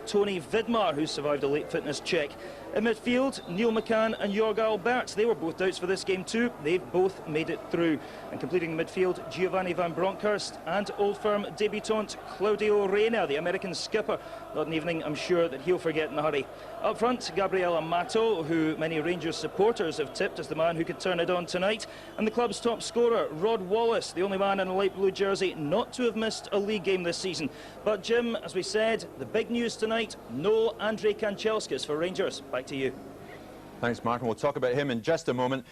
Tony Vidmar, who survived a late fitness check. In midfield, Neil McCann and Jorg Albertz, they were both doubts for this game too. They've both made it through. And completing midfield, Giovanni van Bronckhorst and Old Firm debutant Claudio Reyna, the American skipper. Not an evening I'm sure that he'll forget in a hurry. Up front, Gabriel Amato, who many Rangers supporters have tipped as the man who could turn it on tonight. And the club's top scorer, Rod Wallace, the only man in a light blue jersey not to have missed a league game this season. But Jim, as we said, the big news tonight, no Andrei Kanchelskis for Rangers. Back to you. Thanks, Martin. We'll talk about him in just a moment.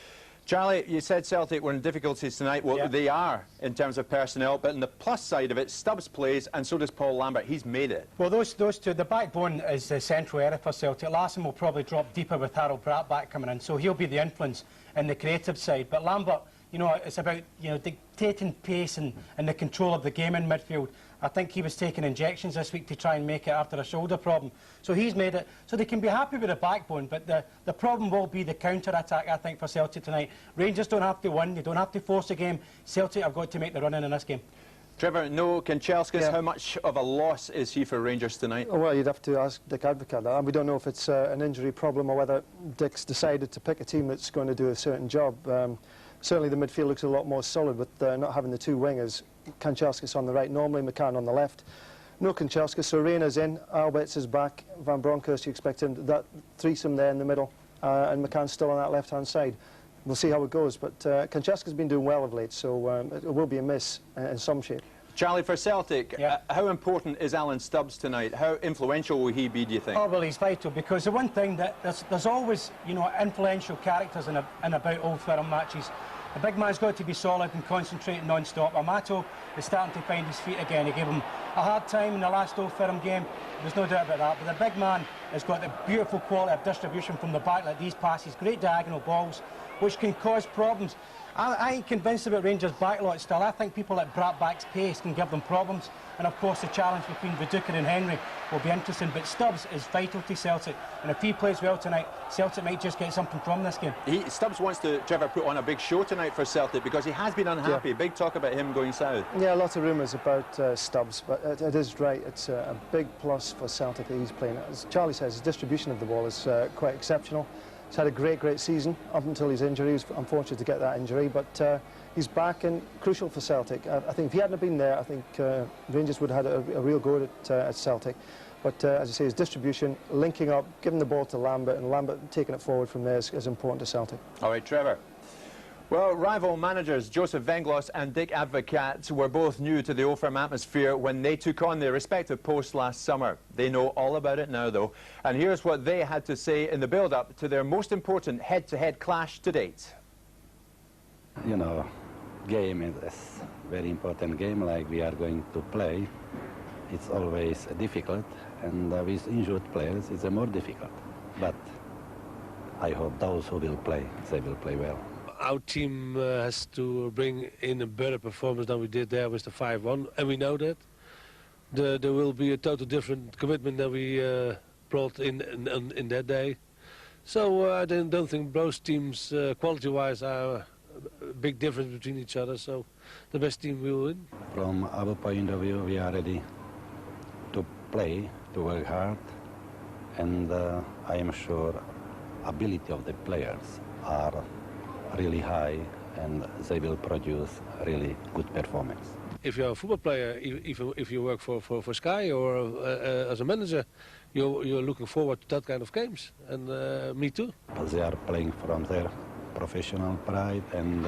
Charlie, you said Celtic were in difficulties tonight. Well, they are in terms of personnel, but on the plus side of it, Stubbs plays and so does Paul Lambert. He's made it. Well, those two, the backbone is the central area for Celtic. Larsson will probably drop deeper with Harold Brattbakk coming in, so he'll be the influence in the creative side. But Lambert, you know, it's about, you know, dictating pace and the control of the game in midfield. I think he was taking injections this week to try and make it after a shoulder problem. So he's made it. So they can be happy with the backbone, but the problem will be the counter-attack, I think, for Celtic tonight. Rangers don't have to win. They don't have to force the game. Celtic have got to make the run in this game. Trevor, no Kanchelskis, how much of a loss is he for Rangers tonight? Well, you'd have to ask Dick Advocaat that. We don't know if it's an injury problem or whether Dick's decided to pick a team that's going to do a certain job. Certainly the midfield looks a lot more solid with not having the two wingers. Kanchelskis on the right, normally McCann on the left. No Kanchelskis, so Reyna's in, Albertz is back, Van Bronckhorst, you expect him, that threesome there in the middle, and McCann's still on that left-hand side. We'll see how it goes, but Kanchelskis been doing well of late, so it will be a miss in some shape. Charlie, for Celtic, how important is Alan Stubbs tonight? How influential will he be, do you think? Oh, well, he's vital, because the one thing that there's always, you know, influential characters in about Old Firm matches. The big man's got to be solid and concentrate non-stop. Amato is starting to find his feet again. He gave him a hard time in the last Old Firm game. There's no doubt about that. But the big man has got the beautiful quality of distribution from the back, like these passes, great diagonal balls, which can cause problems. I ain't convinced about Rangers' backlot still. I think people like Brattback's pace can give them problems. And of course the challenge between Viduka and Hendry will be interesting. But Stubbs is vital to Celtic. And if he plays well tonight, Celtic might just get something from this game. Stubbs wants to, Trevor, put on a big show tonight for Celtic because he has been unhappy. Yeah. Big talk about him going south. Yeah, lots of rumours about Stubbs. But it is right. It's a big plus for Celtic that he's playing. As Charlie says, his distribution of the ball is quite exceptional. He's had a great season up until his injury. He was unfortunate to get that injury, but he's back and crucial for Celtic. I think if he hadn't been there, I think Rangers would have had a real go at Celtic. But as I say, his distribution, linking up, giving the ball to Lambert, and Lambert taking it forward from there is important to Celtic. All right, Trevor. Well, rival managers Jozef Vengloš and Dick Advocaat were both new to the Old Firm atmosphere when they took on their respective posts last summer. They know all about it now, though. And here's what they had to say in the build-up to their most important head-to-head clash to date. You know, game is a very important game like we are going to play. It's always difficult, and with injured players it's more difficult. But I hope those who will play, they will play well. Our team has to bring in a better performance than we did there with the 5-1, and we know that. There will be a total different commitment than we brought in that day. So I don't think both teams, quality-wise, are a big difference between each other, so the best team will win. From our point of view, we are ready to play, to work hard, and I am sure ability of the players are really high, and they will produce really good performance. If you're a football player, if you work for Sky or as a manager, you're looking forward to that kind of games, and me too. They are playing from their professional pride, and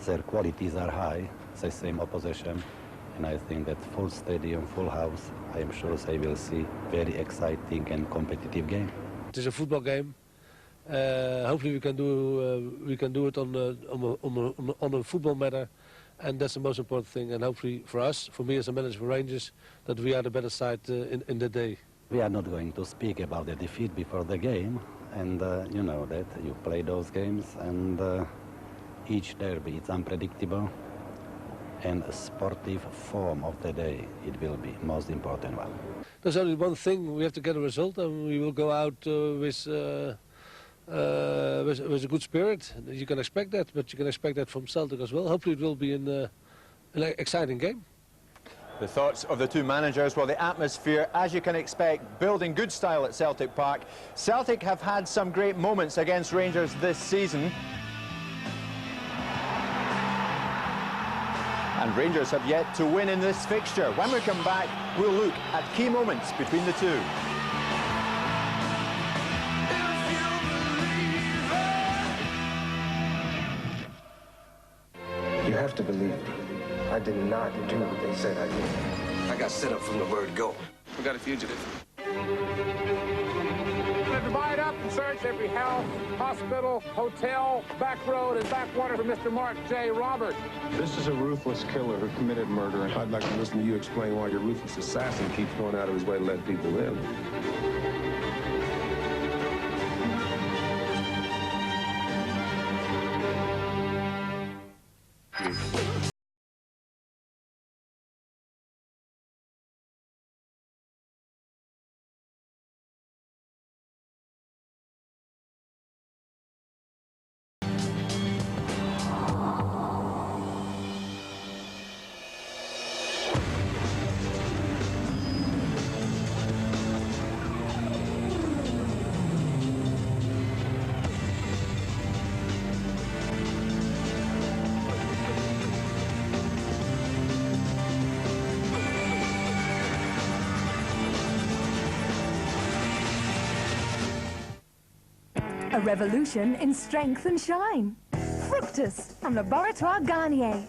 their qualities are high, the same opposition, and I think that full stadium, full house, I am sure they will see very exciting and competitive game. It is a football game. Hopefully we can do it on a football matter, and that's the most important thing. And hopefully for us, for me as a manager for Rangers, that we are the better side in the day. We are not going to speak about the defeat before the game, and you know that you play those games, and each derby is unpredictable, and a sportive form of the day, it will be most important one. There's only one thing: we have to get a result, and we will go out with a good spirit. You can expect that, but you can expect that from Celtic as well. Hopefully it will be an exciting game. The thoughts of the two managers, well, the atmosphere, as you can expect, building good style at Celtic Park. Celtic have had some great moments against Rangers this season. And Rangers have yet to win in this fixture. When we come back, we'll look at key moments between the two. You have to believe me. I did not do what they said I did. I got set up from the word go. We got a fugitive. Divide up and search every house, hospital, hotel, back road, and back water for Mr. Mark J. Roberts. This is a ruthless killer who committed murder, and I'd like to listen to you explain why your ruthless assassin keeps going out of his way to let people live. A revolution in strength and shine. Fructus from Laboratoire Garnier.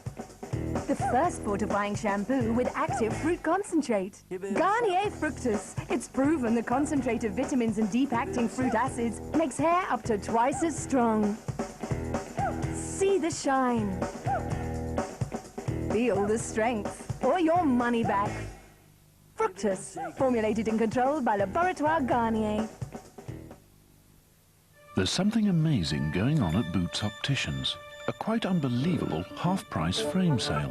The first fortifying shampoo with active fruit concentrate. Garnier Fructus. It's proven the concentrate of vitamins and deep-acting fruit acids makes hair up to twice as strong. See the shine. Feel the strength. Or your money back. Fructus. Formulated and controlled by Laboratoire Garnier. There's something amazing going on at Boots Opticians. A quite unbelievable half-price frame sale.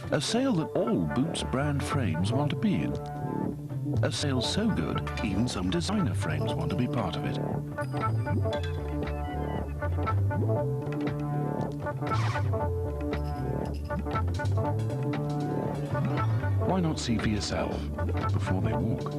A sale that all Boots brand frames want to be in. A sale so good, even some designer frames want to be part of it. Why not see for yourself before they walk?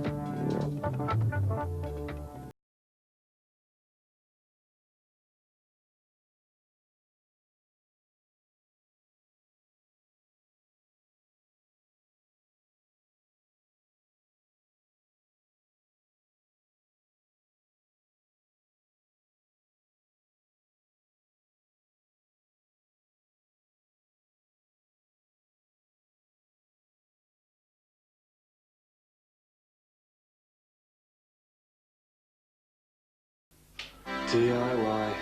DIY.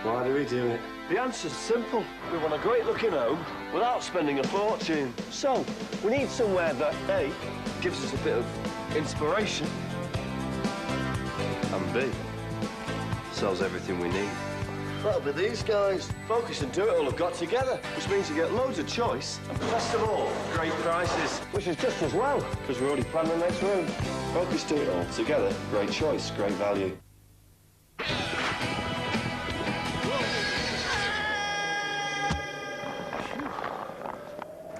Why do we do it? The answer's simple. We want a great-looking home without spending a fortune. So, we need somewhere that, A, gives us a bit of inspiration, and B, sells everything we need. That'll be these guys. Focus and Do It All have got together, which means you get loads of choice, and best of all, great prices. Which is just as well, because we already planned the next room. Focus, Do It All. Together, great choice, great value.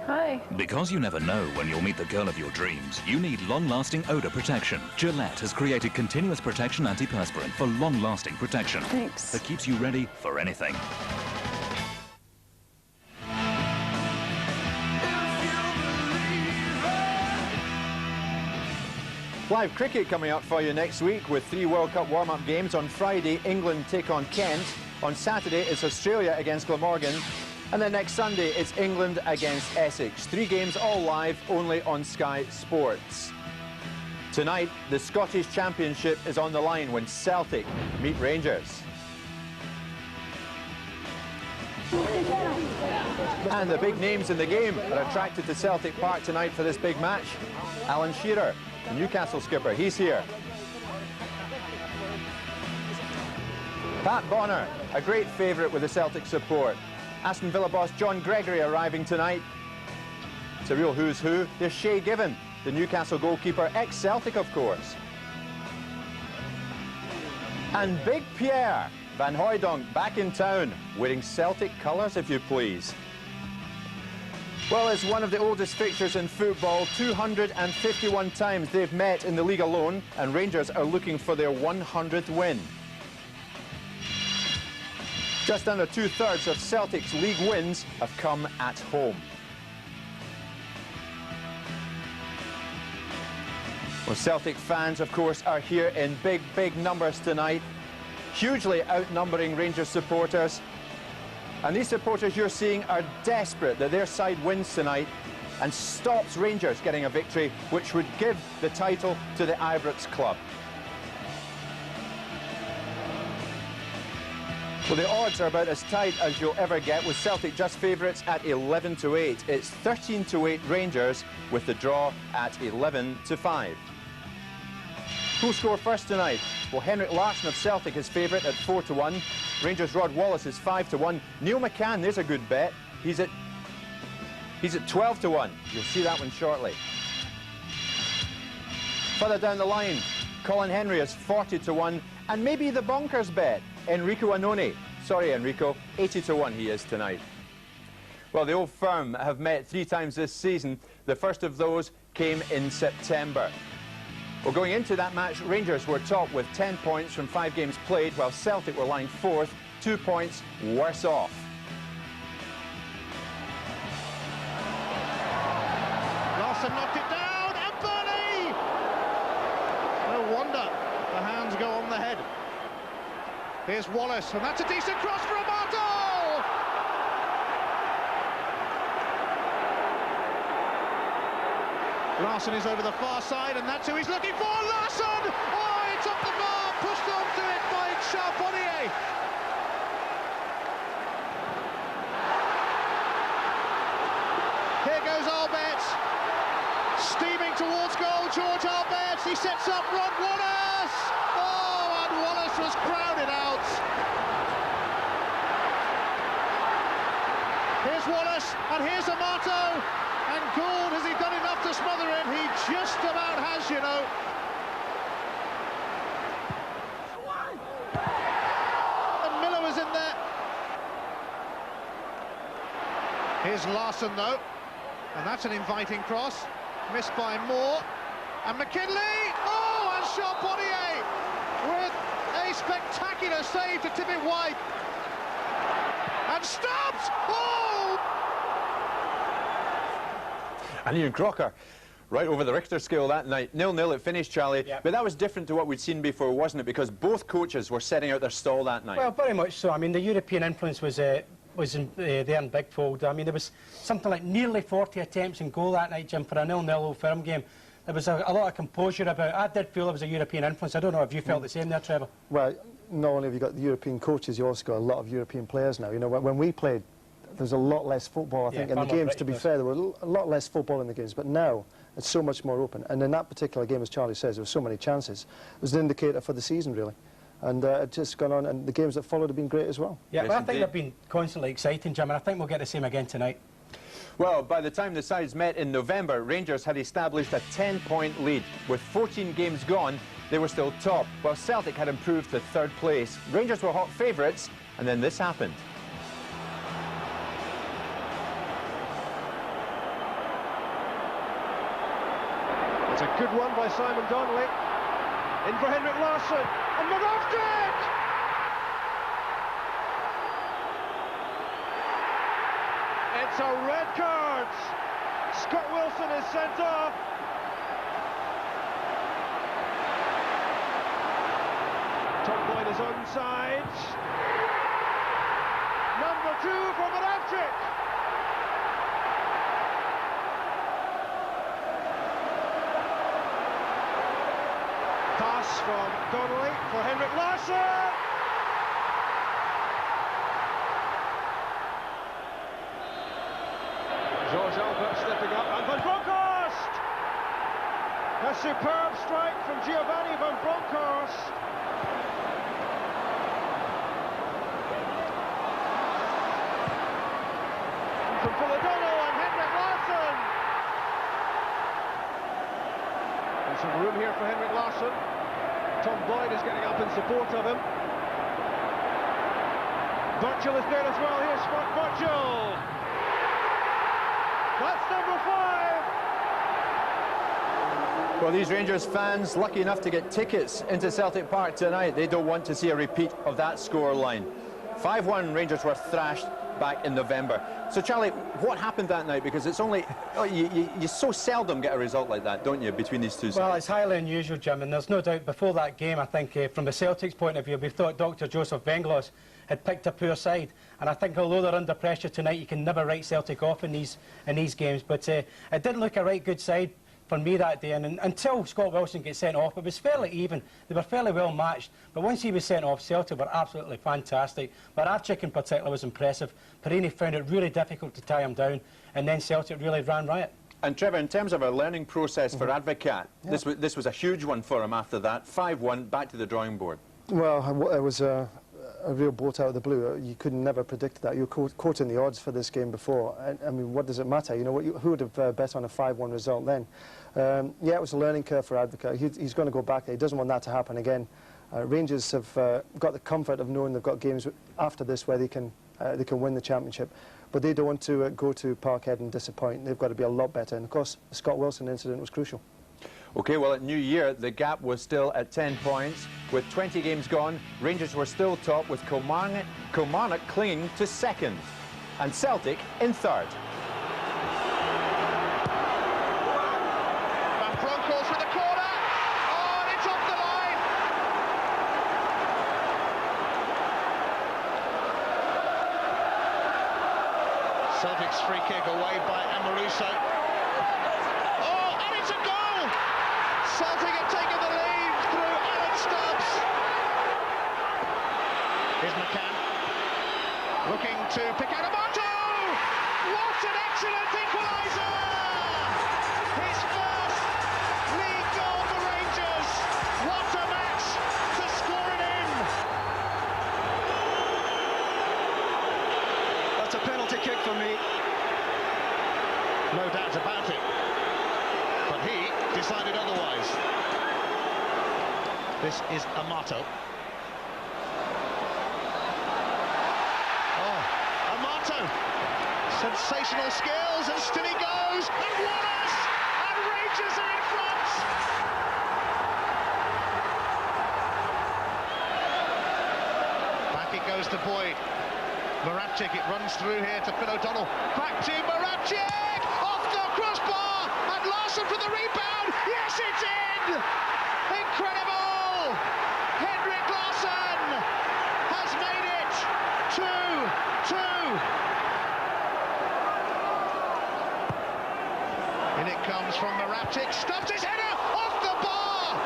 Hi. Because you never know when you'll meet the girl of your dreams, you need long-lasting odor protection. Gillette has created continuous protection antiperspirant for long-lasting protection. Thanks. That keeps you ready for anything. Live cricket coming up for you next week with 3 World Cup warm-up games. On Friday, England take on Kent. On Saturday, it's Australia against Glamorgan. And then next Sunday, it's England against Essex. 3 games all live, only on Sky Sports. Tonight, the Scottish Championship is on the line when Celtic meet Rangers. And the big names in the game are attracted to Celtic Park tonight for this big match. Alan Shearer, the Newcastle skipper, he's here. Pat Bonner, a great favourite with the Celtic support. Aston Villa boss John Gregory arriving tonight. It's a real who's who. There's Shay Given, the Newcastle goalkeeper, ex-Celtic of course. And Big Pierre Van Hooijdonk back in town, wearing Celtic colours if you please. Well, it's one of the oldest fixtures in football. 251 times they've met in the league alone, and Rangers are looking for their 100th win. Just under 2/3 of Celtic's league wins have come at home. Well, Celtic fans, of course, are here in big, big numbers tonight, hugely outnumbering Rangers supporters. And these supporters you're seeing are desperate that their side wins tonight and stops Rangers getting a victory, which would give the title to the Albertz club. Well, the odds are about as tight as you'll ever get, with Celtic just favourites at 11-8. It's 13-8 Rangers, with the draw at 11-5. Who'll score first tonight? Well, Larsson of Celtic is favourite at 4-1. Rangers' Rod Wallace is 5-1. Neil McCann, there's a good bet. He's at 12-1. You'll see that one shortly. Further down the line, Colin Hendry is 40-1, and maybe the bonkers bet, Enrico Annoni. Sorry, Enrico, 80-1 he is tonight. Well, the old firm have met 3 times this season. The first of those came in September. Well, going into that match, Rangers were top with 10 points from 5 games played, while Celtic were lying 4th, 2 points worse off. Larsson knocked it down, and Porrini! No wonder the hands go on the head. Here's Wallace, and that's a decent cross for Amato! Larsson is over the far side, and that's who he's looking for. Larsson! Oh, it's up the bar, pushed onto it by Charbonnier. Here goes Albertz, steaming towards goal. George Albertz, he sets up Rod Wallace. Oh, and Wallace was crowded out. Here's Wallace, and here's Amato. And Gould, has he done enough to smother him? He just about has, you know. And Miller was in there. Here's Larsson, though. And that's an inviting cross. Missed by Moore. And McKinley! Oh, and Charbonnier with a spectacular save to tip it wide. And Stubbs! Oh! And Ian Crocker, right over the Richter scale that night. 0-0 it finished, Charlie. Yep. But that was different to what we'd seen before, wasn't it? Because both coaches were setting out their stall that night. Well, very much so. I mean, the European influence was there in big fold. I mean, there was something like nearly 40 attempts in goal that night, Jim, for a 0-0 Old Firm game. There was a lot of composure about it. I did feel there was a European influence. I don't know if you felt the same there, Trevor. Well, not only have you got the European coaches, you also got a lot of European players now. You know, when we played, there's a lot less football, I think, in the games, to be fair. There were a lot less football in the games, but now it's so much more open. And in that particular game, as Charlie says, there were so many chances. It was an indicator for the season, really. And it just gone on, and the games that followed have been great as well. Yeah, well, I think they've been constantly exciting, Jim, and I think we'll get the same again tonight. Well, by the time the sides met in November, Rangers had established a 10-point lead. With 14 games gone, they were still top, while Celtic had improved to 3rd place. Rangers were hot favourites, and then this happened. It's a good one by Simon Donnelly. In for Hendrik Larsson, and Mahé! It's a red card. Scott Wilson is sent off. Tom Boyd is onside. Number 2 for Mahé. Pass from Donnelly for Hendrik Larsson. George Albertz stepping up, and Van Bronckhorst! A superb strike from Giovanni Van Bronckhorst. And from Philadelphia and Hendrik Larsson. There's some room here for Hendrik Larsson. Tom Boyd is getting up in support of him. Virgil is there as well. Here's Virgil. That's number 5. Well, these Rangers fans, lucky enough to get tickets into Celtic Park tonight, they don't want to see a repeat of that scoreline. 5-1, Rangers were thrashed back in November. So, Charlie, what happened that night? Because it's only... you so seldom get a result like that, don't you, between these two sides? Well, it's highly unusual, Jim, and there's no doubt before that game, I think, from the Celtics' point of view, we thought Dr. Jozef Vengloš had picked a poor side. And I think although they're under pressure tonight, you can never write Celtic off in these games. But it didn't look a right good side for me that day, and until Scott Wilson gets sent off, it was fairly even. They were fairly well matched, but once he was sent off, Celtic were absolutely fantastic. Brattbakk in particular was impressive. Porrini found it really difficult to tie him down, and then Celtic really ran riot. And Trevor, in terms of a learning process for Advocaat, this was a huge one for him after that. 5-1, back to the drawing board. Well, it was a real bolt out of the blue. You could never predict that. You were quoting the odds for this game before. I mean, what does it matter? You know, who would have bet on a 5-1 result then? Yeah, it was a learning curve for Advocaat. He's going to go back there. He doesn't want that to happen again. Rangers have got the comfort of knowing they've got games after this where they can win the championship. But they don't want to go to Parkhead and disappoint. They've got to be a lot better. And, of course, the Scott Wilson incident was crucial. OK, well, at New Year, the gap was still at 10 points. With 20 games gone, Rangers were still top, with Kilmarnock clinging to second, and Celtic in third. Bronckhorst with the corner. Oh, and it's off the line. Celtic's free kick away by Amoruso. Oh, and it's a goal! Celtic have taken the lead through Stubbs. Here's McCann looking to pick out Amato. What an excellent equaliser! His first league goal for Rangers. What a match to score it in. That's a penalty kick for me. No doubt about it. But he decided otherwise. This is Amato. Oh, Amato! Sensational skills, and still he goes, and Wallace! And Rangers are in front! Back it goes to Boyd. Brattbakk, it runs through here to Phil O'Donnell. Back to Brattbakk! Off the crossbar! And Larsson for the rebound! Yes, it's in! Incredible! Hendry has made it 2-2. In it comes from Brattbakk. Stubbs his header off the bar.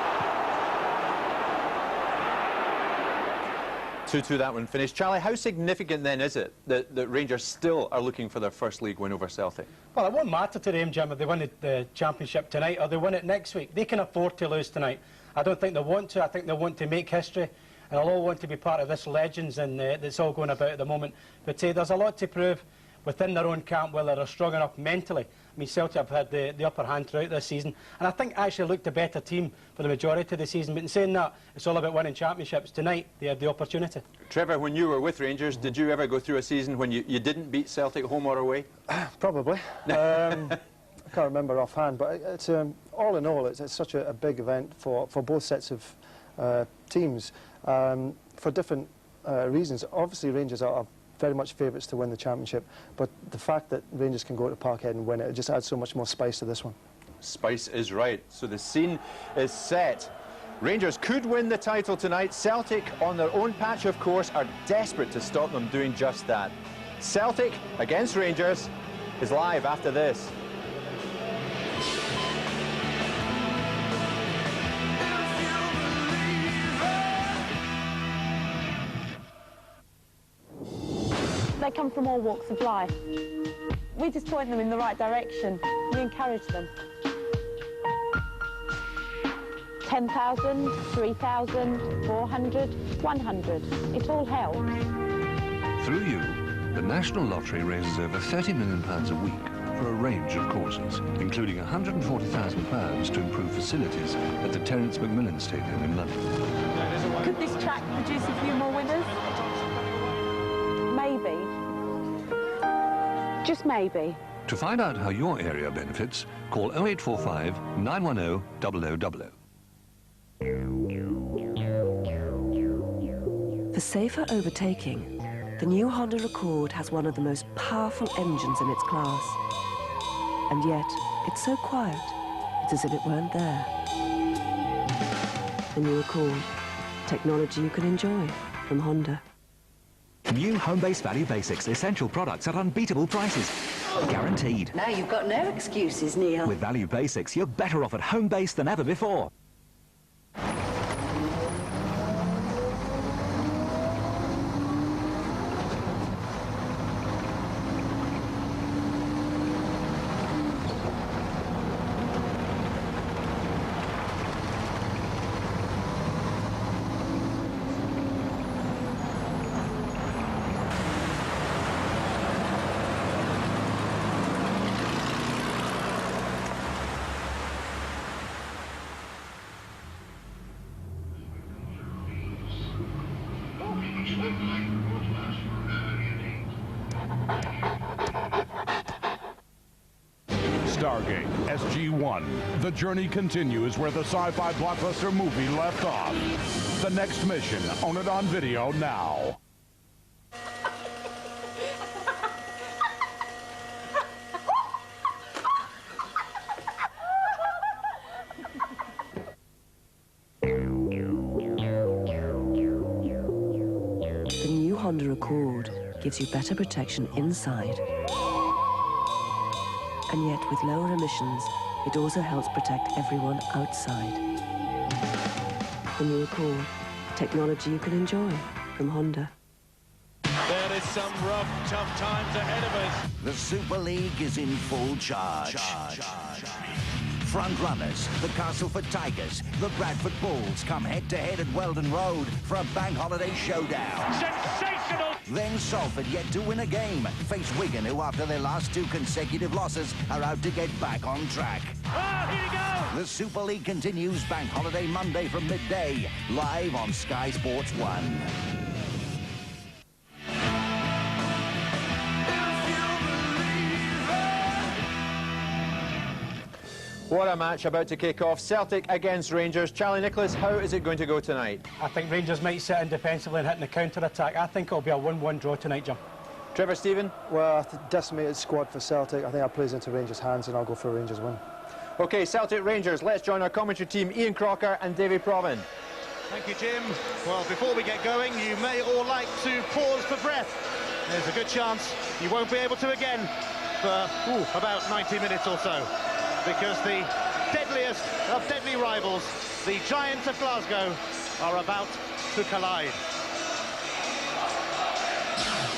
2-2 that one finished. Charlie, how significant then is it that Rangers still are looking for their first league win over Celtic? Well, it won't matter to them, Jim, if they win the championship tonight or they win it next week. They can afford to lose tonight. I don't think they want to. I think they want to make history, and they'll all want to be part of this legends and that's all going about at the moment. But there's a lot to prove within their own camp, whether they're strong enough mentally. I mean, Celtic have had the upper hand throughout this season, and I think actually looked a better team for the majority of the season. But in saying that, it's all about winning championships. Tonight, they had the opportunity. Trevor, when you were with Rangers, did you ever go through a season when you didn't beat Celtic home or away? Probably. I can't remember offhand, but it's all in all, it's such a big event for both sets of teams for different reasons. Obviously, Rangers are very much favourites to win the championship, but the fact that Rangers can go to Parkhead and win it, it just adds so much more spice to this one. Spice is right. So the scene is set. Rangers could win the title tonight. Celtic, on their own patch, of course, are desperate to stop them doing just that. Celtic against Rangers is live after this. They come from all walks of life. We just point them in the right direction. We encourage them. 10,000, 3,000, 400, 100. It all helps. Through you, the National Lottery raises over £30 million a week for a range of causes, including £140,000 to improve facilities at the Terence McMillan Stadium in London. Could this track produce a few more winners? Maybe. Just maybe. To find out how your area benefits, call 0845 910 0000. For safer overtaking, the new Honda Accord has one of the most powerful engines in its class. And yet, it's so quiet, it's as if it weren't there. The new Accord. Technology you can enjoy from Honda. New Homebase Value Basics, essential products at unbeatable prices. Guaranteed. Now you've got no excuses, Neil. With Value Basics, you're better off at Homebase than ever before. Stargate SG-1. The journey continues where the sci-fi blockbuster movie left off. The next mission, own it on video now. The new Honda Accord gives you better protection inside. And yet, with lower emissions, it also helps protect everyone outside. The new Accord. Technology you can enjoy from Honda. There is some rough, tough times ahead of us. The Super League is in full charge. Front runners, the Castleford Tigers, the Bradford Bulls come head-to-head at Weldon Road for a bank holiday showdown. Sensational! Then Salford, yet to win a game, face Wigan, who after their last 2 consecutive losses are out to get back on track. Oh, here we go! The Super League continues bank holiday Monday from midday, live on Sky Sports 1. What a match about to kick off. Celtic against Rangers. Charlie Nicholas, how is it going to go tonight? I think Rangers might sit in defensively and hit in the counter-attack. I think it'll be a 1-1 draw tonight, Jim. Trevor Stephen? Well, decimated squad for Celtic. I think that plays into Rangers' hands and I'll go for a Rangers win. OK, Celtic Rangers. Let's join our commentary team, Ian Crocker and Davy Provin. Thank you, Jim. Well, before we get going, you may all like to pause for breath. There's a good chance you won't be able to again for about 90 minutes or so. Because the deadliest of deadly rivals, the Giants of Glasgow, are about to collide.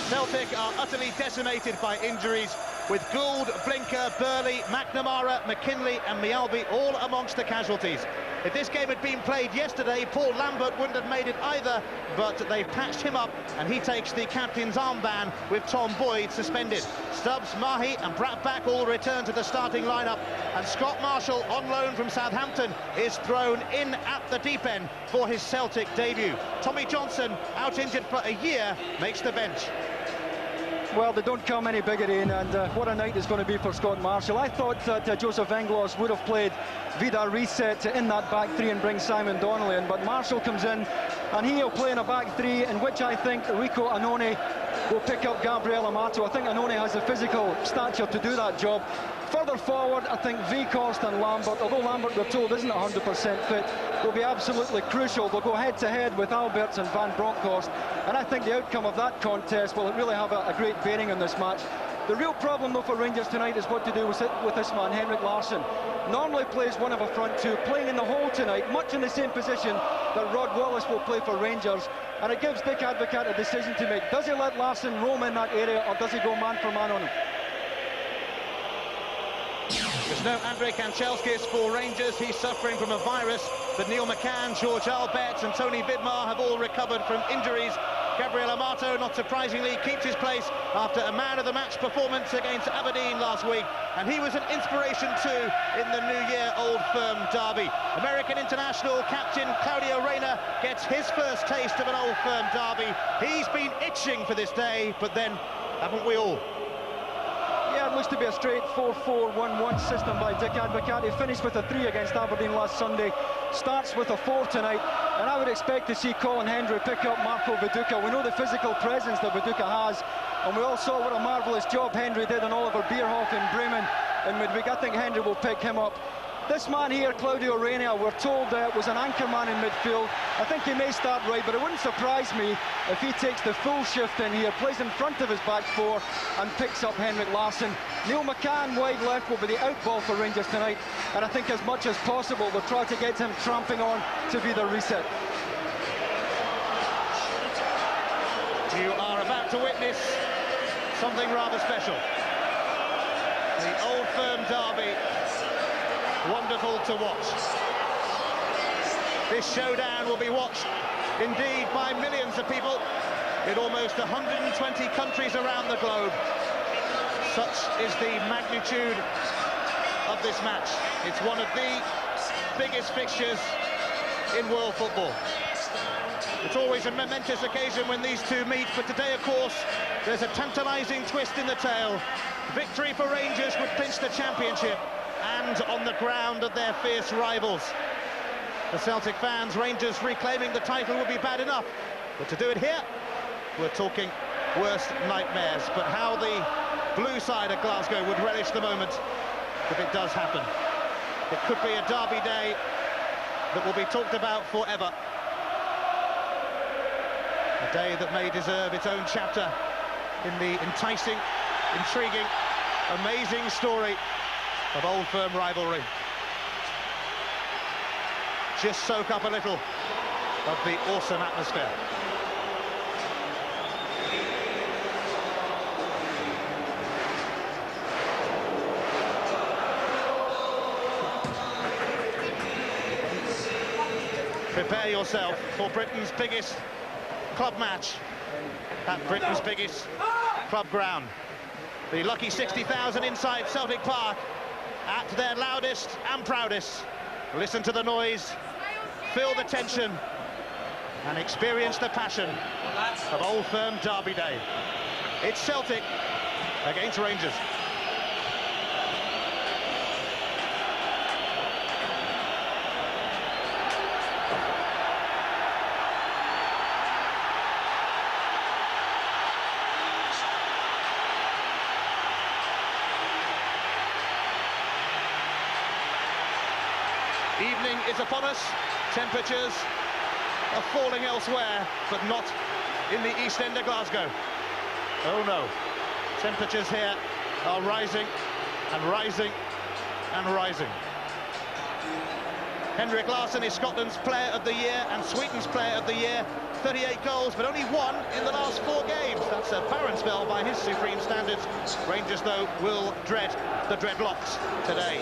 Celtic are utterly decimated by injuries, with Gould, Blinker, Burley, McNamara, McKinley and Mialby all amongst the casualties. If this game had been played yesterday, Paul Lambert wouldn't have made it either, but they've patched him up and he takes the captain's armband with Tom Boyd suspended. Stubbs, Mahé and Brattbakk all return to the starting lineup, and Scott Marshall, on loan from Southampton, is thrown in at the deep end for his Celtic debut. Tommy Johnson, out injured for a year, makes the bench. Well, they don't come any bigger in, and what a night it's going to be for Scott Marshall. I thought that Jozef Vengloš would have played Riseth in that back three and bring Simon Donnelly in, but Marshall comes in and he'll play in a back three in which I think Rico Annoni will pick up Gabriel Amato. I think Annoni has the physical stature to do that job. Further forward, I think Wieghorst and Lambert, although Lambert, we're told, isn't 100% fit, will be absolutely crucial. They'll go head-to-head with Albertz and Bronckhorst, and I think the outcome of that contest will really have a great bearing on this match. The real problem, though, for Rangers tonight is what to do with this man, Hendry Larsson. Normally plays one of a front two, playing in the hole tonight, much in the same position that Rod Wallace will play for Rangers, and it gives Dick Advocaat a decision to make. Does he let Larsson roam in that area, or does he go man for man on him? There's no Andrei Kanchelskis for Rangers. He's suffering from a virus, but Neil McCann, George Albertz and Tony Vidmar have all recovered from injuries. Gabriel Amato, not surprisingly, keeps his place after a man-of-the-match performance against Aberdeen last week, and he was an inspiration too in the New Year Old Firm derby. American international captain Claudio Reyna gets his first taste of an Old Firm derby. He's been itching for this day, but then haven't we all? Yeah, looks to be a straight 4-4-1-1 system by Dick Advocaat. He finished with a 3 against Aberdeen last Sunday, starts with a 4 tonight, and I would expect to see Colin Hendry pick up Marco Viduka. We know the physical presence that Viduka has, and we all saw what a marvellous job Hendry did on Oliver Bierhoff in Bremen in midweek. I think Hendry will pick him up. This man here, Claudio Reyna, we're told was an anchor man in midfield. I think he may start right, but it wouldn't surprise me if he takes the full shift in here, plays in front of his back four and picks up Henrik Larsson. Neil McCann wide left will be the out ball for Rangers tonight, and I think as much as possible they'll try to get him tramping on to be the reset. You are about to witness something rather special. The Old Firm derby. Wonderful to watch. This showdown will be watched indeed by millions of people in almost 120 countries around the globe. Such is the magnitude of this match. It's one of the biggest fixtures in world football. It's always a momentous occasion when these two meet, but today, of course, there's a tantalising twist in the tale. Victory for Rangers would clinch the championship, and on the ground of their fierce rivals. The Celtic fans, Rangers reclaiming the title would be bad enough, but to do it here, we're talking worst nightmares. But how the blue side of Glasgow would relish the moment if it does happen. It could be a derby day that will be talked about forever. A day that may deserve its own chapter in the enticing, intriguing, amazing story of Old Firm rivalry. Just soak up a little of the awesome atmosphere. Prepare yourself for Britain's biggest club match at Britain's biggest club ground. The lucky 60,000 inside Celtic Park at their loudest and proudest. Listen to the noise, feel the tension, and experience the passion of Old Firm Derby Day. It's Celtic against Rangers. Evening is upon us. Temperatures are falling elsewhere, but not in the east end of Glasgow. Oh no, temperatures here are rising and rising and rising. Henrik Larsson is Scotland's Player of the Year and Sweden's Player of the Year. 38 goals, but only 1 in the last 4 games. That's a barren spell by his supreme standards. Rangers, though, will dread the dreadlocks today.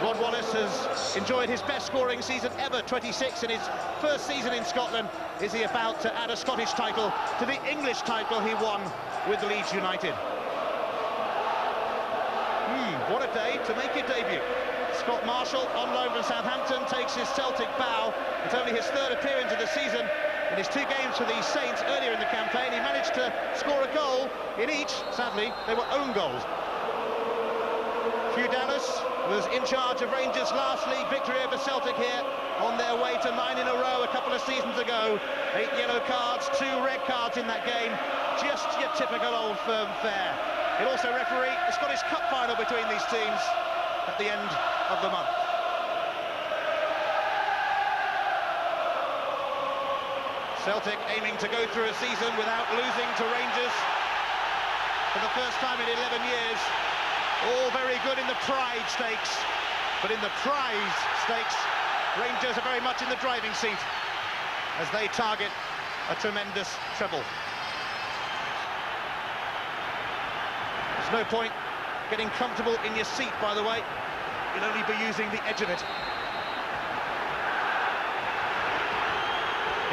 Rod Wallace has enjoyed his best scoring season ever, 26 in his first season in Scotland. Is he about to add a Scottish title to the English title he won with Leeds United? What a day to make your debut. Scott Marshall, on loan from Southampton, takes his Celtic bow. It's only his 3rd appearance of the season. In his 2 games for the Saints earlier in the campaign, he managed to score a goal in each. Sadly, they were own goals. Hugh was in charge of Rangers' last league victory over Celtic here, on their way to 9 in a row a couple of seasons ago. 8 yellow cards, 2 red cards in that game. Just your typical Old Firm fare. He'll also referee the Scottish Cup final between these teams at the end of the month. Celtic aiming to go through a season without losing to Rangers for the first time in 11 years. All very good in the pride stakes, but in the prize stakes, Rangers are very much in the driving seat as they target a tremendous treble. There's no point getting comfortable in your seat, by the way. You'll only be using the edge of it.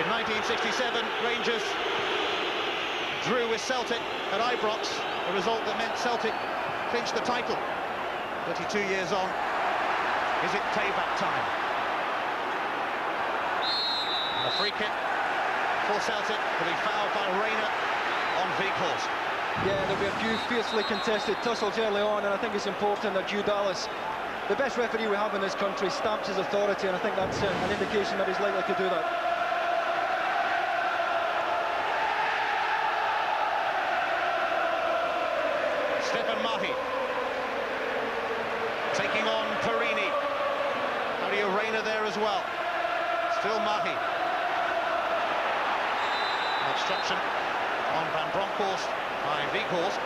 In 1967, Rangers drew with Celtic at Ibrox, a result that meant Celtic clinched the title. 32 years on, is it payback time? And a free kick for Celtic will be fouled by Reyna on Wieghorst. Yeah, there'll be a few fiercely contested tussles early on, and I think it's important that Hugh, the best referee we have in this country, stamps his authority, and I think that's an indication that he's likely to do that. Mahé taking on Porrini. Reyna there as well. Still Mahé. Obstruction on Van Bronckhorst by Wieghorst.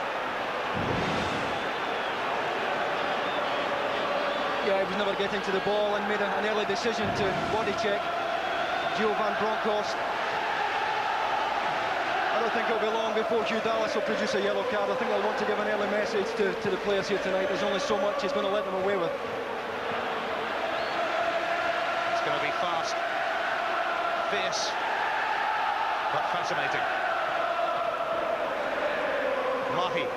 Yeah, he was never getting to the ball and made an early decision to body check Van Bronckhorst. I don't think it'll be long before Hugh will produce a yellow card. I think they'll want to give an early message to the players here tonight. There's only so much he's going to let them away with. It's going to be fast, fierce, but fascinating. Mahé.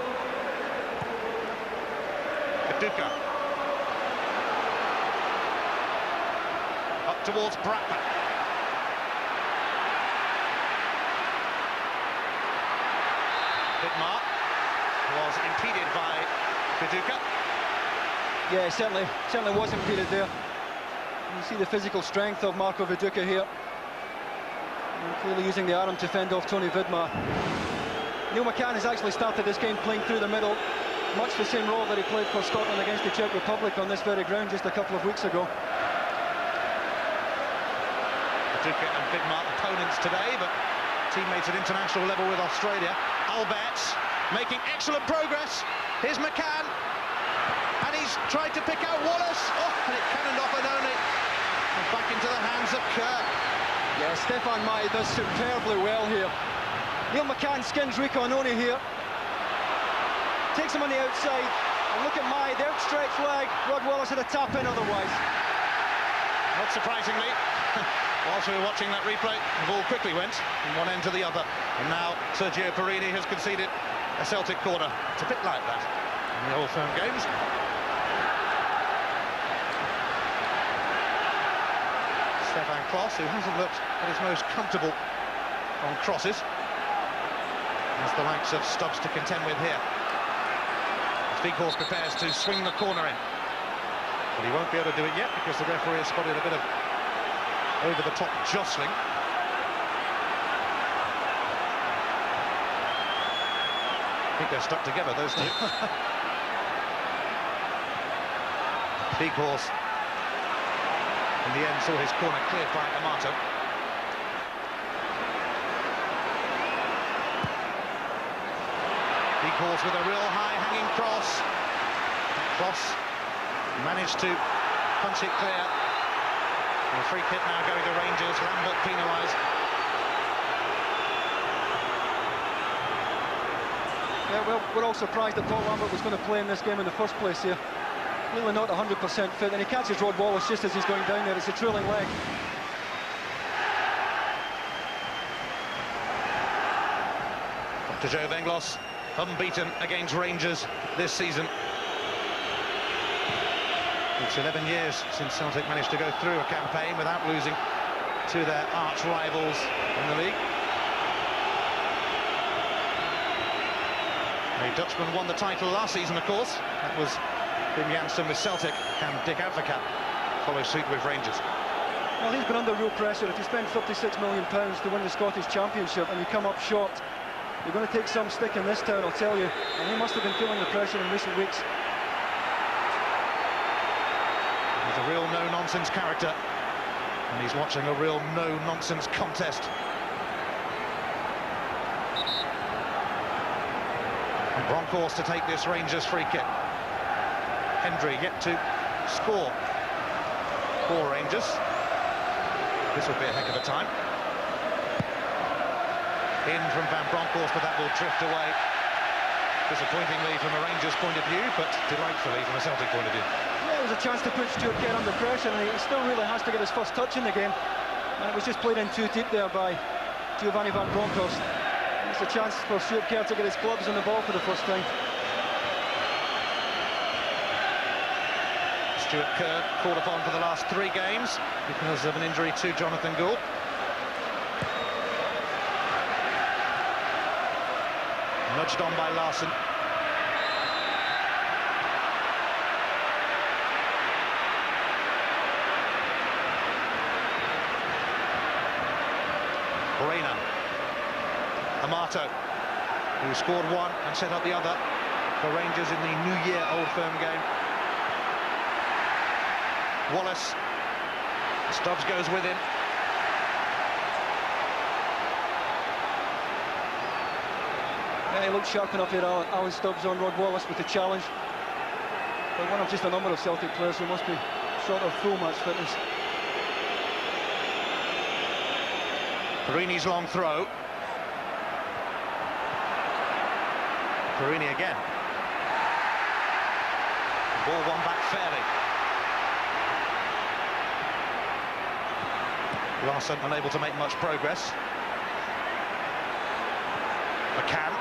Viduka. Up towards Brattbakk. Vidmar was impeded by Viduka. Yeah, certainly was impeded there. You see the physical strength of Marco Viduka here. And clearly using the arm to fend off Tony Vidmar. Neil McCann has actually started this game playing through the middle, much the same role that he played for Scotland against the Czech Republic on this very ground just a couple of weeks ago. Viduka and Vidmar opponents today, but teammates at international level with Australia. Albertz making excellent progress. Here's McCann, and he's tried to pick out Wallace. Oh, and it cannoned off Annoni. And back into the hands of Kerr. Yeah, Stefan Mahé does superbly well here. Neil McCann skins Rico Annoni here. Takes him on the outside. And look at Mahé, the outstretched leg. Rod Wallace had a tap in otherwise. Not surprisingly. Whilst we were watching that replay, the ball quickly went from one end to the other. And now Sergio Porrini has conceded a Celtic corner. It's a bit like that in the Old Firm games. Stefan Klos, who hasn't looked at his most comfortable on crosses, has the likes of Stubbs to contend with here. Wieghorst prepares to swing the corner in. But he won't be able to do it yet because the referee has spotted a bit of over-the-top jostling. I think they're stuck together, those two. Wieghorst, in the end, saw his corner cleared by Amato. Wieghorst with a real high-hanging cross. Klos managed to punch it clear. And a free kick now going to Rangers. Lambert penalised. Yeah, well, we're all surprised that Paul Lambert was going to play in this game in the first place here. Really not 100% fit, and he catches Rod Wallace just as he's going down there. It's a trailing leg. To Joe Vengloš, unbeaten against Rangers this season. It's 11 years since Celtic managed to go through a campaign without losing to their arch rivals in the league. A Dutchman won the title last season, of course. That was Johansson with Celtic, and Dick Advocaat follows suit with Rangers. Well, he's been under real pressure. If you spend £56 million to win the Scottish Championship and you come up short, you're going to take some stick in this town, I'll tell you. And he must have been feeling the pressure in recent weeks. He's a real no-nonsense character, and he's watching a real no-nonsense contest. And Bronckhorst to take this Rangers free kick. Hendry yet to score for Rangers. This would be a heck of a time. In from Van Bronckhorst, but that will drift away. Disappointingly from a Rangers point of view, but delightfully from a Celtic point of view. Yeah, it was a chance to put Stuart Kerr under pressure, and he still really has to get his first touch in the game. And it was just played in too deep there by Giovanni Van Bronckhorst. It's a chance for Stuart Kerr to get his gloves on the ball for the first time. Stuart Kerr called upon for the last 3 games because of an injury to Jonathan Gould. Nudged on by Larsson. Reyna. Amato, who scored one and set up the other for Rangers in the New Year Old Firm game. Wallace. Stubbs goes with him. Yeah, he looked sharp enough here, Alan Stubbs, on Rod Wallace with the challenge. But one of just a number of Celtic players who must be short of full match fitness. Porrini's long throw. Porrini again. Ball won back fairly. Larsson unable to make much progress. McCann.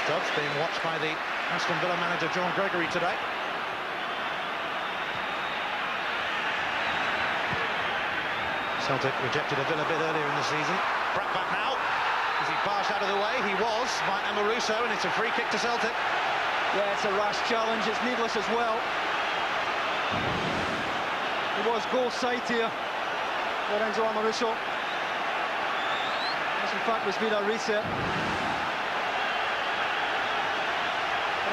Stubbs being watched by the Aston Villa manager John Gregory today. Celtic rejected a Villa bid earlier in the season. Brattbakk now. Is he barged out of the way? He was by Amoruso, and it's a free kick to Celtic. Yeah, it's a rash challenge. It's needless as well. It was goal side here for Enzo Amoruso. This, in fact, was Riseth.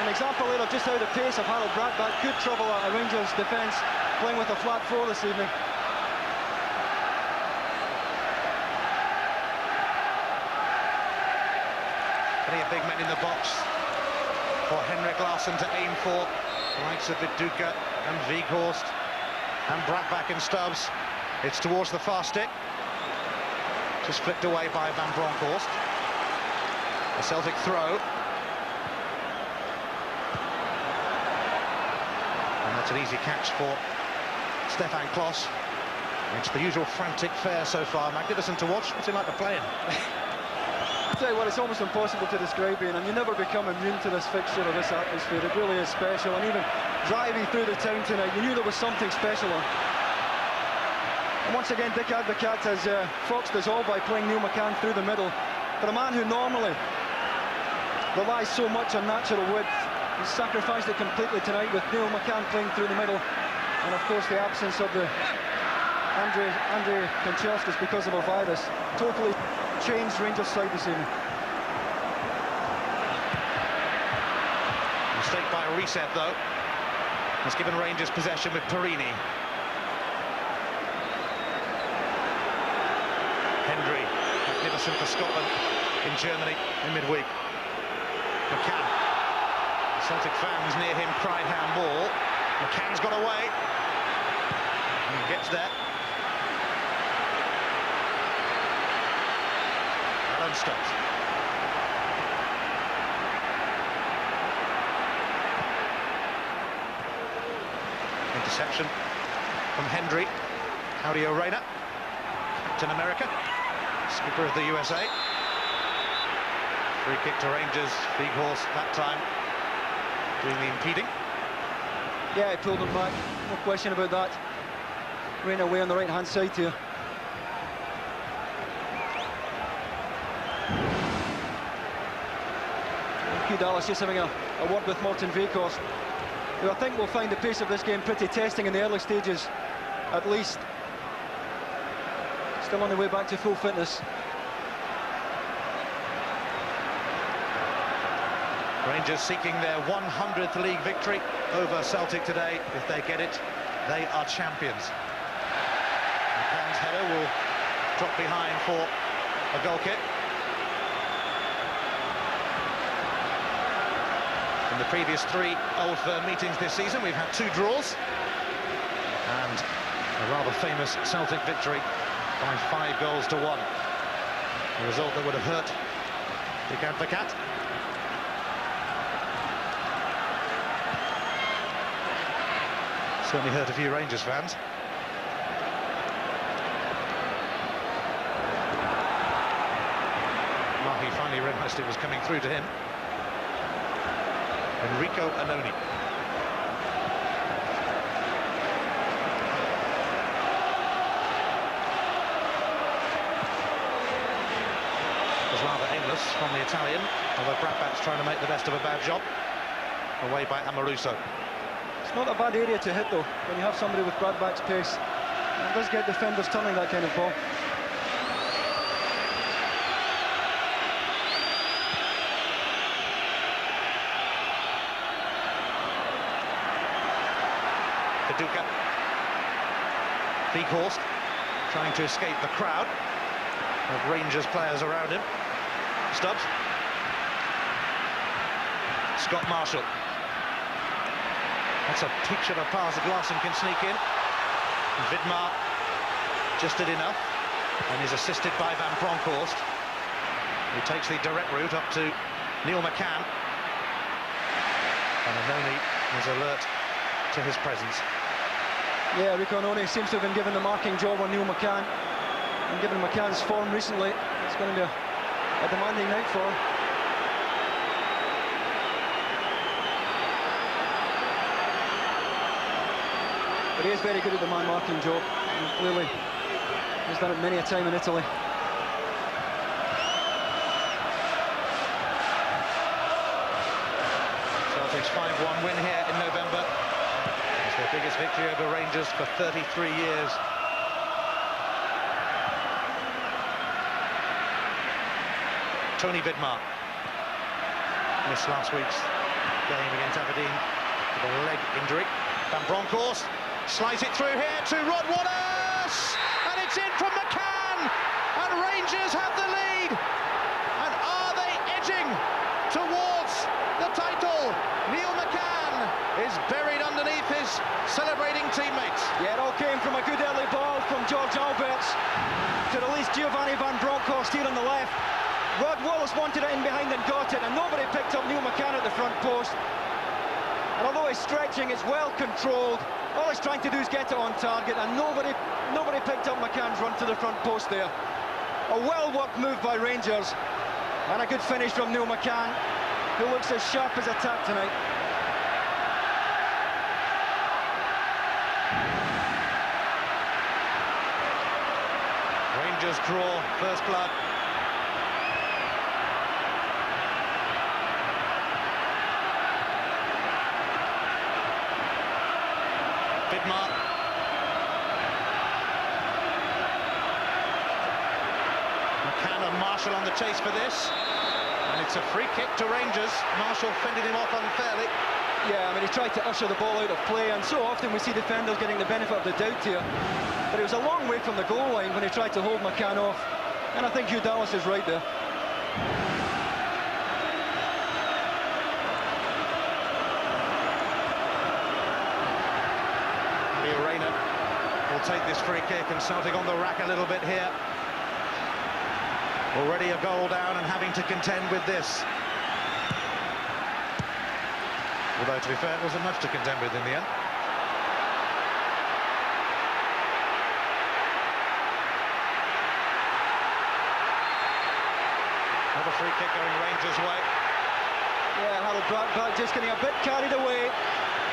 An example there of just how the pace of Harold Brattbakk could trouble a Rangers defence playing with a flat four this evening. Plenty of big men in the box for Henrik Larsson to aim for. The likes of Viduka and Wieghorst and Brattbakk and Stubbs. It's towards the far stick. Just flicked away by Van Bronckhorst. A Celtic throw. And that's an easy catch for Stefan Klos. It's the usual frantic fare so far. Magnificent to watch. What's he like to play in? I'll tell you what, it's almost impossible to describe Ian, and you never become immune to this fixture or this atmosphere. It really is special, and even driving through the town tonight, you knew there was something special on. And once again, Dick Advocaat has foxed us all by playing Neil McCann through the middle. For a man who normally relies so much on natural width, he's sacrificed it completely tonight with Neil McCann playing through the middle, and of course the absence of the Andre Kanchelskis because of a virus. Totally changed Rangers' side this evening. Mistake by Riseth, though. Has given Rangers possession with Porrini. Hendry, magnificent for Scotland in Germany in midweek. McCann. Celtic fans near him cried handball. McCann's got away. And he gets there. Stubbs. Interception from Hendry. Claudio Reyna, Captain America, skipper of the USA. Free kick to Rangers. Wieghorst that time doing the impeding. Yeah, he pulled him back, no question about that. Reyna away on the right-hand side here. Dallas just having a word with Morten Wieghorst, who I think will find the pace of this game pretty testing in the early stages, at least. Still on the way back to full fitness. Rangers seeking their 100th league victory over Celtic today. If they get it, they are champions. McCann's header will drop behind for a goal kick. In the previous 3 Old Firm meetings this season, we've had 2 draws and a rather famous Celtic victory by 5 goals to 1. A result that would have hurt Dick Advocaat. Certainly hurt a few Rangers fans. Mahé finally realised it was coming through to him. Enrico Annoni. fabulous from the Italian, although Brattbak's trying to make the best of a bad job. Away by Amoruso. It's not a bad area to hit, though, when you have somebody with Brattbak's pace. It does get defenders turning that kind of ball. Viduka. Wieghorst trying to escape the crowd of Rangers players around him. Stubbs. Scott Marshall. That's a picture of a pass that Larsson can sneak in. Vidmar just did enough, and is assisted by Bronckhorst, who takes the direct route up to Neil McCann. And Annoni is alert to his presence. Yeah, Annoni seems to have been given the marking job on Neil McCann. And given McCann's form recently, it's going to be a demanding night for him. But he is very good at the man-marking job, and clearly he's done it many a time in Italy. Celtic's 5-1 win here in November. It's their biggest victory over Rangers for 33 years. Tony Vidmar missed last week's game against Aberdeen with a leg injury. Bronckhorst slides it through here to Wallace, and it's in from McCann, and Rangers have the lead. And are they edging towards the title? Neil McCann is buried underneath his celebrating teammates. Yeah, it all came from a good early ball from George Albertz to release Giovanni van Bronckhorst here on the left. Wallace wanted it in behind and got it, and nobody picked up Neil McCann at the front post. And although he's stretching, it's well controlled. All he's trying to do is get it on target, and nobody picked up McCann's run to the front post there. A well-worked move by Rangers, and a good finish from Neil McCann, who looks as sharp as a tack tonight. Rangers draw first blood. Vidmar. McCann and Marshall on the chase for this, and it's a free kick to Rangers. Marshall fended him off unfairly. Yeah, I mean, he tried to usher the ball out of play, and so often we see defenders getting the benefit of the doubt here. But it was a long way from the goal line when he tried to hold McCann off, and I think Hugh is right there. Reyna will take this free kick, and Celtic on the rack a little bit here. Already a goal down and having to contend with this. Although, to be fair, it wasn't much to contend with in the end. Another free kick going Rangers' way. Yeah, Brattbakk just getting a bit carried away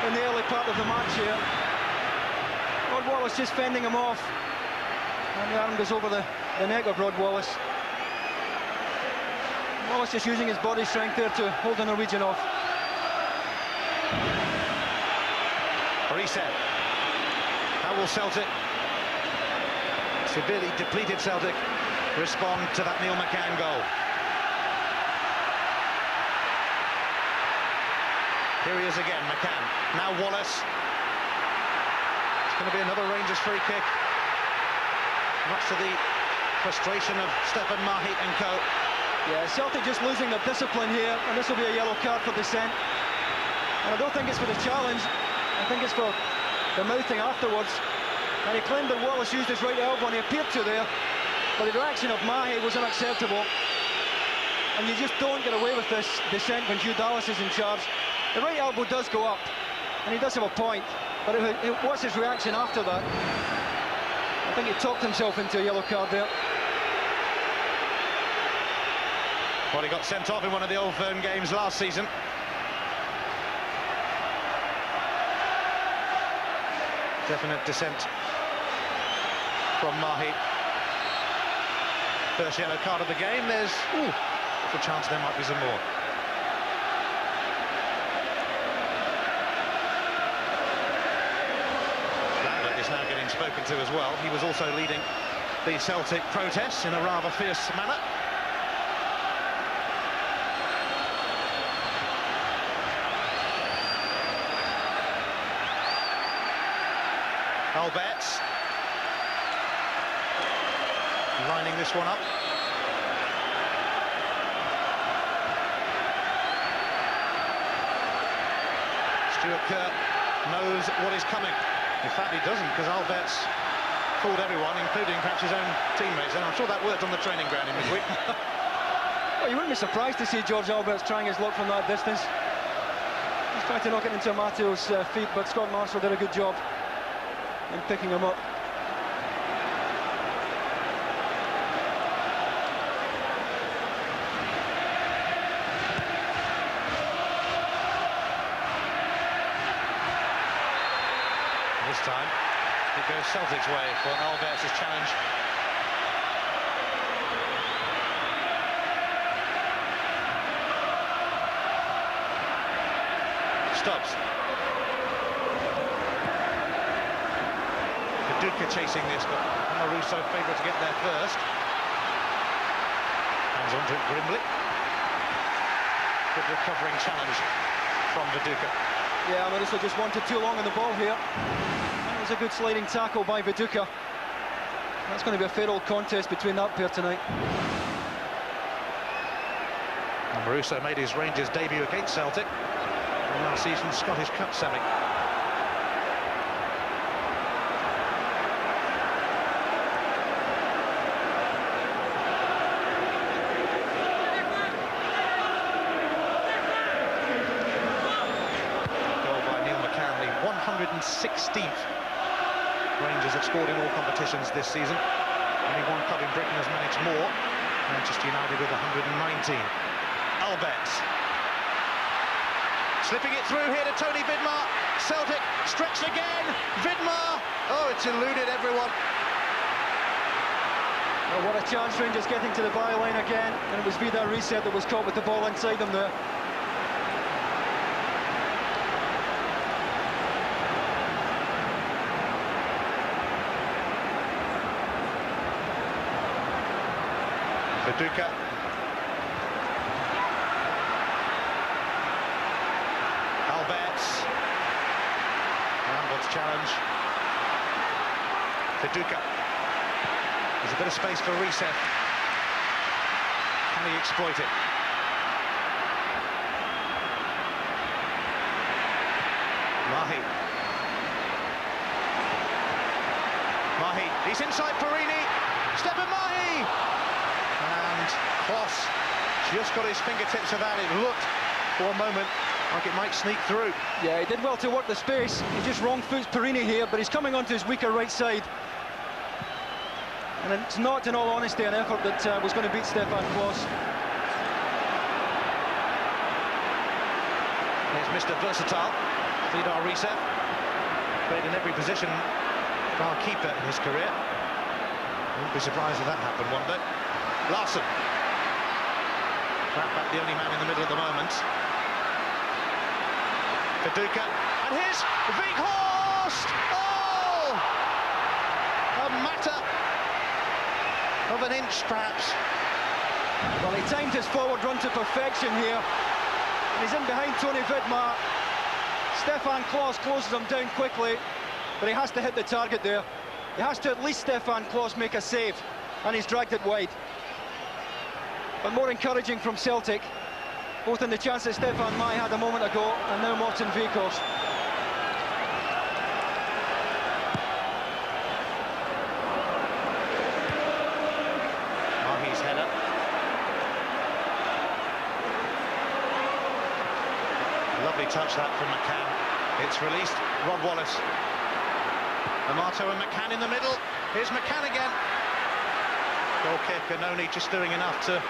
in the early part of the match here. Wallace just fending him off, and the arm goes over the neck of Wallace. Wallace just using his body strength there to hold the Norwegian off. Riseth. How will Celtic, severely depleted Celtic, respond to that Neil McCann goal? Here he is again, McCann. Now Wallace. It's going to be another Rangers free kick, much to the frustration of Stefan Mahé and co. Yeah, Celtic just losing their discipline here, and this will be a yellow card for dissent. And I don't think it's for the challenge, I think it's for the mouthing afterwards. And he claimed that Wallace used his right elbow, and he appeared to there, but the reaction of Mahé was unacceptable. And you just don't get away with this dissent when Hugh is in charge. The right elbow does go up, and he does have a point, but what's his reaction after that? I think he talked himself into a yellow card there. Well, he got sent off in one of the Old Firm games last season. Definite dissent from Mahé. First yellow card of the game. There's a chance there might be some more. Lambert is now getting spoken to as well. He was also leading the Celtic protests in a rather fierce manner. Albertz lining this one up. Kerr knows what is coming. In fact, he doesn't, because Albertz fooled everyone, including perhaps his own teammates, and I'm sure that worked on the training ground in midweek. Well, you wouldn't be surprised to see George Albertz trying his luck from that distance. He's trying to knock it into Amato's feet, but Scott Marshall did a good job in picking him up. This time, it goes Celtic's way for Albert's challenge. Stubbs. Viduka chasing this, but Amoruso favourite to get there first. Hands onto it grimly. Good recovering challenge from Viduka. Yeah, Amoruso just wanted too long on the ball here. That was a good sliding tackle by Viduka. That's going to be a fair old contest between that pair tonight. Amoruso made his Rangers debut against Celtic in last season's Scottish Cup semi. Goal by Neil McCann, the 116th Rangers have scored in all competitions this season. Only one club in Britain has managed more. Manchester United with 119. Albertz. Slipping it through here to Tony Vidmar. Celtic stretched again. Vidmar. Oh, it's eluded everyone. Oh, what a chance, Rangers getting to the byline again. And it was Riseth that was caught with the ball inside them there. Viduka. Albertz. Lambert's challenge. Viduka. There's a bit of space for Riseth. Can he exploit it? Mahé. Mahé. He's inside Porrini. Step of Mahé. And Klos just got his fingertips of that. It looked for a moment like it might sneak through. Yeah, he did well to work the space. He just wrong foots Porrini here, but he's coming onto his weaker right side. And it's not, in all honesty, an effort that was going to beat Stefan Klos. Here's Mr. Versatile, Vidar Riseth. Played in every position bar keeper in his career. Wouldn't be surprised if that happened one day. Larsson. Brattbakk, the only man in the middle at the moment. Viduka, and here's Wieghorst! Oh! A matter of an inch, perhaps. Well, he timed his forward run to perfection here. And he's in behind Tony Vidmar. Stefan Klos closes him down quickly, but he has to hit the target there. He has to at least Stefan Klos make a save, and he's dragged it wide. But more encouraging from Celtic, both in the chance that Stefan Mahé had a moment ago, and now Martin Wieghorst. Mahé's header. Lovely touch that from McCann. It's released. Wallace. Amato and McCann in the middle. Here's McCann again. Goal kick, Annoni just doing enough to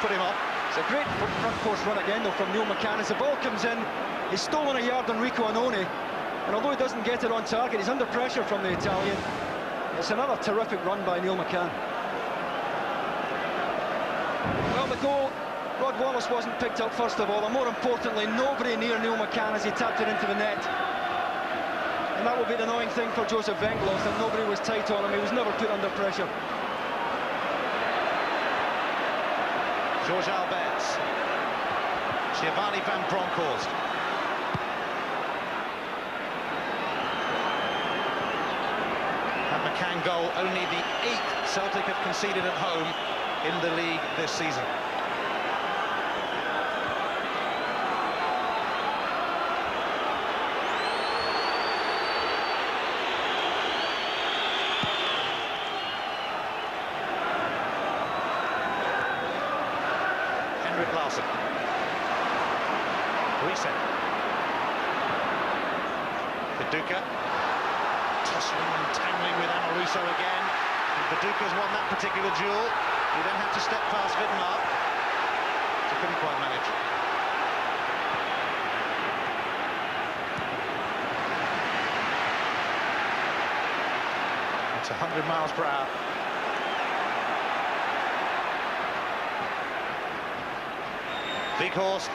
put him off. It's a great front post run again, though, from Neil McCann. As the ball comes in, he's stolen a yard on Annoni, and although he doesn't get it on target, he's under pressure from the Italian. It's another terrific run by Neil McCann. Well, the goal Rod Wallace wasn't picked up first of all, and more importantly, nobody near Neil McCann as he tapped it into the net. And that will be the annoying thing for Jozef Vengloš, that nobody was tight on him. He was never put under pressure. George Albertz. Giovanni van Bronckhorst. That McCann goal, only the 8th Celtic have conceded at home in the league this season. Larsson. Riseth. Viduka. Tussling and tangling with Amoruso again. And Viduka's won that particular duel. He then had to step past Vidmar. He couldn't quite manage. It's 100 miles per hour. Wieghorst.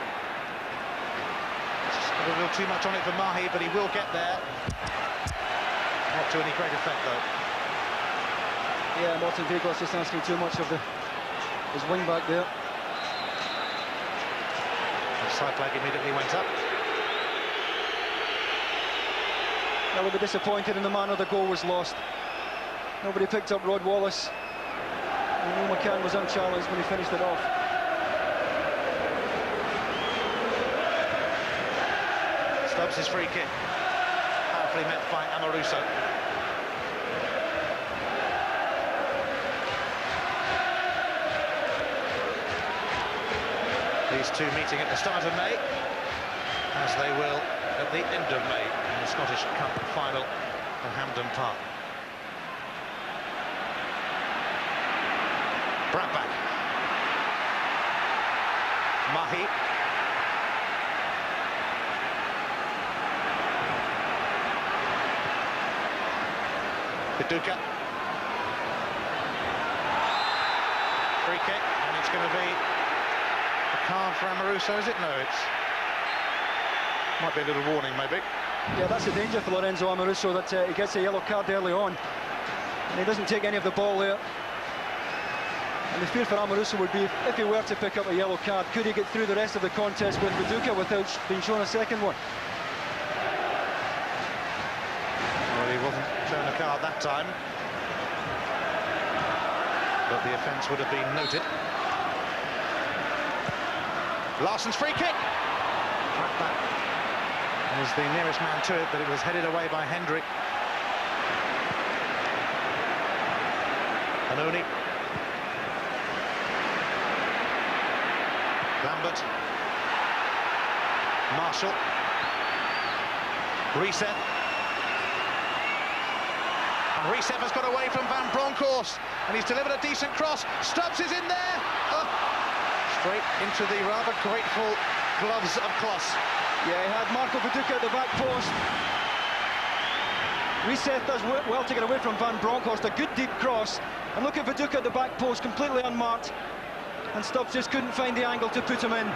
Just got a little too much on it for Mahé, but he will get there. Not to any great effect, though. Yeah, Martin Wieghorst just asking too much of his wing back there. The side flag immediately went up. I will be disappointed in the manner the goal was lost. Nobody picked up Rod Wallace. And Neil McCann was unchallenged when he finished it off. Stubbs' free kick, powerfully met by Amoruso. These two meeting at the start of May, as they will at the end of May in the Scottish Cup final at Hampden Park. Brattbakk. Mahé. Viduka. Free kick, and it's going to be a card for Amoruso, is it? No, it's... might be a little warning, maybe. Yeah, that's the danger for Lorenzo Amoruso, that he gets a yellow card early on, and he doesn't take any of the ball there. And the fear for Amoruso would be, if he were to pick up a yellow card, could he get through the rest of the contest with Viduka without being shown a second one? Well, he wasn't shown a card that time, but the offence would have been noted. Larsson's free kick. Brattbakk was the nearest man to it, but it was headed away by Hendry. Annoni. Lambert. Marshall. Riseth. And Riseth has got away from Van Bronckhorst, and he's delivered a decent cross. Stubbs is in there. Straight into the rather grateful gloves of Klos. Yeah, he had Marco Viduka at the back post. Riseth does well to get away from Van Bronckhorst. A good deep cross. And look at Viduka at the back post, completely unmarked. And Stubbs just couldn't find the angle to put him in.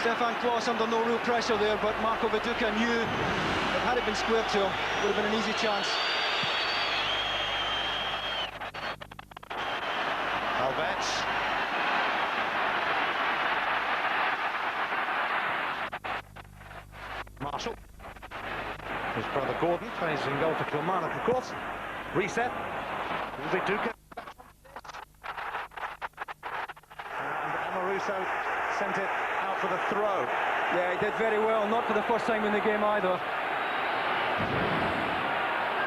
Stefan Klos under no real pressure there, but Marco Viduka knew that had it been squared to him, it would have been an easy chance. Albertz. Marshall. His brother Gordon plays in goal for Kilmarnock, of course. Riseth. Viduka. And Amoruso sent it out for the throw. Yeah, he did very well, not for the first time in the game either.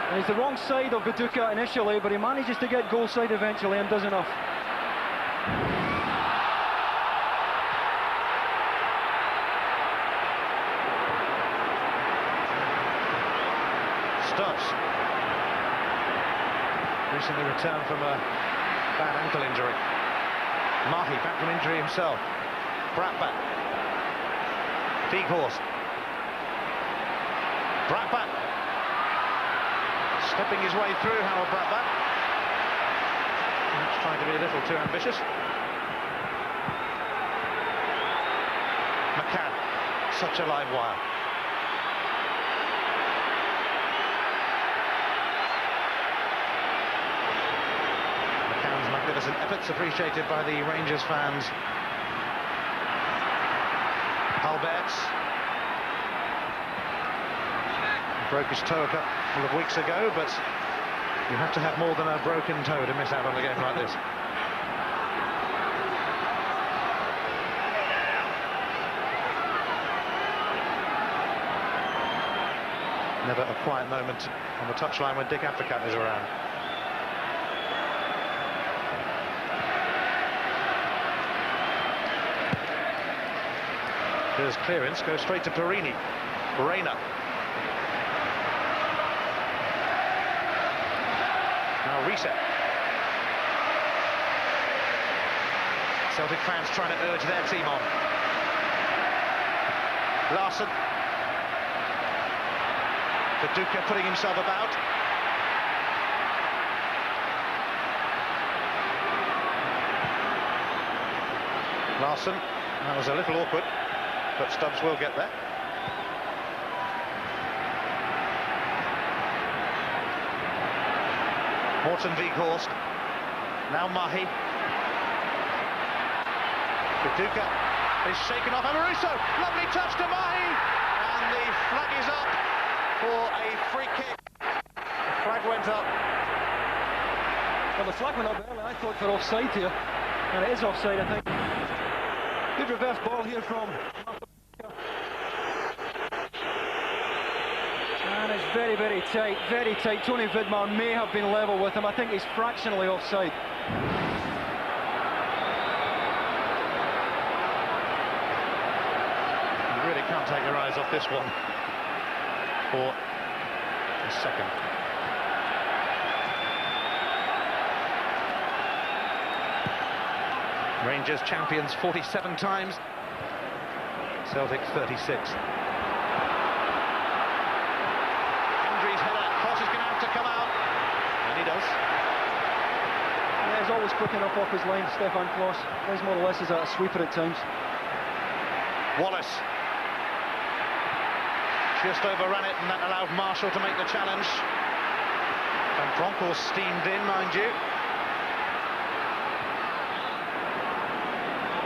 And he's the wrong side of Viduka initially, but he manages to get goal side eventually and does enough. Stubbs. Recently returned from a bad ankle injury. Mahé back from injury himself. Brattbakk. Wieghorst. Brattbakk. Stepping his way through, Brattbakk. Perhaps trying to be a little too ambitious. such a live wire. McCann's magnificent efforts appreciated by the Rangers fans. Albertz broke his toe a couple of weeks ago, but you have to have more than a broken toe to miss out on a game like this. Never a quiet moment on the touchline when Advocaat is around. Kerr's clearance goes straight to Porrini. Reyna. Now Riseth. Celtic fans trying to urge their team on. Larsson. Viduka putting himself about. Larsson. That was a little awkward, but Stubbs will get there. Wieghorst. Now Mahé. Viduka is shaken off. Amoruso. Lovely touch to Mahé. And the flag is up for a free kick. The flag went up. Well, the flag went up early, I thought, for offside here. And it is offside, I think. Good reverse ball here from... And it's very, very tight, very tight. Tony Vidmar may have been level with him. I think he's fractionally offside. You really can't take your eyes off this one for a second. Rangers champions 47 times. Celtic 36. Come out, and he does. Yeah, he's always quick enough off his line, Stefan Klos. He's more or less as a sweeper at times. Wallace just overran it, and that allowed Marshall to make the challenge. And Bronckhorst steamed in, mind you.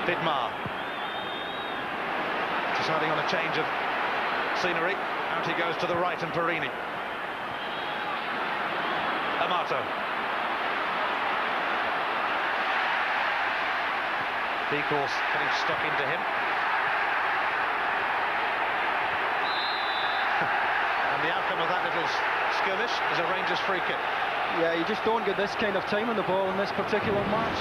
Vidmar deciding on a change of scenery. Out he goes to the right, and Porrini. Amato. Wieghorst getting stuck into him. And the outcome of that little skirmish is a Rangers free kick. Yeah, you just don't get this kind of time on the ball in this particular match.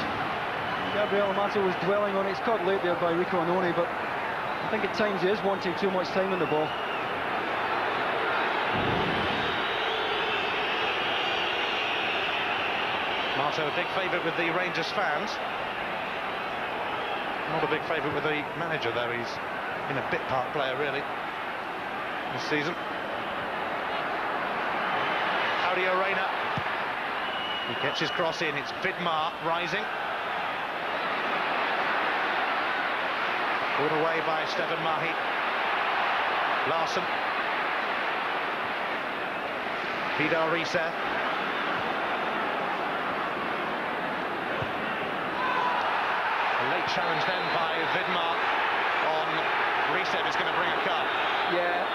Gabriel Amato was dwelling on it. It's caught late there by Rico Annoni, but I think at times he is wanting too much time on the ball. Amato, a big favourite with the Rangers fans. Not a big favourite with the manager, though. He's been a bit part player, really, this season. Reyna. He gets his cross in. It's Vidmar rising. Pulled away by Stefan Mahé. Larsson. Riseth. Late challenge then by Vidmar on Riseth is going to bring a cut. Yeah,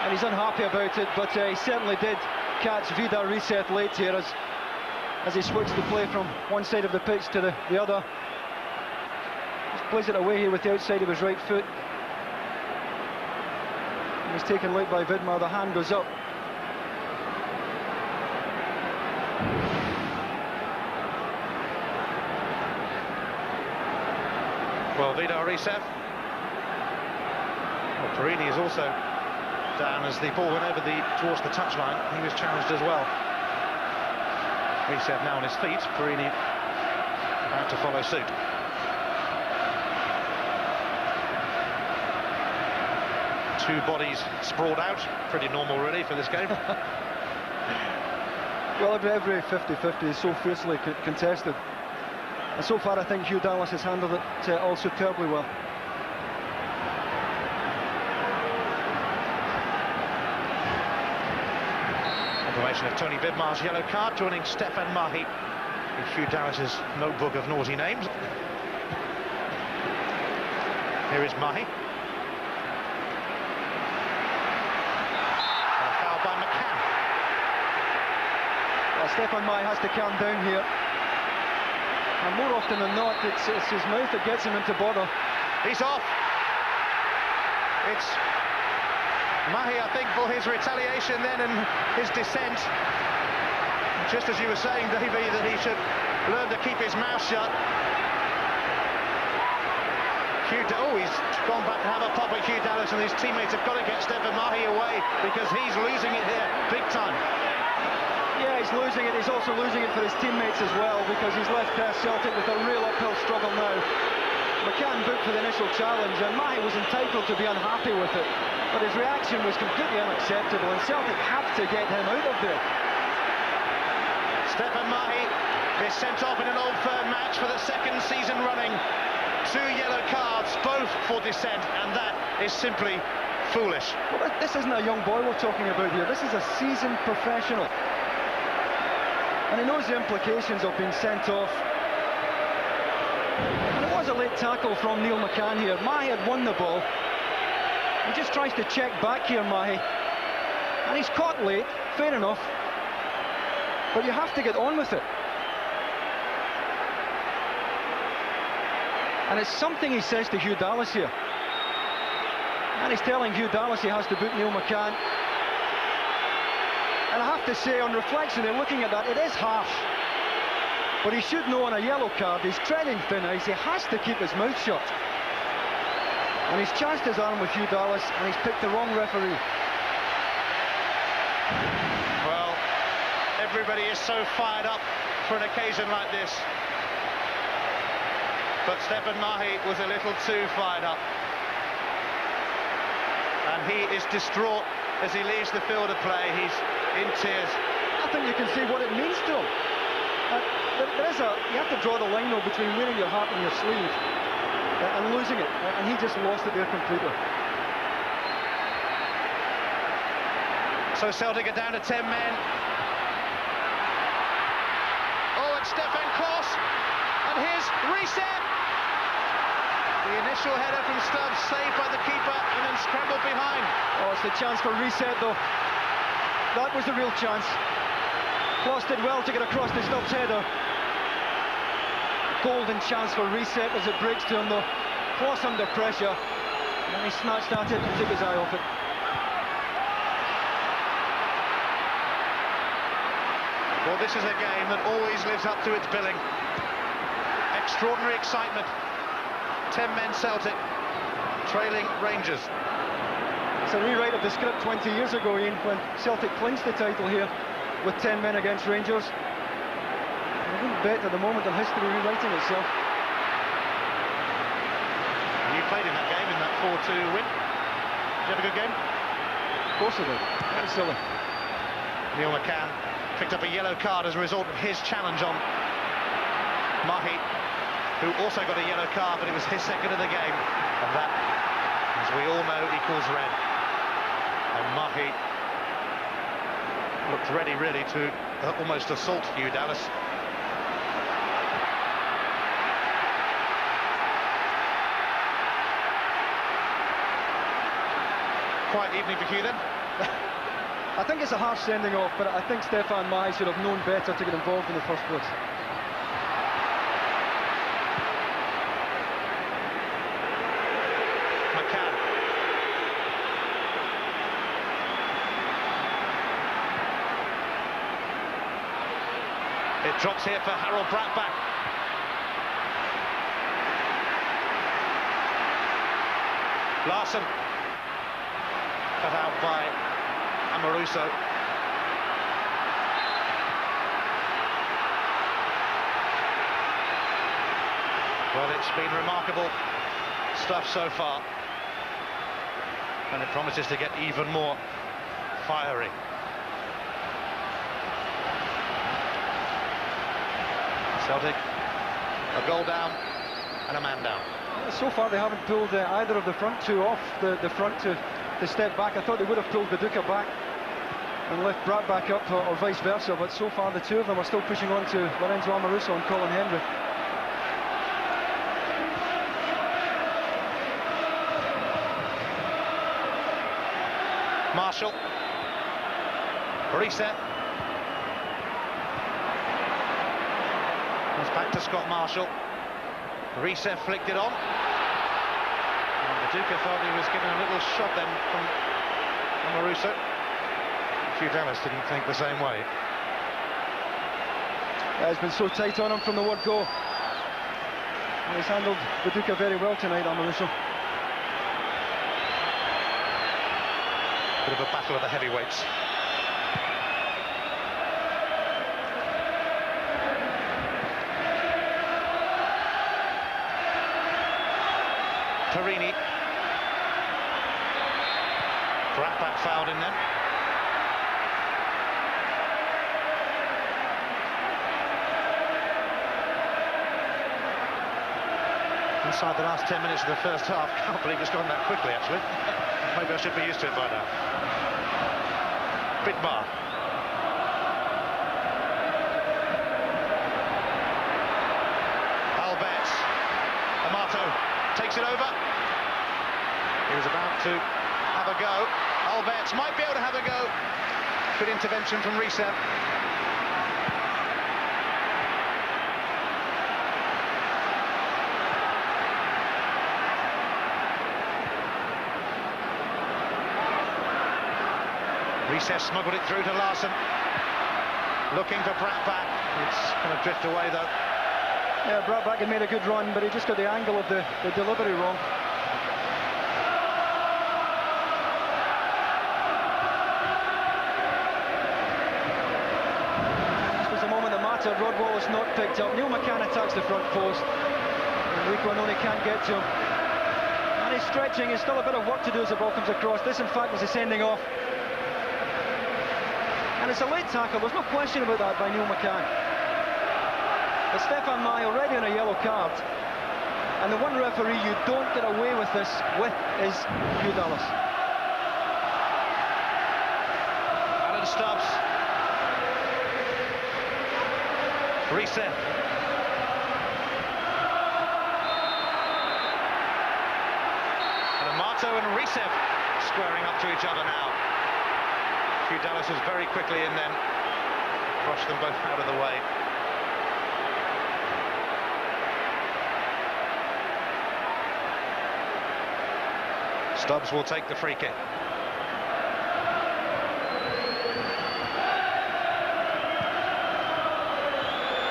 and he's unhappy about it, but he certainly did catch Riseth late here as he switched the play from one side of the pitch to the other. Just plays it away here with the outside of his right foot. And he's taken late by Vidmar, the hand goes up. Well, Riseth. Well, Porrini is also down as the ball went over towards the touchline. He was challenged as well. Riseth now on his feet. Porrini about to follow suit. Two bodies sprawled out. Pretty normal, really, for this game. Well, every 50-50 is so fiercely contested. And so far, I think Hugh has handled it all superbly well. Violation of Tony Vidmar's yellow card, joining Stefan Mahé in Hugh Dallas's notebook of naughty names. Here is Mahé. And a foul by McCann. Stefan Mahé has to calm down here. And more often than not, it's his mouth that gets him into bother. He's off. It's Mahé, I think, for his retaliation then and his dissent. Just as you were saying, Davey, that he should learn to keep his mouth shut. He's gone back to have a pop at Hugh Dallas, and his teammates have got to get Stefan Mahé away because he's losing it here big time. Yeah, he's losing it. He's also losing it for his teammates as well, because he's left Celtic with a real uphill struggle now. McCann booked for the initial challenge, and Mahé was entitled to be unhappy with it, but his reaction was completely unacceptable, and Celtic had to get him out of there. Stefan Mahé is sent off in an Old Firm match for the second season running. 2 yellow cards, both for dissent, and that is simply foolish. Well, this isn't a young boy we're talking about here. This is a seasoned professional. And he knows the implications of being sent off. And it was a late tackle from Neil McCann here. Mahé had won the ball. He just tries to check back here, Mahé. And he's caught late, fair enough. But you have to get on with it. And it's something he says to Hugh Dallas here. And he's telling Hugh Dallas he has to boot Neil McCann. And I have to say, on reflection and looking at that, it is harsh. But he should know on a yellow card, he's treading thin ice, he has to keep his mouth shut. And he's chanced his arm with Hugh Dallas, and he's picked the wrong referee. Well, everybody is so fired up for an occasion like this. But Stefan Mahé was a little too fired up. And he is distraught as he leaves the field of play. He's in tears. I think you can see what it means to him. You have to draw the line, though, between wearing your heart on your sleeve and losing it. And he just lost it there completely. So Celtic are down to 10 men. Oh, it's Stefan Klos. And here's Riseth. The initial header from Stubbs, saved by the keeper, and then scrambled behind. Oh, it's the chance for Riseth, though. That was the real chance. Klos did well to get across the Stubbs header. Golden chance for Riseth as it breaks to him, though. Klos under pressure, and he snatched at it and took his eye off it. Well, this is a game that always lives up to its billing. Extraordinary excitement. 10 men Celtic, trailing Rangers. It's a rewrite of the script 20 years ago, Ian, when Celtic clinched the title here with 10 men against Rangers. I wouldn't bet at the moment on history rewriting itself. You played in that game, in that 4-2 win. Did you have a good game? Of course I did. Very silly. Neil McCann picked up a yellow card as a result of his challenge on Mahé, who also got a yellow card, but it was his second of the game, and that, as we all know, equals red. And Mahé looked ready, really, to almost assault Hugh Dallas. Quiet evening for Hugh, then? I think it's a harsh sending off, but I think Stefan Mahé should have known better to get involved in the first place. It drops here for Harold Brattbakk. Larsson cut out by Amoruso. Well, it's been remarkable stuff so far, and it promises to get even more fiery. Celtic, a goal down and a man down. So far they haven't pulled either of the front two off the front to step back. I thought they would have pulled Viduka back. and lift Brattbakk up, or vice versa, but so far the two of them are still pushing on to Lorenzo Amoruso and Colin Hendry. Marshall. Riseth. It's back to Scott Marshall. Riseth flicked it on. And Viduka thought he was getting a little shot then from Amoruso. Hugh didn't think the same way. He's been so tight on him from the word go. And he's handled Viduka very well tonight, Amoruso. Bit of a battle of the heavyweights. Porrini. Brattbakk fouled in then. Inside the last 10 minutes of the first half. Can't believe it's gone that quickly, actually. Maybe I should be used to it by now. Vidmar. Albertz. Amato takes it over. He was about to have a go. Albertz might be able to have a go. Good intervention from Riseth. Riseth smuggled it through to Larsson. Looking for Brattbakk. It's going to drift away though. Yeah, Brattbakk had made a good run, but he just got the angle of the delivery wrong. This was the moment that mattered. Wallace not picked up. McCann attacks the front post. And Annoni can't get to him. And he's stretching. There's still a bit of work to do as the ball comes across. This, in fact, was a sending off. And it's a late tackle, there's no question about that by McCann. But Stefan Mahé already on a yellow card. And the one referee you don't get away with this with is Hugh. Alan Stubbs. Riseth. And Amato and Riseth squaring up to each other now. Hugh was very quickly in then, brushed them both out of the way. Stubbs will take the free kick.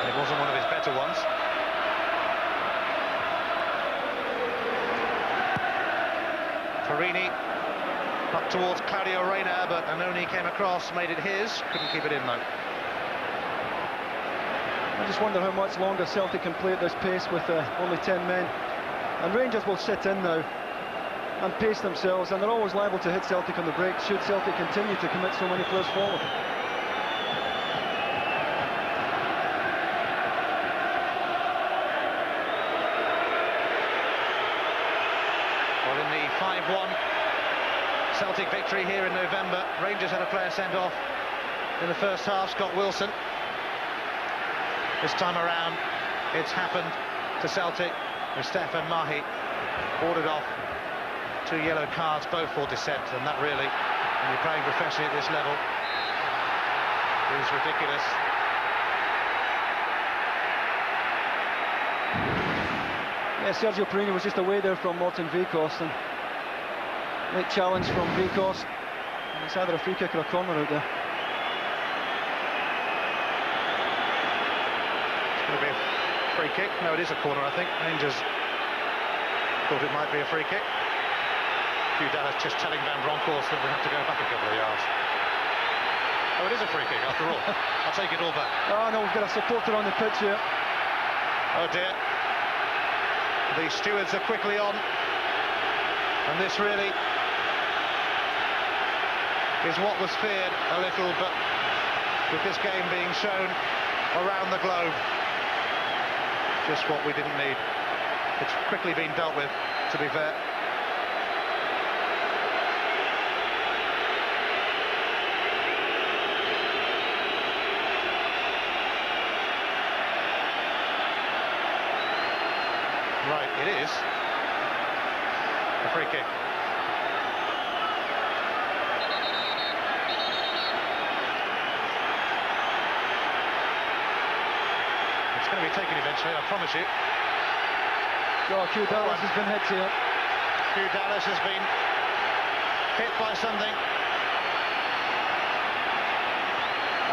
It wasn't one of his better ones. Porrini. Up towards Claudio Reyna, but Annoni came across, made it his, couldn't keep it in though. I just wonder how much longer Celtic can play at this pace with only 10 men. And Rangers will sit in now and pace themselves, and they're always liable to hit Celtic on the break should Celtic continue to commit so many players forward. Well, in the 5-1 Celtic victory here in November, Rangers had a player sent off in the first half, Scott Wilson. This time around, it's happened to Celtic with Stefan Mahé ordered off. 2 yellow cards, both for dissent, and that really, when you're playing professionally at this level, is ridiculous. Yeah, Sergio Porrini was just away there from Morten Wieghorst, and late challenge from Wieghorst. It's either a free kick or a corner out there. It's going to be a free kick. No, it is a corner, I think. Rangers thought it might be a free kick. Hugh just telling Van Bronckhorst that we have to go back a couple of yards. Oh, it is a free kick after all. I'll take it all back. Oh no, we've got a supporter on the pitch here. Oh dear. The stewards are quickly on. And this really is what was feared a little, but with this game being shown around the globe, just what we didn't need. It's quickly been dealt with, to be fair. It is a free kick. It's going to be taken eventually, I promise you. Oh, Hugh Dallas has been hit here. Hugh Dallas has been hit by something.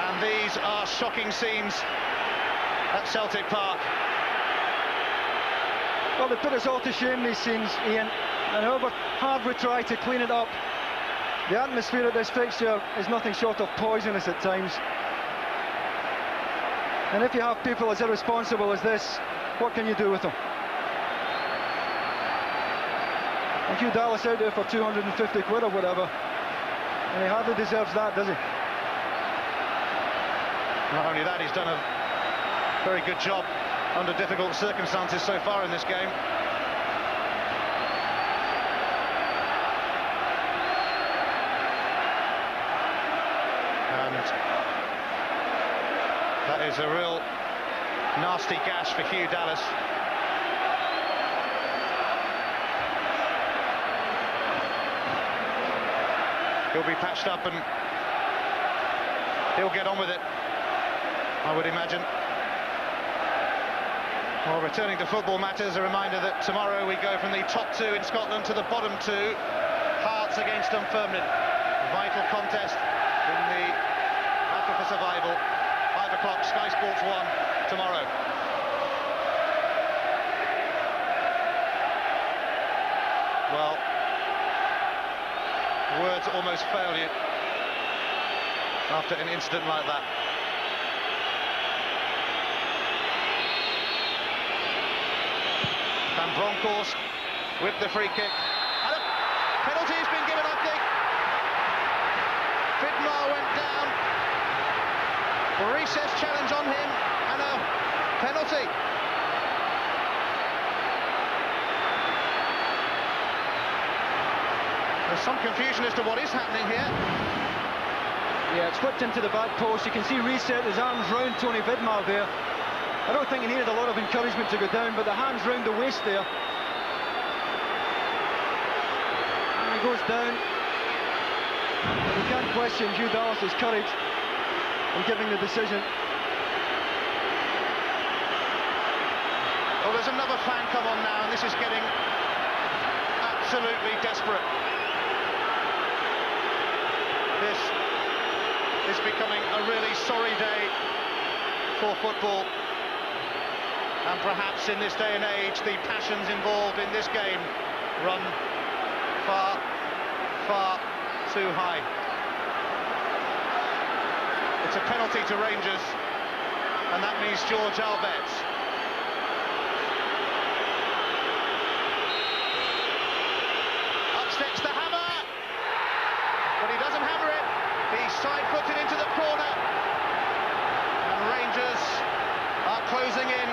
And these are shocking scenes at Celtic Park. Well, they put us all to shame, these scenes, Ian. And however hard we try to clean it up, the atmosphere at this fixture is nothing short of poisonous at times. And if you have people as irresponsible as this, what can you do with them? And Hugh Dallas out there for 250 quid or whatever, and he hardly deserves that, does he? Not only that, he's done a very good job under difficult circumstances so far in this game. And that is a real nasty gash for Hugh Dallas. He'll be patched up and he'll get on with it, I would imagine. Well, returning to football matters, a reminder that tomorrow we go from the top two in Scotland to the bottom two. Hearts against Dunfermline. A vital contest in the battle for survival. 5 o'clock, Sky Sports 1 tomorrow. Well, words almost fail you after an incident like that. And Bronckhorst with the free kick. And a penalty has been given, I think. Vidmar went down. Riseth challenge on him, and a penalty. There's some confusion as to what is happening here. Yeah, it's whipped into the back post. You can see Riseth, his arms round Tony Vidmar there. I don't think he needed a lot of encouragement to go down, but the hands round the waist there. And he goes down. And you can't question Hugh Dallas's courage in giving the decision. Well, there's another fan come on now, and this is getting absolutely desperate. This is becoming a really sorry day for football. And perhaps in this day and age, the passions involved in this game run far, far too high. It's a penalty to Rangers, and that means George Albertz. Up steps the hammer, but he doesn't hammer it. He's side-footed into the corner, and Rangers are closing in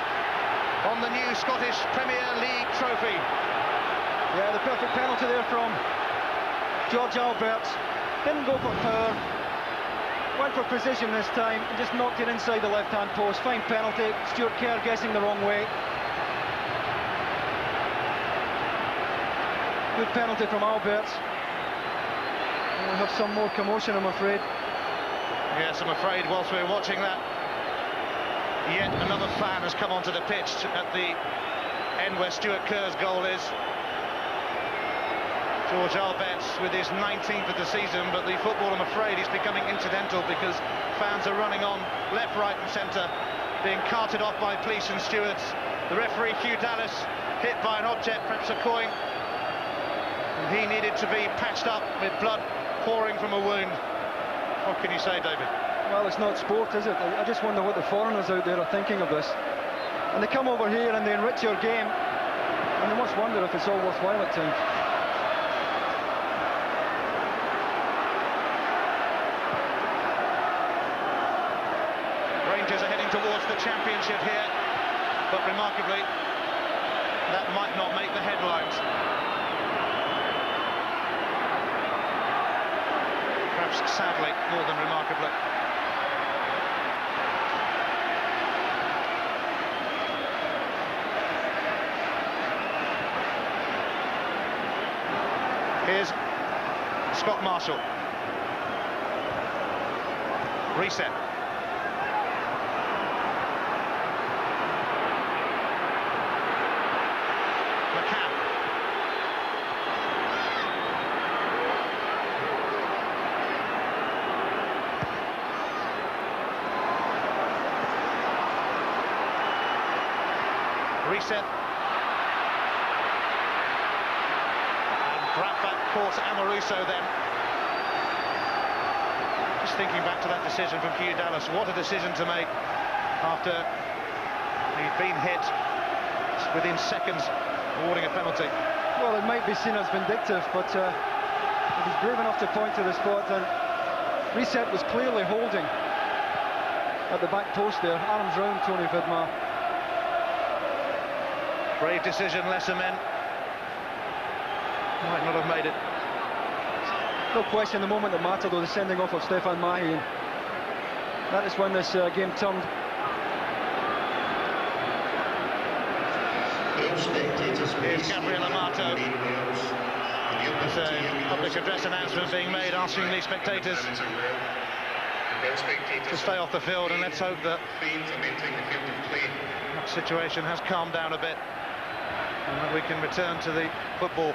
on the new Scottish Premier League trophy. Yeah, the perfect penalty there from George Albertz. Didn't go for power, went for precision this time, and just knocked it inside the left-hand post. Fine penalty. Stuart Kerr guessing the wrong way. Good penalty from Albertz. And we'll have some more commotion, I'm afraid. Yes, I'm afraid whilst we're watching that, yet another fan has come onto the pitch at the end where Stuart Kerr's goal is. George Albertz with his 19th of the season, but the football, I'm afraid, is becoming incidental because fans are running on left, right and centre, being carted off by police and stewards. The referee, Hugh Dallas, hit by an object, perhaps a coin, and he needed to be patched up with blood pouring from a wound. What can you say, David? Well, it's not sport, is it? I just wonder what the foreigners out there are thinking of this. And they come over here and they enrich your game, and they must wonder if it's all worthwhile at times. Rangers are heading towards the championship here, but remarkably, that might not make the headlines. Perhaps sadly, more than remarkably. Here's Scott Marshall. Riseth. McCann. Riseth. And Brattbakk caught Amoruso then. Just thinking back to that decision from Hugh Dallas, what a decision to make after he'd been hit within seconds, awarding a penalty. Well, it might be seen as vindictive, but he's brave enough to point to the spot, and Riseth was clearly holding at the back post there, arms round Tony Vidmar. Brave decision, lesser men might not have made it. No question, the moment that mattered, though, the sending off of Stefan Mahé. That is when this game turned. Here's Gabriel Amato. There's a public address announcement being made asking the spectators to stay off the field, and let's hope that that situation has calmed down a bit and that we can return to the football.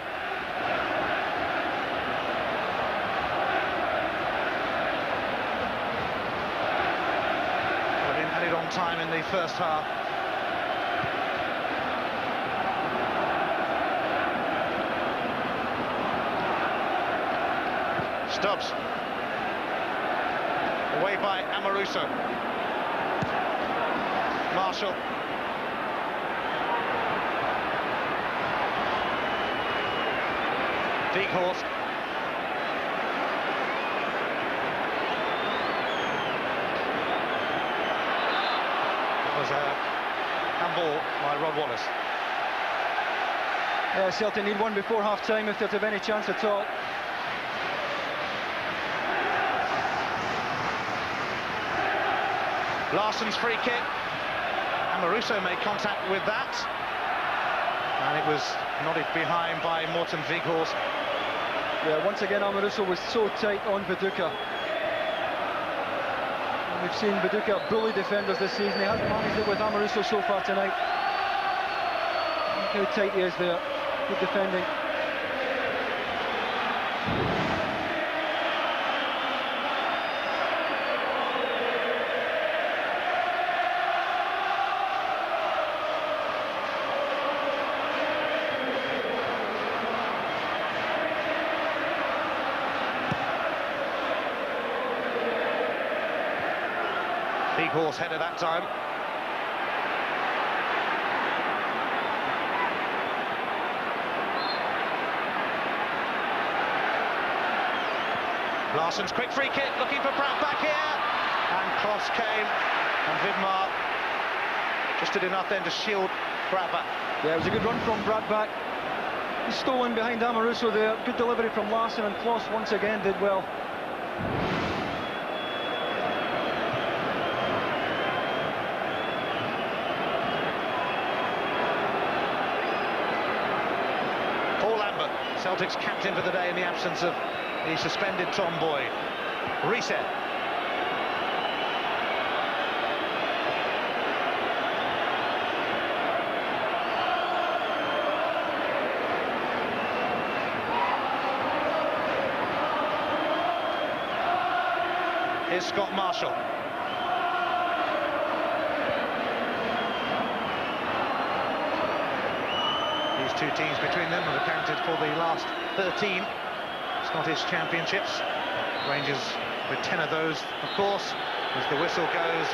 On time in the first half. Stubbs. Away by Amoruso. Marshall. Wieghorst. Was a handball by Rod Wallace. Yeah, Celtic need one before half-time if they're to have any chance at all. Larsson's free kick. Amoruso made contact with that, and it was nodded behind by Morten Wieghorst. Yeah, once again Amoruso was so tight on Viduka. We've seen Viduka bully defenders this season. He hasn't managed it with Amoruso so far tonight. Look how tight he is there. Good defending. Horse header that time. Larsson's quick free kick, looking for Brattbakk here, and Klos came, and Vidmar just did enough then to shield Brattbakk. Yeah, it was a good run from Brattbakk. He stole in behind Amoruso there. Good delivery from Larsson, and Klos once again did well. Lambert, Celtic's captain for the day in the absence of the suspended Tom Boyd. Riseth. Here's Scott Marshall. These two teams between them have accounted for the last 13 Scottish championships. Rangers with 10 of those, of course, as the whistle goes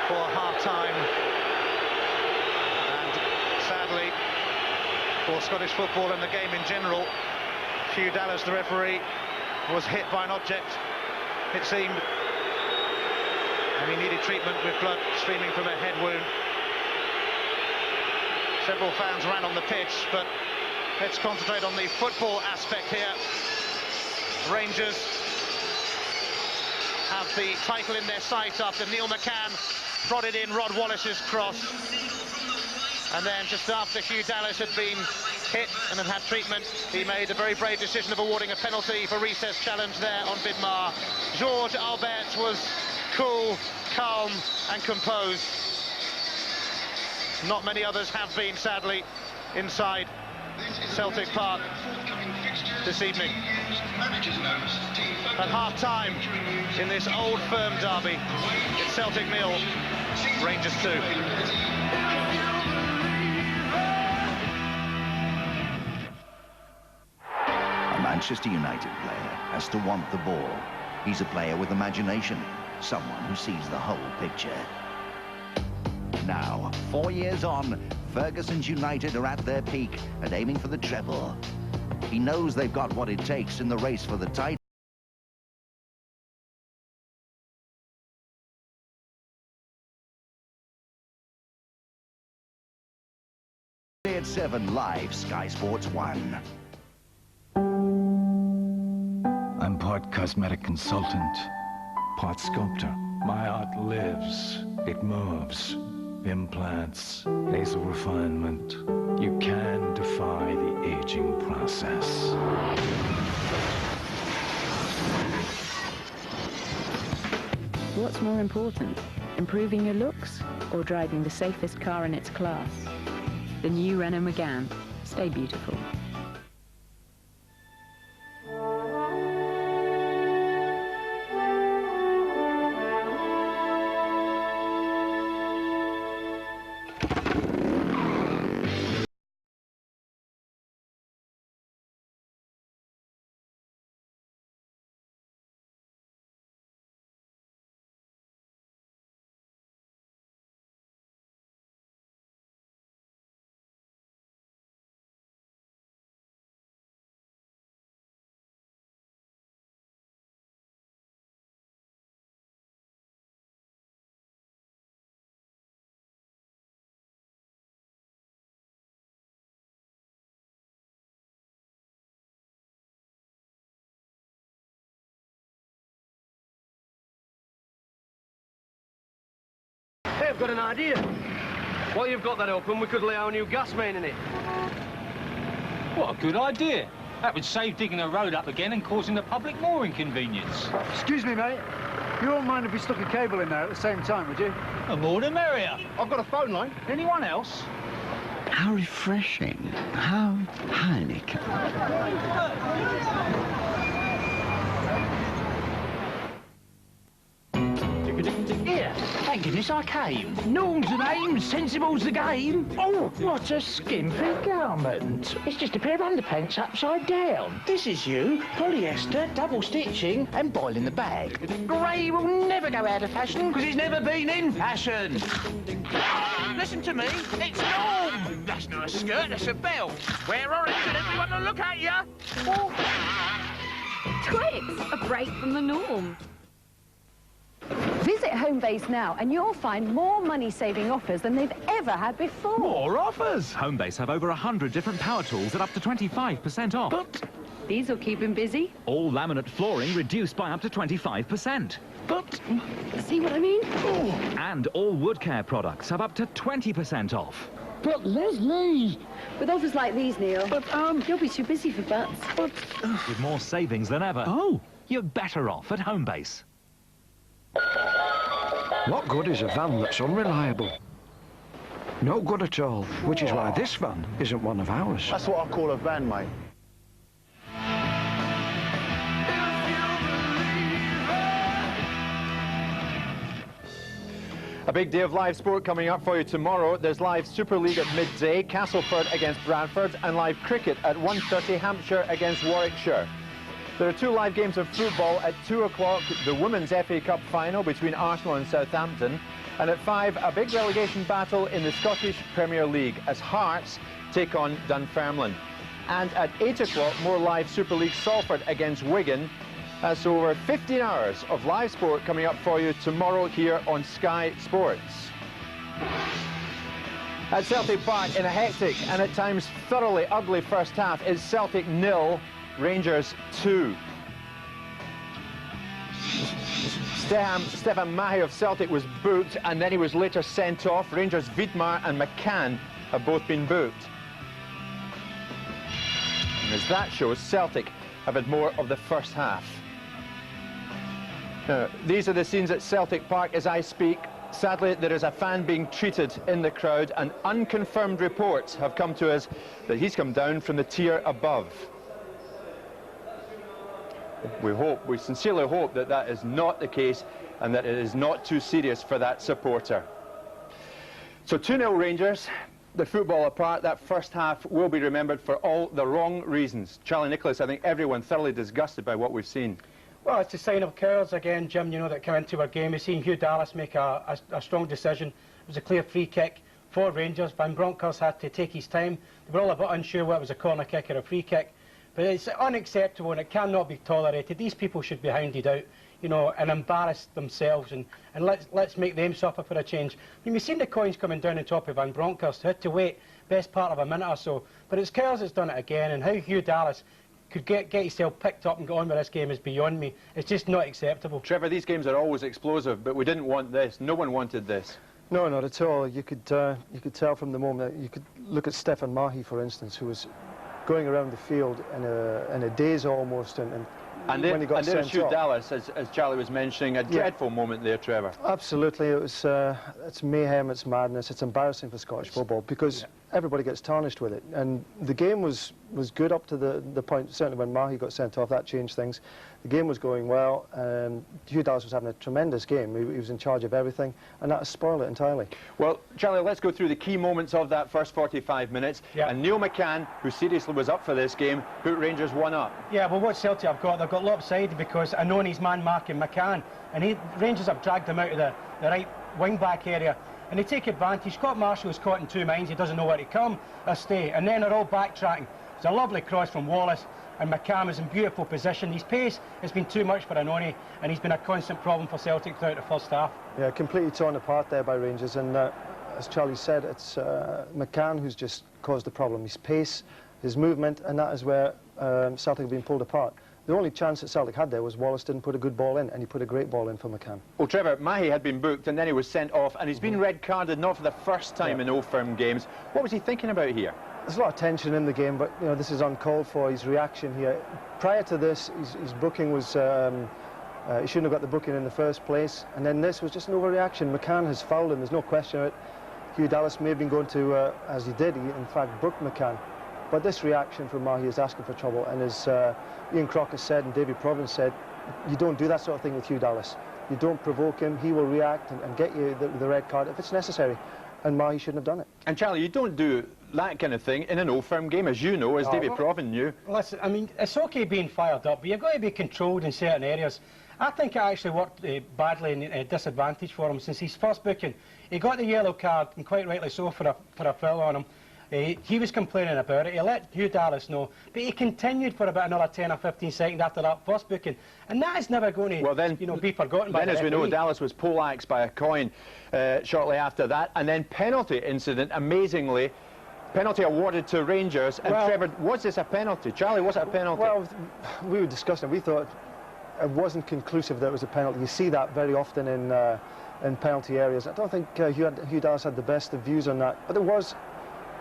for half-time. And sadly, for Scottish football and the game in general, Hugh Dallas, the referee, was hit by an object, it seemed, and he needed treatment with blood streaming from a head wound. Several fans ran on the pitch, but let's concentrate on the football aspect here. Rangers have the title in their sights after Neil McCann prodded in Rod Wallace's cross. And then just after Hugh Dallas had been hit and had treatment. He made a very brave decision of awarding a penalty for Riseth's challenge there on Vidmar. George Albertz was cool, calm and composed. Not many others have been, sadly, inside Celtic Park this evening. At half-time in this old firm derby, it's Celtic 0, Rangers 2. A Manchester United player has to want the ball. He's a player with imagination, someone who sees the whole picture. Now, 4 years on, Ferguson's United are at their peak and aiming for the treble. He knows they've got what it takes in the race for the title. At 7 live, Sky Sports 1. I'm part cosmetic consultant, part sculptor. My art lives, it moves. Implants, nasal refinement. You can defy the aging process. What's more important, improving your looks or driving the safest car in its class? The new Renault McCann. Stay beautiful. Hey, I've got an idea. While you've got that open, we could lay our new gas main in it. What a good idea. That would save digging a road up again and causing the public more inconvenience. Excuse me, mate. You won't mind if we stuck a cable in there at the same time, would you? The more the merrier. I've got a phone line. Anyone else? How refreshing. How Heineken. Here, thank goodness I came. Norm's the name, sensible's the game. Oh, what a skimpy garment. It's just a pair of underpants upside down. This is you, polyester, double stitching and boiling the bag. Grey will never go out of fashion because it's never been in fashion. Listen to me, it's Norm. That's not a skirt, that's a belt. Wear orange and everyone will look at you. Oh. Twix, a break from the norm. Visit Homebase now and you'll find more money-saving offers than they've ever had before. More offers? Homebase have over 100 different power tools at up to 25% off. But these will keep him busy. All laminate flooring reduced by up to 25%. But see what I mean? Ooh. And all wood care products have up to 20% off. But Leslie, with offers like these, Neil, you'll be too busy for butts. With more savings than ever. Oh, you're better off at Homebase. What good is a van that's unreliable? No good at all, which is why this van isn't one of ours. That's what I call a van, mate. A big day of live sport coming up for you tomorrow. There's live Super League at midday, Castleford against Bradford, and live cricket at 1:30, Hampshire against Warwickshire. There are 2 live games of football at 2 o'clock, the Women's FA Cup final between Arsenal and Southampton, and at 5, a big relegation battle in the Scottish Premier League as Hearts take on Dunfermline. And at 8 o'clock, more live Super League, Salford against Wigan. So over 15 hours of live sport coming up for you tomorrow here on Sky Sports. At Celtic Park, in a hectic and at times thoroughly ugly first half, it's Celtic 0, Rangers 2. Stefan Mahé of Celtic was booked and then he was later sent off. Rangers' Vidmar and McCann have both been booked. as that shows Celtic have had more of the first half. Now, these are the scenes at Celtic Park as I speak. Sadly, there is a fan being treated in the crowd, and unconfirmed reports have come to us that he's come down from the tier above. We sincerely hope that that is not the case and that it is not too serious for that supporter. So 2-0 Rangers. The football apart, that first half will be remembered for all the wrong reasons. Charlie Nicholas, I think everyone thoroughly disgusted by what we've seen. Well, it's a sign of courage again, Jim, you know, that came into our game. We've seen Hugh Dallas make a strong decision. It was a clear free kick for Rangers. Bronckhorst had to take his time. They were all a bit unsure whether it was a corner kick or a free kick. But it's unacceptable and it cannot be tolerated. These people should be hounded out, you know, and embarrass themselves, and let's make them suffer for a change. I mean, we've seen the coins coming down on top of Bronckhorst. Had to wait best part of a minute or so. But it's Kerr that's done it again, and how Hugh Dallas could get himself picked up and go on with this game is beyond me. It's just not acceptable. Trevor, these games are always explosive, but we didn't want this. No one wanted this. No, not at all. You could tell from the moment. You could look at Stefan Mahé, for instance, who was going around the field in a daze almost, and when he got sent off. Hugh Dallas, as Charlie was mentioning, a dreadful moment there, Trevor. Absolutely, it was. It's mayhem, it's madness, it's embarrassing for Scottish football because everybody gets tarnished with it. And the game was good up to the point, certainly when Mahé got sent off, that changed things. The game was going well, and Hugh Dallas was having a tremendous game. He was in charge of everything, and that spoiled it entirely. Well, Charlie, let's go through the key moments of that first 45 minutes. And Neil McCann, who seriously was up for this game, put Rangers 1 up. Yeah, well, what Celtic have got, they've got lopsided because Annoni's man marking McCann, and Rangers have dragged him out of the right wing-back area. And they take advantage. Scott Marshall is caught in two minds. He doesn't know where to come or stay. And then they're all backtracking. It's a lovely cross from Wallace, and McCann is in beautiful position. His pace has been too much for Annoni, and he's been a constant problem for Celtic throughout the first half. Yeah, completely torn apart there by Rangers. And as Charlie said, it's McCann who's just caused the problem. His pace, his movement, and that is where Celtic have been pulled apart. The only chance that Celtic had there was Wallace didn't put a good ball in, and he put a great ball in for McCann. Well, Trevor, Mahé had been booked, and then he was sent off, and he's been red-carded, not for the first time in Old Firm games. What was he thinking about here? There's a lot of tension in the game, but you know, this is uncalled for. His reaction here. Prior to this, his booking was... he shouldn't have got the booking in the first place, and then this was just an overreaction. McCann has fouled him, there's no question of it. Hugh Dallas may have been going to, as he did, he in fact booked McCann. But this reaction from Mahé is asking for trouble, and as Ian Crocker said and David Providence said, you don't do that sort of thing with Hugh Dallas. You don't provoke him, he will react and get you the red card if it's necessary. And Mahé shouldn't have done it. And Charlie, you don't do that kind of thing in an Old Firm game, as you know, as David Providence knew. Listen, I mean, it's okay being fired up, but you've got to be controlled in certain areas. I think it actually worked badly and disadvantage for him since his first booking. He got the yellow card, and quite rightly so, for a foul on him. He was complaining about it. He let Hugh Dallas know, but he continued for about another 10 or 15 seconds after that first booking, and that is never going to be forgotten by the Then, as we know, Dallas was poleaxed by a coin shortly after that, and then penalty incident, amazingly, penalty awarded to Rangers. And Trevor, was this a penalty? Charlie, was it a penalty? Well, we were discussing. We thought it wasn't conclusive that it was a penalty. You see that very often in penalty areas. I don't think Hugh Dallas had the best of views on that, but there was.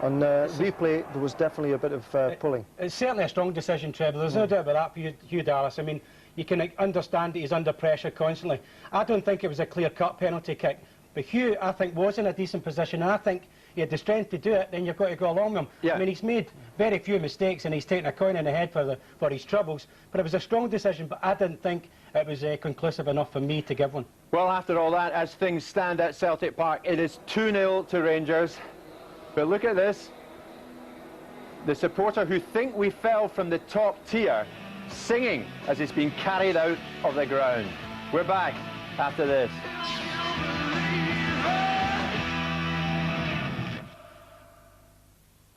On replay, there was definitely a bit of pulling. It's certainly a strong decision, Trevor. There's no doubt about that for Hugh Dallas. I mean, you can understand that he's under pressure constantly. I don't think it was a clear-cut penalty kick. But Hugh, I think, was in a decent position, and I think he had the strength to do it, then you've got to go along with him. Yeah. I mean, he's made very few mistakes, and he's taken a coin in the head for his troubles. But it was a strong decision, but I didn't think it was conclusive enough for me to give one. Well, after all that, as things stand at Celtic Park, it is 2-0 to Rangers. But look at this, the supporter who think we fell from the top tier, singing as it's being carried out of the ground. We're back after this.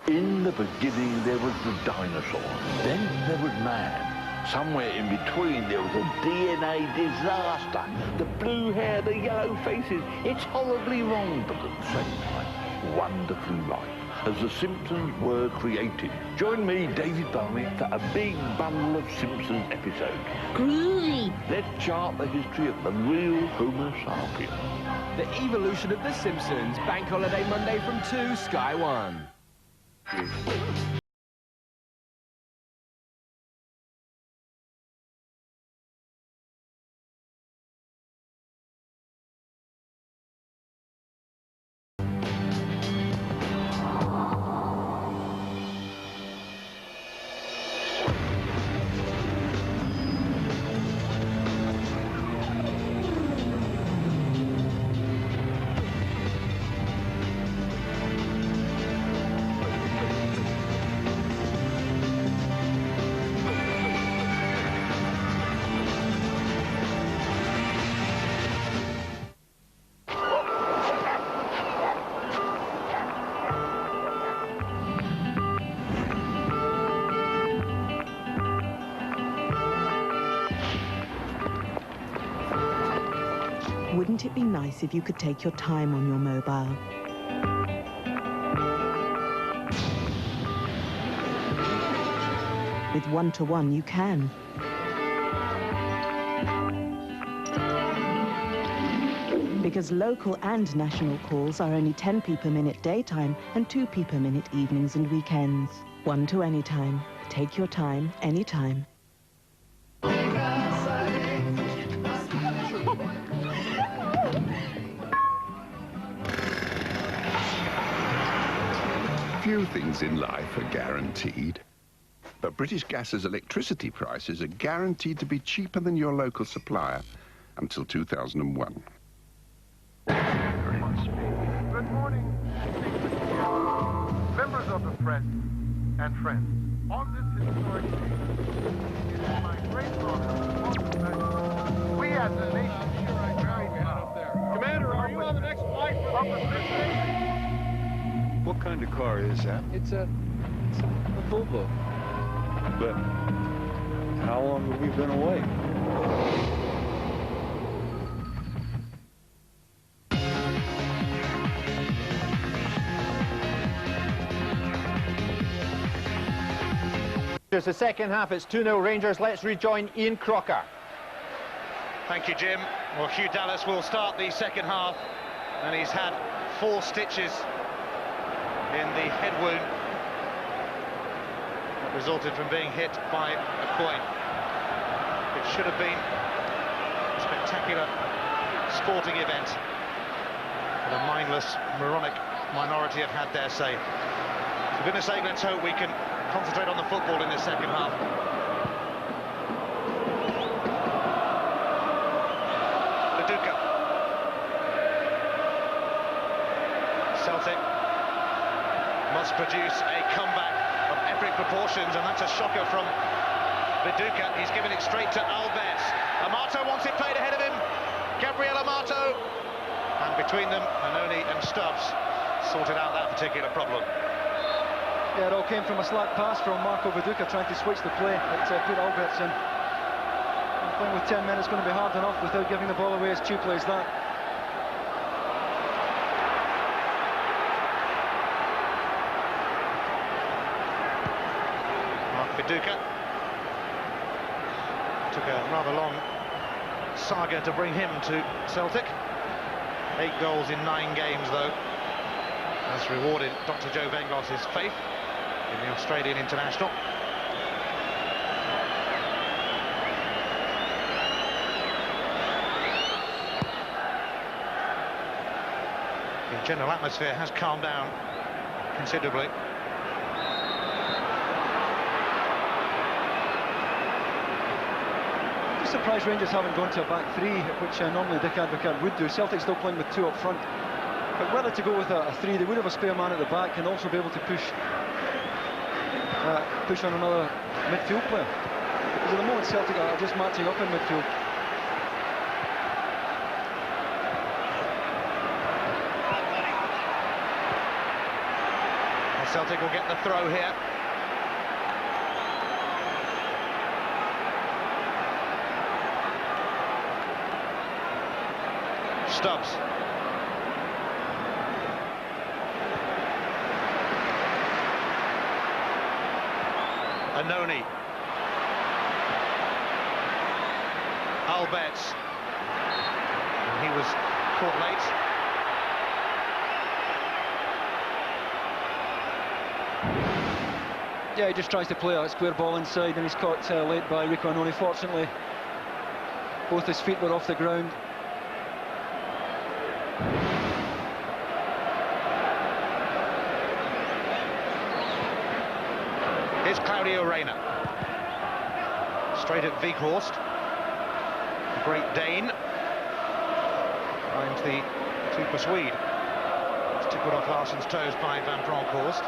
In the beginning there was the dinosaur, then there was man. Somewhere in between there was a DNA disaster. The blue hair, the yellow faces, it's horribly wrong, but at the same time, wonderfully right, as the Simpsons were created. Join me, David Bowie, for a big bundle of Simpsons episodes. Groovy! Let's chart the history of the real Homo sapiens. The evolution of the Simpsons, Bank Holiday Monday from 2, Sky 1. it be nice if you could take your time on your mobile? With one-to-one, you can. Because local and national calls are only 10p per minute daytime and 2p per minute evenings and weekends. One to anytime. Take your time, anytime. Few things in life are guaranteed. But British Gas's electricity prices are guaranteed to be cheaper than your local supplier until 2001. Good morning, members of the press and friends. On this historic day, it is my great honor to that we as a nation here are very proud up there. Commander, are you on the next flight? What kind of car is that? It's a Volvo. But how long have we been away? It's the second half, it's 2-0 Rangers. Let's rejoin Ian Crocker. Thank you, Jim. Well, Hugh Dallas will start the second half, and he's had 4 stitches in the head wound that resulted from being hit by a coin. It should have been a spectacular sporting event, but a mindless, moronic minority have had their say. For goodness sake, let's hope we can concentrate on the football in this second half. Viduka. Celtic must produce a comeback of epic proportions, and that's a shocker from Viduka. He's given it straight to Albertz. Amato wants it played ahead of him. Gabriel Amato. And between them, Annoni and Stubbs sorted out that particular problem. Yeah, it all came from a slack pass from Marco Viduka trying to switch the play. It's put Albertz in. And playing with 10 men is going to be hard enough without giving the ball away as cheaply as that. Mark Viduka. Took a rather long saga to bring him to Celtic. 8 goals in 9 games, though. That's rewarded Dr. Joe Vengloš's faith in the Australian international. The general atmosphere has calmed down considerably. Just surprised Rangers haven't gone to a back 3, which normally Dick Advocaat would do. Celtic still playing with 2 up front. But whether to go with a 3, they would have a spare man at the back and also be able to push on another midfield player. Because at the moment Celtic are just matching up in midfield. Well, Celtic will get the throw here. Stubbs. Annoni. Albertz. And he was caught late. Yeah, he just tries to play a square ball inside and he's caught late by Rico Annoni. Fortunately, both his feet were off the ground. Here's Reyna. Straight at Wieghorst. The Great Dane. Finds the super Swede. It's tickled off Larsson's toes by Bronckhorst.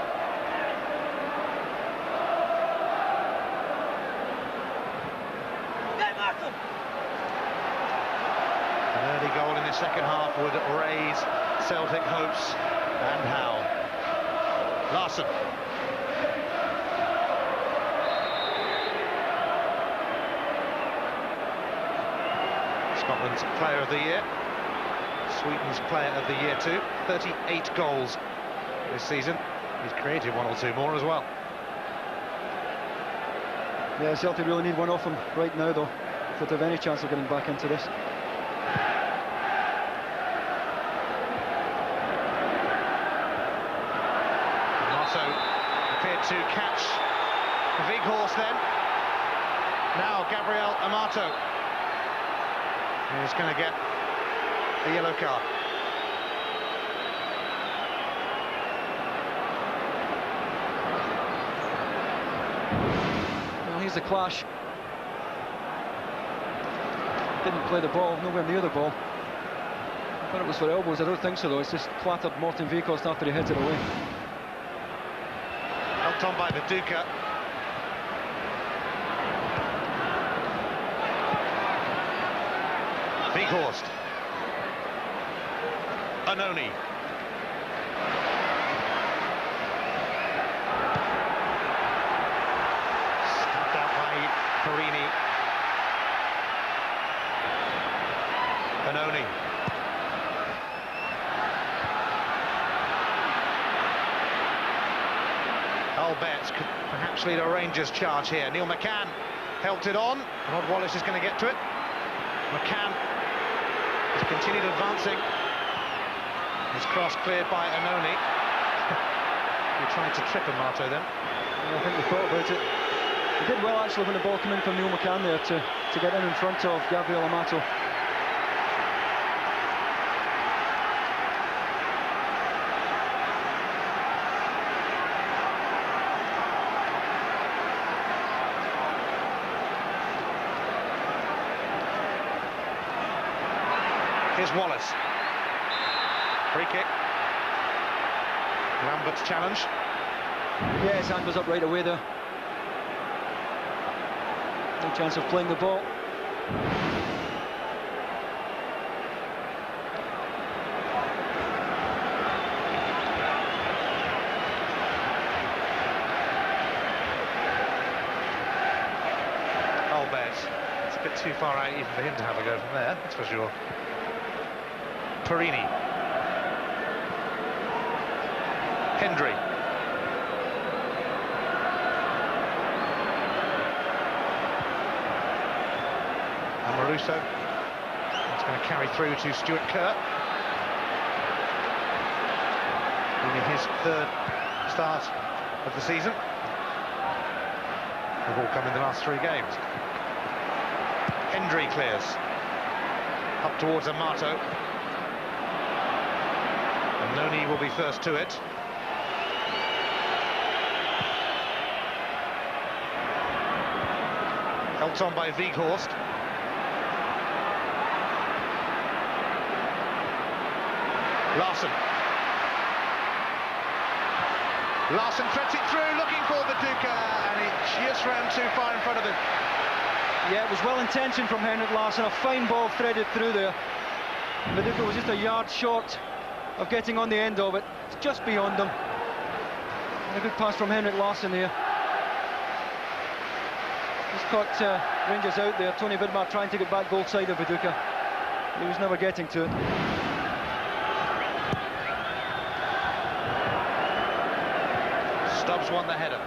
An early goal in the second half would raise Celtic hopes, and how. Larsson. Scotland's Player of the Year. Sweden's player of the year too. 38 goals this season. He's created one or two more as well. Yeah, Celtic really need one off him right now, though, if they have any chance of getting back into this. Amato appeared to catch Wieghorst then. Now Gabriel Amato is going to get a yellow card. Here's the clash. Didn't play the ball, nowhere near the ball. I thought it was for elbows. I don't think so, though. It's just clattered Morten Wieghorst after he heads it away. Helped on by Viduka. Wieghorst. Annoni. Stubbed out by Porrini. Annoni. Albertz could perhaps lead a Rangers charge here. Neil McCann helped it on. Rod Wallace is going to get to it. McCann has continued advancing. His cross cleared by Annoni. He tried to trip Amato then. Yeah, I think they thought about it. He did well actually when the ball came in from Neil McCann there to get in front of Gabriel Amato. Here's Wallace. Free kick. Lambert's challenge. Yeah, his hand was up right away there. No chance of playing the ball. Albertz. It's a bit too far out even for him to have a go from there, that's for sure. Porrini. Hendry. Amoruso. It's going to carry through to Stuart Kerr. Only his third start of the season. They've all come in the last 3 games. Hendry clears. Up towards Amato. Annoni will be first to it. Helped on by Wieghorst. Larsson. Larsson threads it through, looking for Viduka, and it just ran too far in front of him. Yeah, it was well intentioned from Henrik Larsson. A fine ball threaded through there. Viduka was just a yard short of getting on the end of it. It's just beyond them. And a good pass from Henrik Larsson here. Just caught Rangers out there. Tony Vidmar trying to get back goal side of Viduka. He was never getting to it. Stubbs won the header.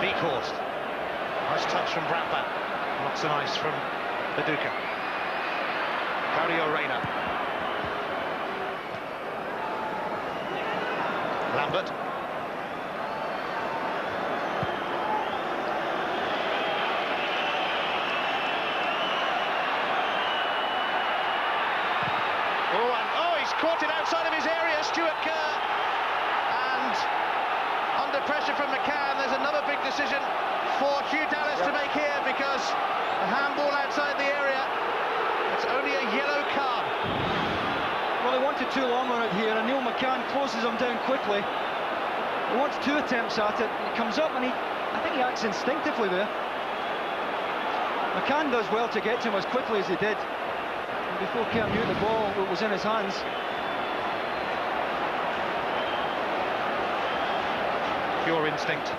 Wieghorst. Nice touch from Brattbakk. Not so nice from Viduka. Reyna. Lambert. He's caught it outside of his area, Stuart Kerr. And under pressure from McCann, there's another big decision for Hugh to make here, because a handball outside the area. It's only a yellow card. Well, he wanted too long on it here, and Neil McCann closes him down quickly. He wants 2 attempts at it. He comes up and I think he acts instinctively there. McCann does well to get to him as quickly as he did. And before Kerr knew the ball was in his hands. Pure instinct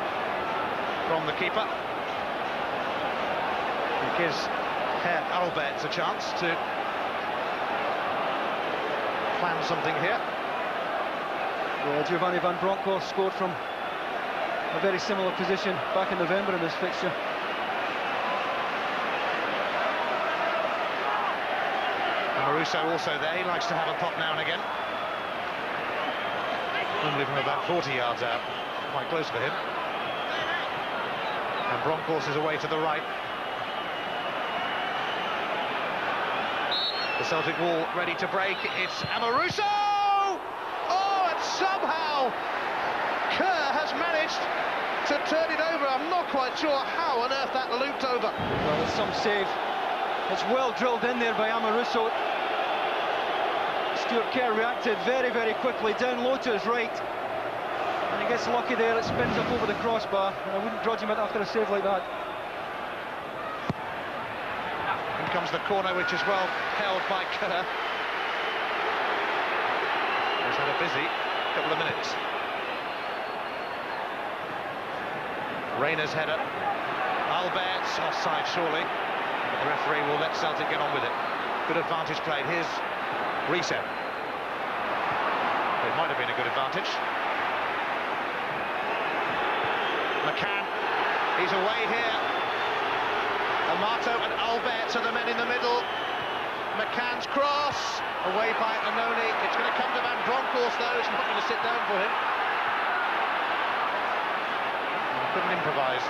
from the keeper. It gives Albertz a chance to plan something here. Yeah, Giovanni van Bronckhorst scored from a very similar position back in November in this fixture. Amoruso also there, he likes to have a pop now and again. Normally from about 40 yards out, quite close for him. And Bronckhorst is away to the right. The Celtic wall ready to break, it's Amoruso! Oh, and somehow Kerr has managed to turn it over. I'm not quite sure how on earth that looped over. Well, it's some save. It's well drilled in there by Amoruso. Stuart Kerr reacted very, very quickly, down low to his right. And he gets lucky there, it spins up over the crossbar. And I wouldn't grudge him it after a save like that. In comes the corner, which is well held by Kerr. He's had a busy couple of minutes. Reyna's header. Albertz offside surely. But the referee will let Celtic get on with it. Good advantage played. Here's Riseth. It might have been a good advantage. McCann, he's away here. Amato and Albertz are the men in the middle. McCann's cross, away by Annoni. It's going to come to Van Bronckhorst though, it's not going to sit down for him. Couldn't improvise.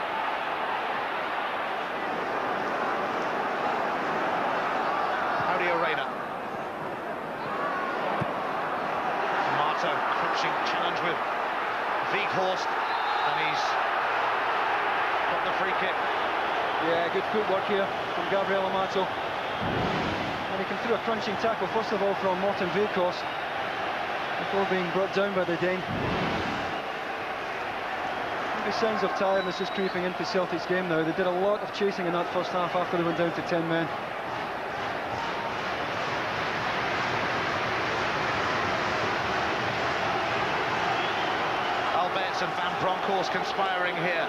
Reyna. Amato crunching challenge with Wieghorst, and he's got the free kick. Yeah, good footwork here from Gabriel Amato. And he came through a crunching tackle, first of all from Morten Wieghorst, before being brought down by the Dane. Maybe signs of tiredness is creeping into Celtic's game now. They did a lot of chasing in that first half after they went down to 10 men. Albertz and Van Bronckhorst conspiring here.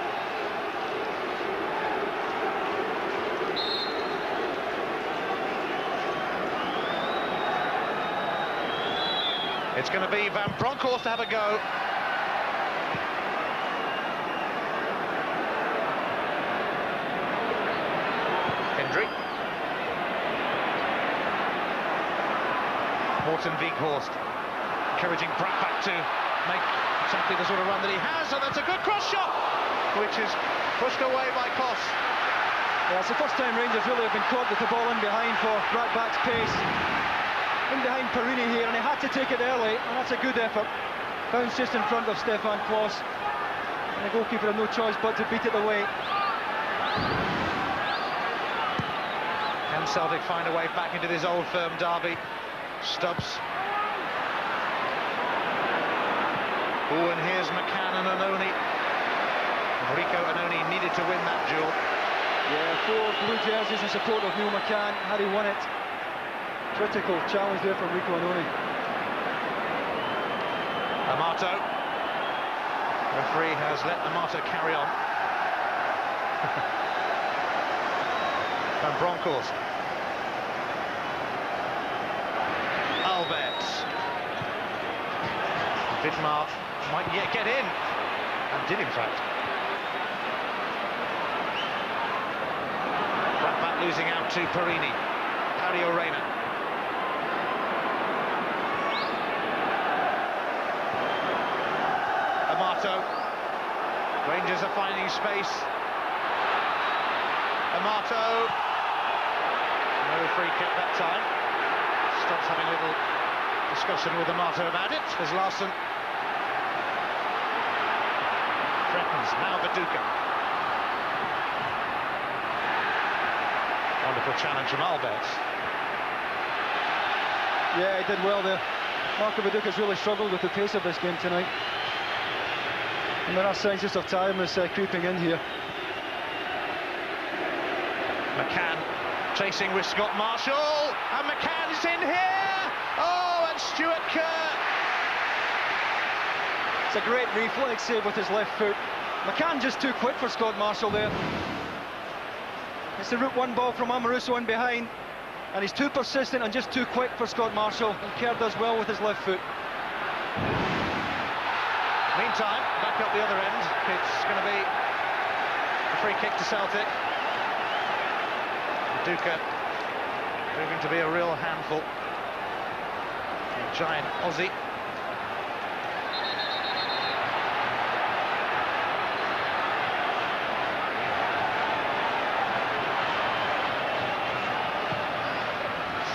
It's going to be Van Bronckhorst to have a go. Hendry. Morten Wieghorst encouraging Brattbakk to make exactly the sort of run that he has, and that's a good cross shot, which is pushed away by Klos. Yeah, it's the first time Rangers really have been caught with the ball in behind for Brattbakk's pace. In behind Porrini here, and he had to take it early, and that's a good effort. Bounce just in front of Stefan Klos, and the goalkeeper had no choice but to beat it away. Can Celtic find a way back into this old firm derby? Stubbs. Oh, and here's McCann and Annoni. Enrico Annoni needed to win that duel. Yeah, 4 blue jerseys in support of Neil McCann. Had he won it, critical challenge there from Enrico Annoni. Amato. Referee has let Amato carry on. Van Bronckhorst. Albertz. Vidmar might yet get in, and did in fact. Brattbakk losing out to Porrini. Reyna. Amato. Rangers are finding space. Amato. No free kick that time. Stubbs having a little discussion with Amato about it. There's Larsson. Threatens. Now Viduka. Wonderful challenge from Albertz. Yeah, he did well there. Marco Viduka's really struggled with the pace of this game tonight. And there are signs just of tiredness creeping in here. McCann chasing with Scott Marshall, and McCann's in here! Oh, and Stuart Kerr! It's a great reflex save with his left foot. McCann just too quick for Scott Marshall there. It's the route one ball from Amoruso in behind. And he's too persistent and just too quick for Scott Marshall, and Kerr does well with his left foot. Meantime, back up the other end, it's going to be a free kick to Celtic. Viduka proving to be a real handful. A giant Aussie.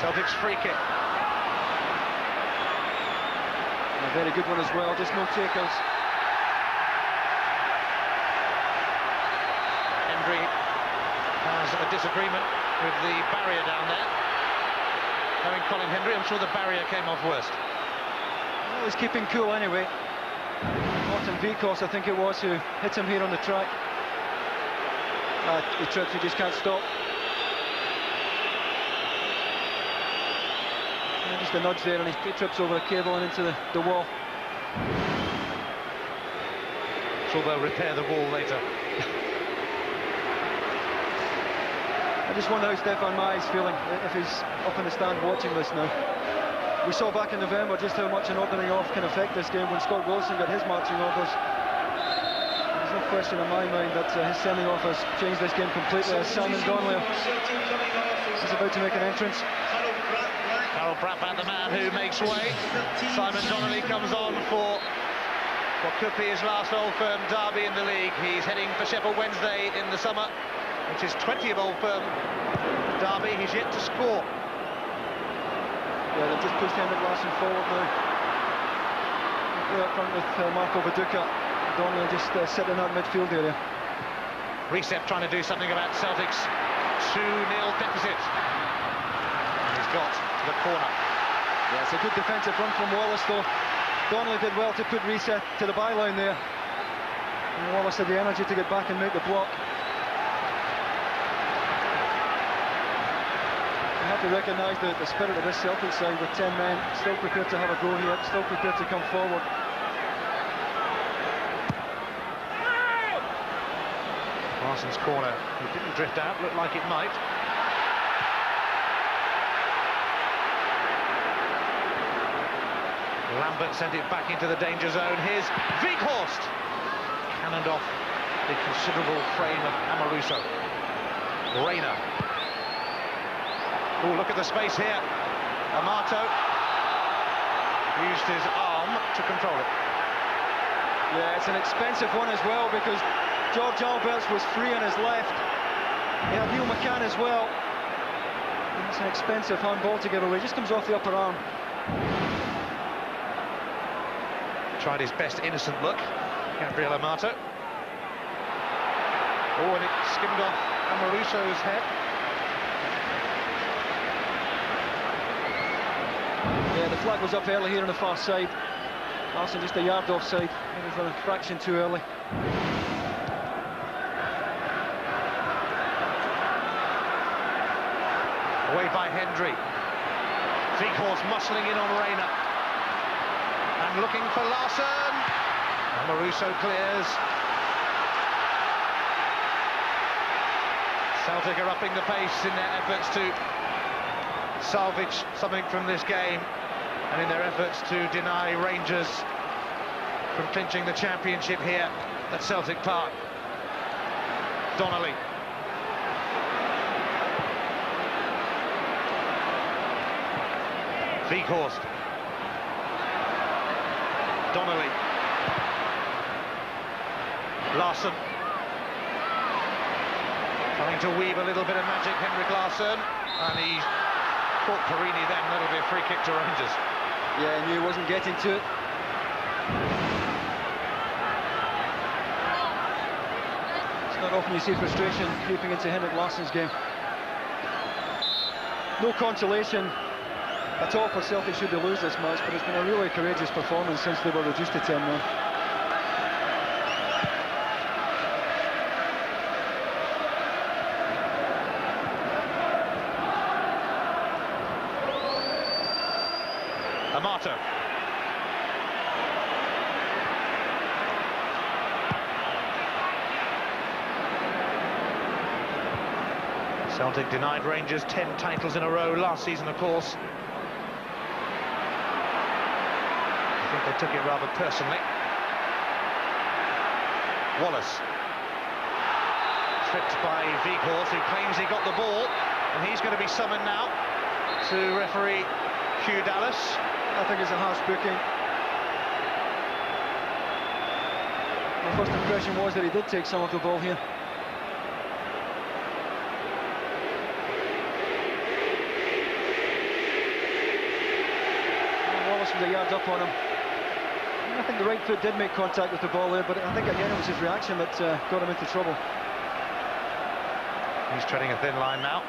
Celtic's free kick. A very good one as well, just no takers. Hendry has a disagreement with the barrier down there. Knowing Colin Hendry, I'm sure the barrier came off worst. Well, he's keeping cool anyway. Martin Wieghorst, I think it was, who hit him here on the track. He trips, he just can't stop. And just a nudge there, and he trips over a cable and into the wall. So they'll repair the wall later. I just wonder how Stefan Mahé is feeling, if he's up in the stand watching this now. We saw back in November just how much an ordering off can affect this game when Scott Wilson got his marching orders. There's no question in my mind that his sending off has changed this game completely, as Simon Donnelly is about to make an entrance. Brattbakk, the man who makes way. Simon Donnelly comes on for what could be his last Old Firm derby in the league. He's heading for Sheffield Wednesday in the summer, which is 20 of Old Firm derby. He's yet to score. Yeah, they've just pushed Larsson forward now. Way up front with Marco Viduka. Donnelly just sitting in that midfield area. Riseth trying to do something about Celtic's 2-0 deficit. And he's got to the corner. Yeah, it's a good defensive run from Wallace though. Donnelly did well to put Riseth to the byline there. And Wallace had the energy to get back and make the block. You have to recognise the spirit of this Celtic side with 10 men, still prepared to have a go here, still prepared to come forward. Larsson's corner, it didn't drift out, looked like it might. Lambert sent it back into the danger zone. Here's Wieghorst, cannoned off the considerable frame of Amoruso. Reyna. Oh, look at the space here. Amato used his arm to control it. Yeah, it's an expensive one as well because George Albertz was free on his left. He had Hugh McCann as well. It's an expensive handball to give away. Just comes off the upper arm. Tried his best innocent look, Gabriel Amato. Oh, and it skimmed off Amoruso's head. Yeah, the flag was up early here on the far side. Larsson just a yard offside. It was a fraction too early. Away by Hendry. Wieghorst muscling in on Reyna. And looking for Larsson. Amoruso clears. Celtic are upping the pace in their efforts to salvage something from this game, and in their efforts to deny Rangers from clinching the championship here at Celtic Park. Donnelly. Wieghorst. Donnelly. Larsson. Trying to weave a little bit of magic, Henrik Larsson, and he caught Porrini then. That'll be a free kick to Rangers. Yeah, he knew he wasn't getting to it. It's not often you see frustration creeping into Henrik Larsson's game. No consolation at all for Celtic should they lose this match, but it's been a really courageous performance since they were reduced to 10 men. Amato. Celtic denied Rangers 10 titles in a row last season, of course. I think they took it rather personally. Wallace. Tripped by Wieghorst, who claims he got the ball, and he's going to be summoned now to referee Hugh. I think it's a harsh booking. My first impression was that he did take some of the ball here. Wallace was a yard up on him. I think the right foot did make contact with the ball there, but I think again it was his reaction that got him into trouble. He's treading a thin line now.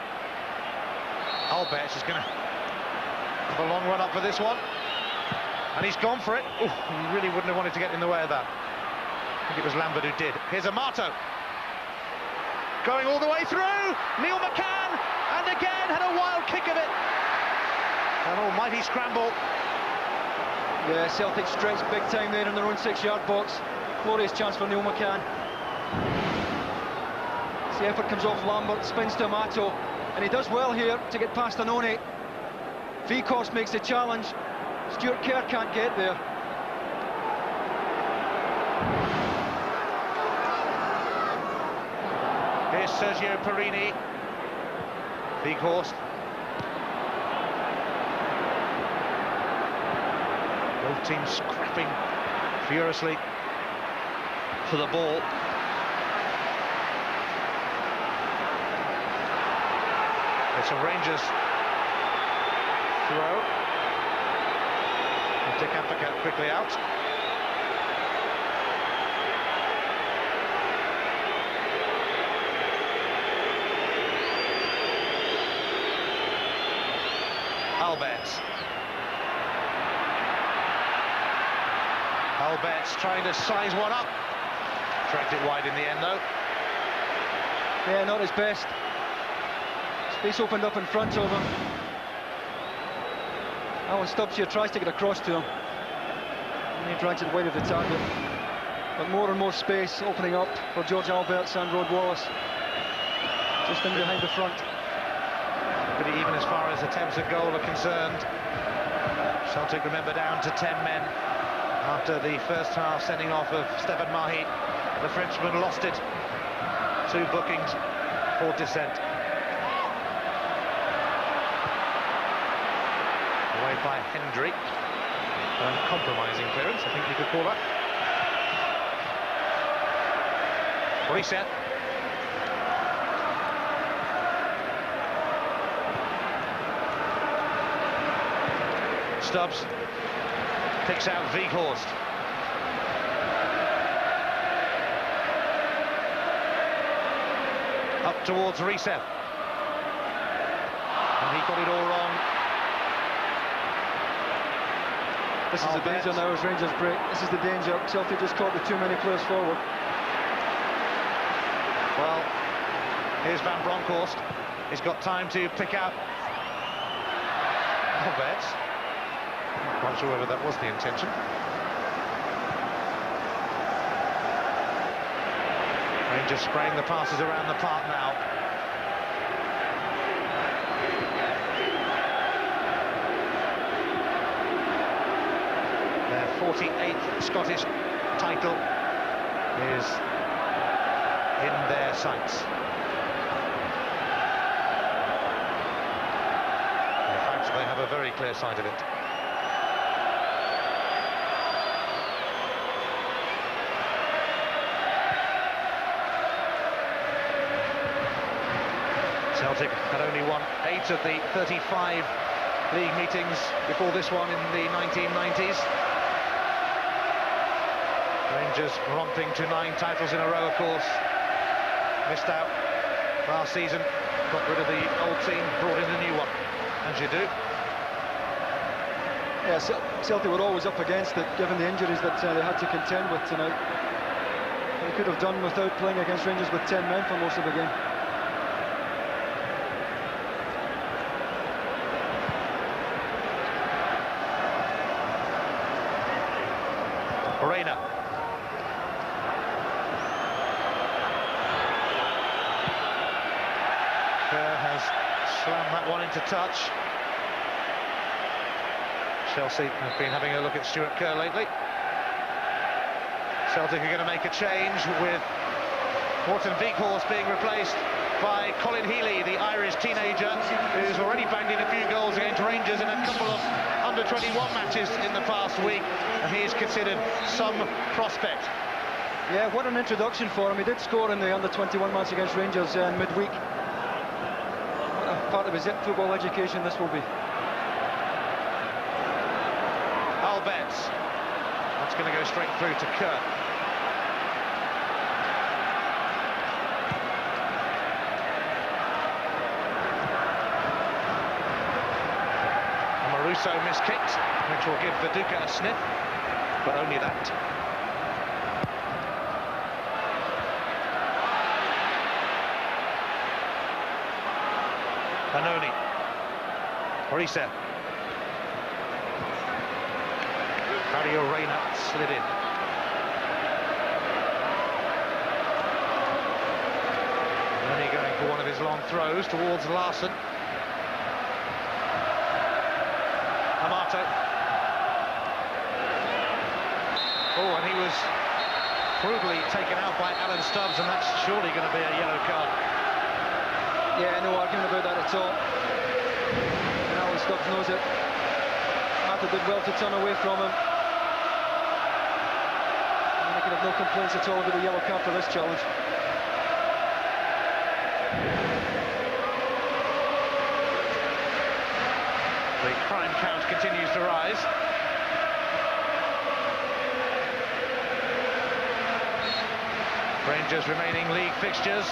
Albertz is going to have a long run up for this one. And he's gone for it. Ooh, he really wouldn't have wanted to get in the way of that. I think it was Lambert who did. Here's Amato. Going all the way through. Neil McCann. And again had a wild kick of it. An almighty scramble. Yeah, Celtic stretched big time there in their own 6-yard box. Glorious chance for Neil McCann. The effort comes off Lambert, spins to Amato, and he does well here to get past Annoni. Wieghorst makes the challenge. Stuart Kerr can't get there. Here's Sergio Porrini. Wieghorst. Both teams scrapping furiously for the ball. It's a Rangers throw. And take Advocaat quickly out. Albertz. Albertz trying to size one up. Dragged it wide in the end though. Yeah, not his best. Space opened up in front of him. Alan Stubbs here tries to get across to him. And he drags it wide of the target. But more and more space opening up for George Albertz and Rod Wallace. Just in behind the front. But even as far as attempts at goal are concerned, Celtic remember down to 10 men after the first half sending off of Stefan Mahé. The Frenchman lost it. 2 bookings for dissent. Away by Hendry. Compromising clearance, I think you could call that. Riseth. Stubbs picks out Wieghorst. Up towards Riseth. And he got it all wrong. This is the danger now as Rangers break. This is the danger. Celtic just caught with too many players forward. Well, here's Bronckhorst. He's got time to pick out Albertz. Not quite sure whether that was the intention. Rangers spraying the passes around the park now. Their 48th Scottish title is in their sights. In fact, they have a very clear sight of it. Celtic had only won 8 of the 35 league meetings before this one in the 1990s. Rangers romping to 9 titles in a row, of course. Missed out last season, got rid of the old team, brought in the new one, as you do. Yeah, Celtic were always up against it, given the injuries that they had to contend with tonight. They could have done without playing against Rangers with 10 men for most of the game. Reyna. Kerr Slam that one into touch. Chelsea have been having a look at Stuart Kerr lately. Celtic are going to make a change with Wieghorst being replaced by Colin Healy, the Irish teenager who's already banged in a few goals against Rangers in a couple of under-21 matches in the past week, and he is considered some prospect. Yeah, what an introduction for him. He did score in the under-21 match against Rangers midweek. What a part of his football education this will be. Albertz. That's going to go straight through to Kerr. Amoruso miskicked, which will give Viduka a sniff, but only that. Annoni. Riseth. Reyna slid in. Annoni going for one of his long throws towards Larsson. Amato. Oh, and he was brutally taken out by Stubbs, and that's surely going to be a yellow card. Yeah, no argument about that at all. And Stubbs knows it. Amato did well to turn away from him. And I can have no complaints at all about the yellow card for this challenge. The crime count continues to rise. Rangers remaining league fixtures.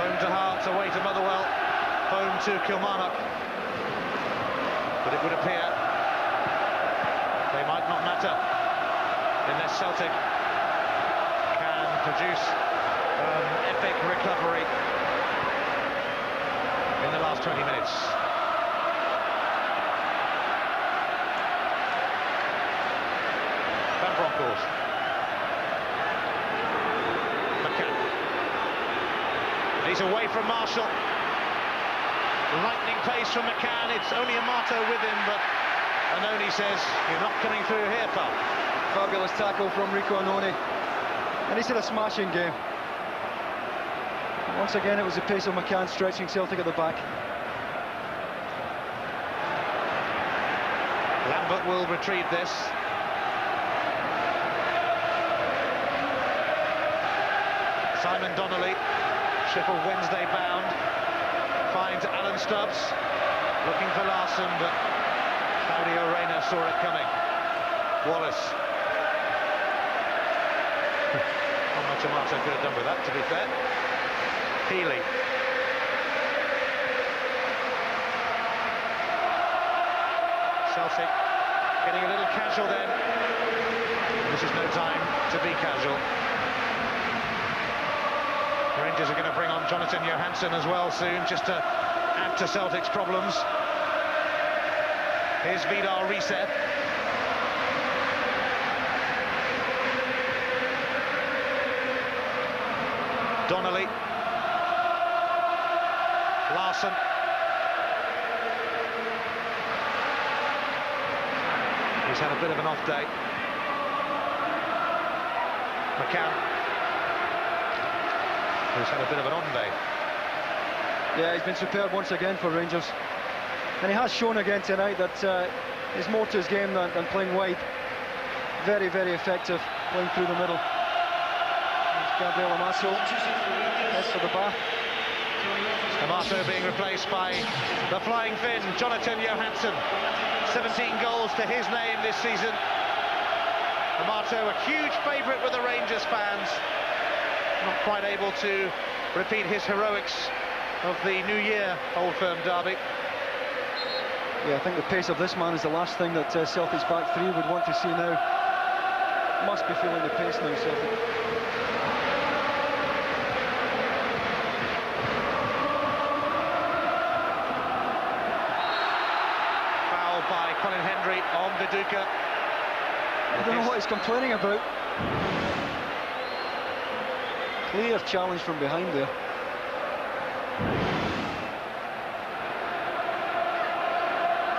Home to Hearts, away to Motherwell, home to Kilmarnock. But it would appear they might not matter unless Celtic can produce an epic recovery in the last 20 minutes. Bronckhorst. McCann. He's away from Marshall. Lightning pace from McCann. It's only Amato with him, but Annoni says, "You're not coming through here, pal." Fabulous tackle from Rico Annoni. And he's had a smashing game. And once again, it was the pace of McCann stretching Celtic at the back. Lambert will retrieve this. Simon Donnelly, Sheffield Wednesday bound, finds Stubbs, looking for Larsson, but Reyna saw it coming. Wallace. Not much Amato could have done with that, to be fair. Healy. Celtic getting a little casual then. This is no time to be casual. Rangers are going to bring on Johansson as well soon, just to add to Celtic's problems. Here's Riseth. Donnelly. Larsson. He's had a bit of an off day. McCann, who's had a bit of an on day. Yeah, he's been superb once again for Rangers. And he has shown again tonight that there's more to his game than playing wide. Very, very effective playing through the middle. There's Gabriel Amato. Heads for the bar. Amato being replaced by the flying Finn, Johansson. 17 goals to his name this season. Amato, a huge favourite with the Rangers fans. Not quite able to repeat his heroics of the New Year Old Firm derby. Yeah, I think the pace of this man is the last thing that Celtic's back three would want to see now. Must be feeling the pace now, Celtic. Foul by Colin Hendry on Viduka. I don't know what he's complaining about. Clear challenge from behind there.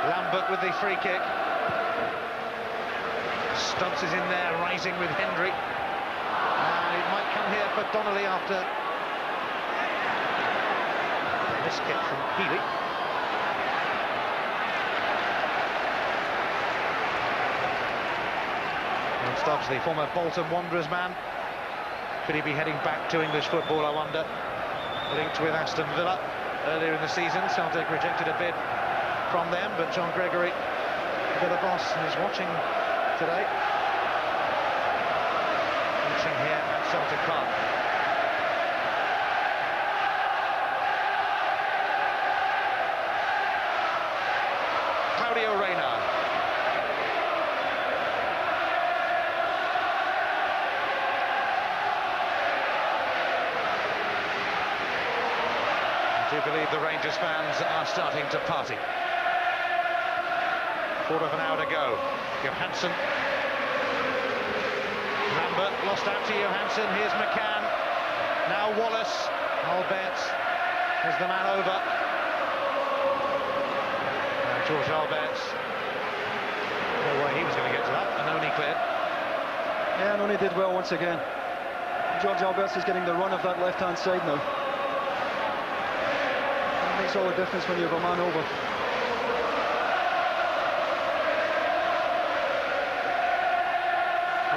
Lambert with the free kick. Stubbs is in there, rising with Hendry. It might come here for Donnelly after this kick from Healy. And Stubbs, the former Bolton Wanderers man. Could he be heading back to English football, I wonder? Linked with Aston Villa earlier in the season. Celtic rejected a bid from them, but John Gregory, the boss, is watching today. Watching here at Celtic Park. Reyna. I do believe the Rangers fans are starting to party. Quarter of an hour to go. Johansson. Lambert lost out to Johansson. Here's McCann. Now Wallace. Albertz is the man over. George Albertz. No way he was going to get to that. Annoni cleared. Yeah, Annoni did well once again. George Albertz is getting the run of that left-hand side now. It makes all the difference when you have a man over.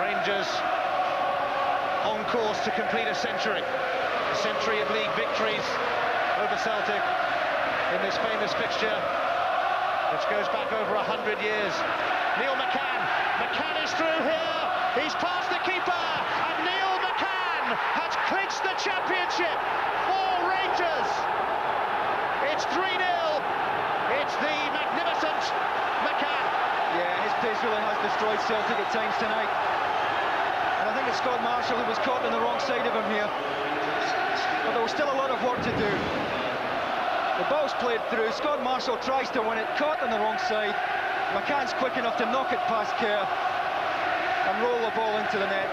Rangers on course to complete a century. A century of league victories over Celtic in this famous fixture, which goes back over 100 years. Neil McCann. McCann is through here. He's past the keeper. And Neil McCann has clinched the championship for Rangers. It's 3-0. It's the magnificent McCann. Yeah, his pace really has destroyed Celtic at times tonight. And I think it's Scott Marshall who was caught on the wrong side of him here. But there was still a lot of work to do. The ball's played through, Scott Marshall tries to win it, caught on the wrong side. McCann's quick enough to knock it past Kerr and roll the ball into the net.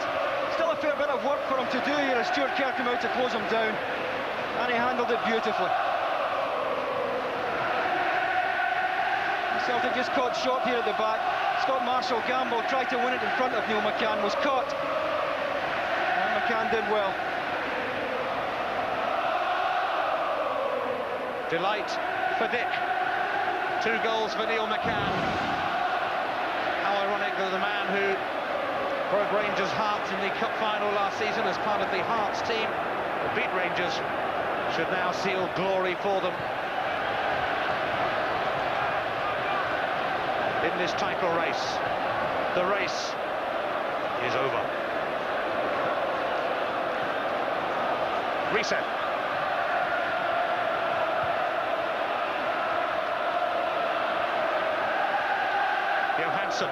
Still a fair bit of work for him to do here as Stuart Kerr came out to close him down, and he handled it beautifully. Celtic just caught short here at the back. Scott Marshall gambled, tried to win it in front of Neil McCann, was caught, and McCann did well. Delight for Dick. 2 goals for Neil McCann. How ironic that the man who broke Rangers' hearts in the cup final last season as part of the Hearts team that beat Rangers should now seal glory for them in this title race. The race is over. Riseth. Johansson.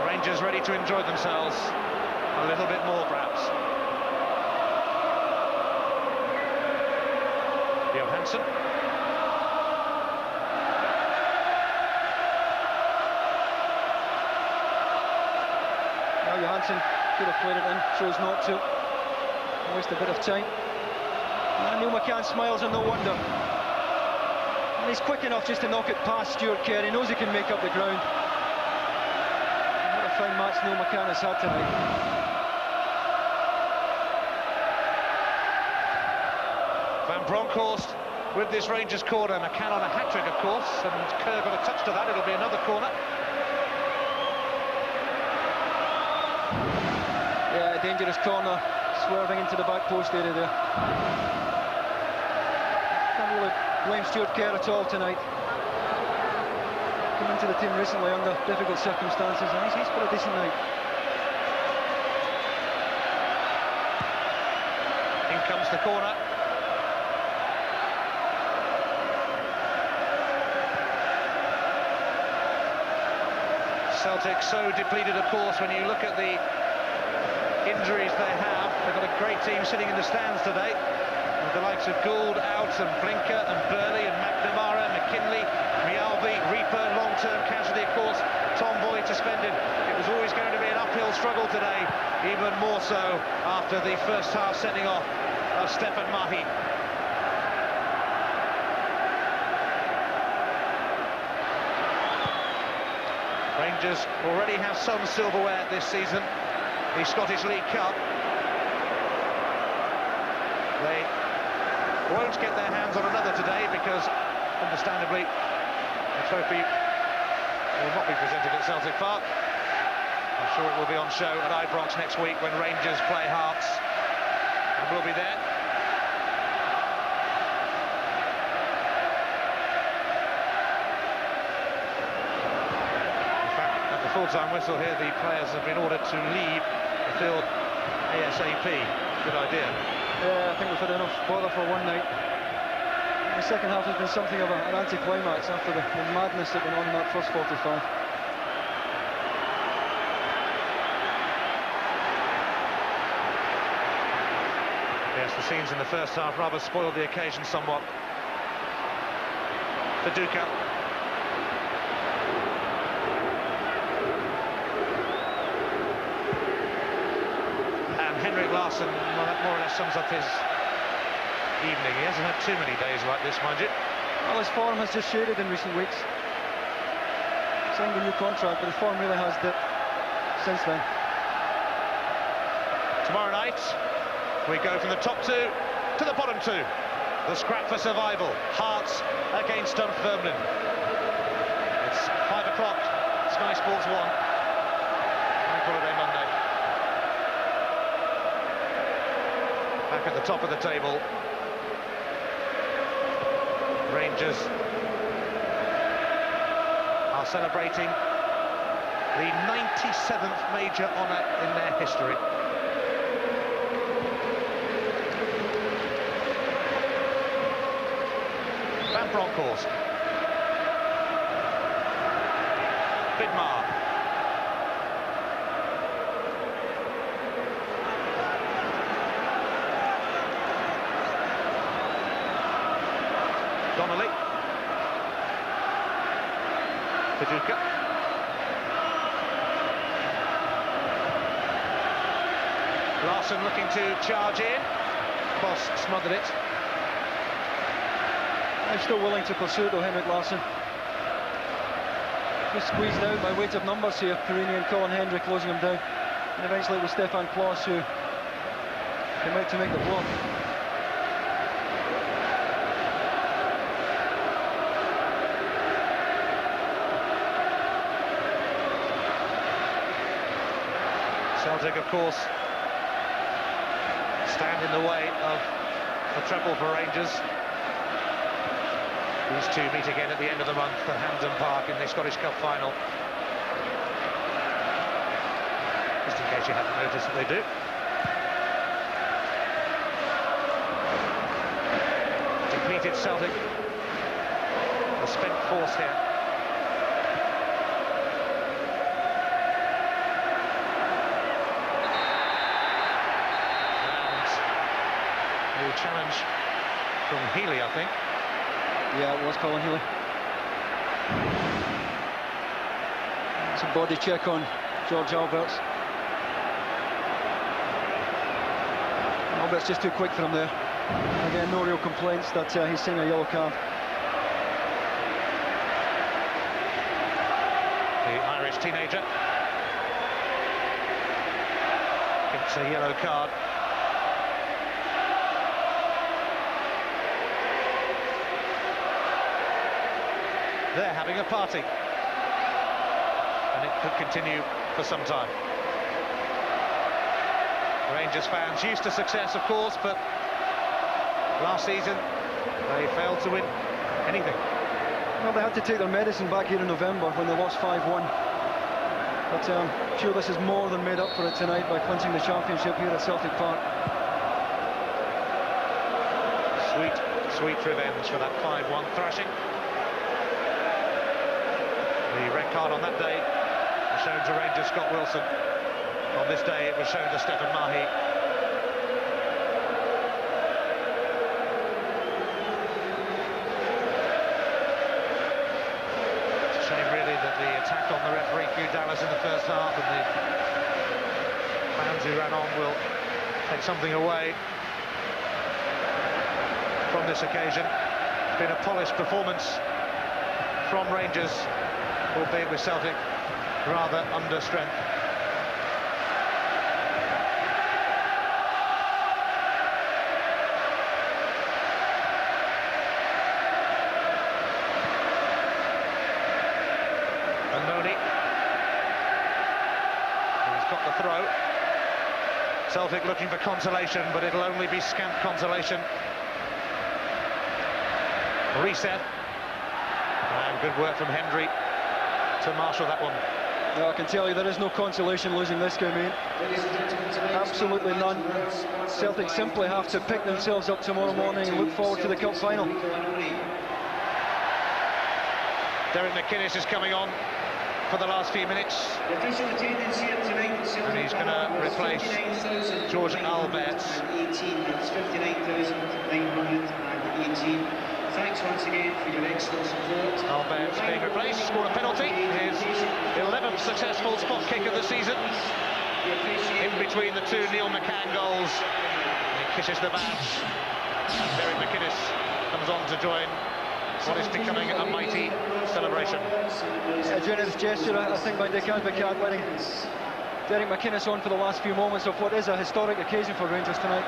Rangers ready to enjoy themselves a little bit more, perhaps. Johansson. Now Johansson could have played it in, chose not to. Waste a bit of time. And Neil McCann smiles, and no wonder. And he's quick enough just to knock it past Stuart Kerr. He knows he can make up the ground. What a fine match Neil McCann has had tonight. Bronckhorst with this Rangers corner. McCann on a hat-trick, of course, and Kerr got a touch to that. It'll be another corner. Yeah, dangerous corner, swerving into the back post area there. Can't really blame Stuart Kerr at all tonight. Come into the team recently under difficult circumstances, and he's got a decent night. In comes the corner. Celtic so depleted, of course, when you look at the injuries they have. They've got a great team sitting in the stands today, with the likes of Gould out, and Blinker and Burley and McNamara, McKinley, Mialby, Reaper, long-term casualty, of course, Tom Boyd suspended. It was always going to be an uphill struggle today, even more so after the first half sending off of Stefan Mahé. Rangers already have some silverware this season, the Scottish League Cup. They won't get their hands on another today because, understandably, the trophy will not be presented at Celtic Park. I'm sure it will be on show at Ibrox next week when Rangers play Hearts, and we'll be there. In fact, at the full-time whistle here, the players have been ordered to leave the field ASAP. Good idea. Yeah, I think we've had enough bother for one night. The second half has been something of an anti-climax after the madness that went on in that first 45. Yes, the scenes in the first half rather spoiled the occasion somewhat. Viduka. And Hendry Larsson, well, that more or less sums up his evening. He hasn't had too many days like this, mind you. Well, his form has just shaded in recent weeks. Signed a new contract, but the form really has dipped since then. Tomorrow night, we go from the top two to the bottom two. The scrap for survival. Hearts against Dunfermline. It's 5 o'clock. Sky Sports 1. Bank Holiday Monday. Back at the top of the table. Rangers are celebrating the 97th major honour in their history. Bronckhorst. Vidmar. Donnelly. Viduka. Larsson looking to charge in. Klos smothered it. I'm still willing to pursue it though, Henrik Larsson. Just squeezed out by weight of numbers here. Porrini and Colin Hendry closing him down. And eventually it was Stefan Klos who came out to make the block. Celtic, of course, stand in the way of a treble for Rangers. These two meet again at the end of the month at Hampden Park in the Scottish Cup final. Just in case you hadn't noticed that they do. Depleted Celtic. A spent force here. And a challenge from Healy, I think. Yeah, it was Colin Healy. It's a body check on George Albertz. Albertz just too quick for him there. Again, no real complaints that he's seeing a yellow card. The Irish teenager gets a yellow card. They're having a party, and it could continue for some time. Rangers fans used to success, of course, but last season they failed to win anything. Well, they had to take their medicine back here in November when they lost 5-1. But I'm sure this is more than made up for it tonight by clinching the championship here at Celtic Park. Sweet, sweet revenge for that 5-1 thrashing. The red card on that day was shown to Rangers Scott Wilson. On this day it was shown to Stefan Mahé. It's a shame really that the attack on the referee Hugh in the first half and the fans who ran on will take something away from this occasion. It's been a polished performance from Rangers, albeit with Celtic rather under strength. Annoni. He's got the throw. Celtic looking for consolation, but it'll only be scant consolation. Riseth. And good work from Hendry to marshal that one. Yeah, I can tell you there is no consolation losing this game, mate. Absolutely none. Celtic simply have to pick themselves up tomorrow morning and look forward to the cup final. Derek McInnes is coming on for the last few minutes. And he's going to replace George Albertz. That's 59,918. Thanks once again for your excellent support. Albertz being replaced, scored a penalty. His 11th successful spot kick of the season. In between the two Neil McCann goals. He kisses the bat. Derek McInnes comes on to join what is becoming a mighty celebration. A generous gesture, I think, by Dick Advocaat, letting Derek McInnes on for the last few moments of what is a historic occasion for Rangers tonight.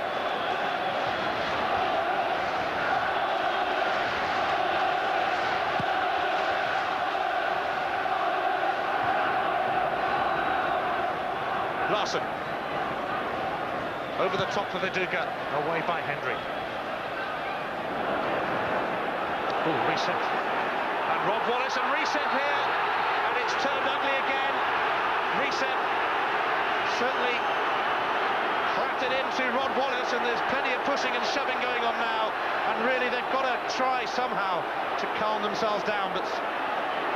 Larsson. Over the top for Viduka, away by Hendry. Oh, Riseth. And Rob Wallace and Riseth here, and it's turned ugly again. Riseth certainly cracked it into Rod Wallace, and there's plenty of pushing and shoving going on now, and really they've got to try somehow to calm themselves down, but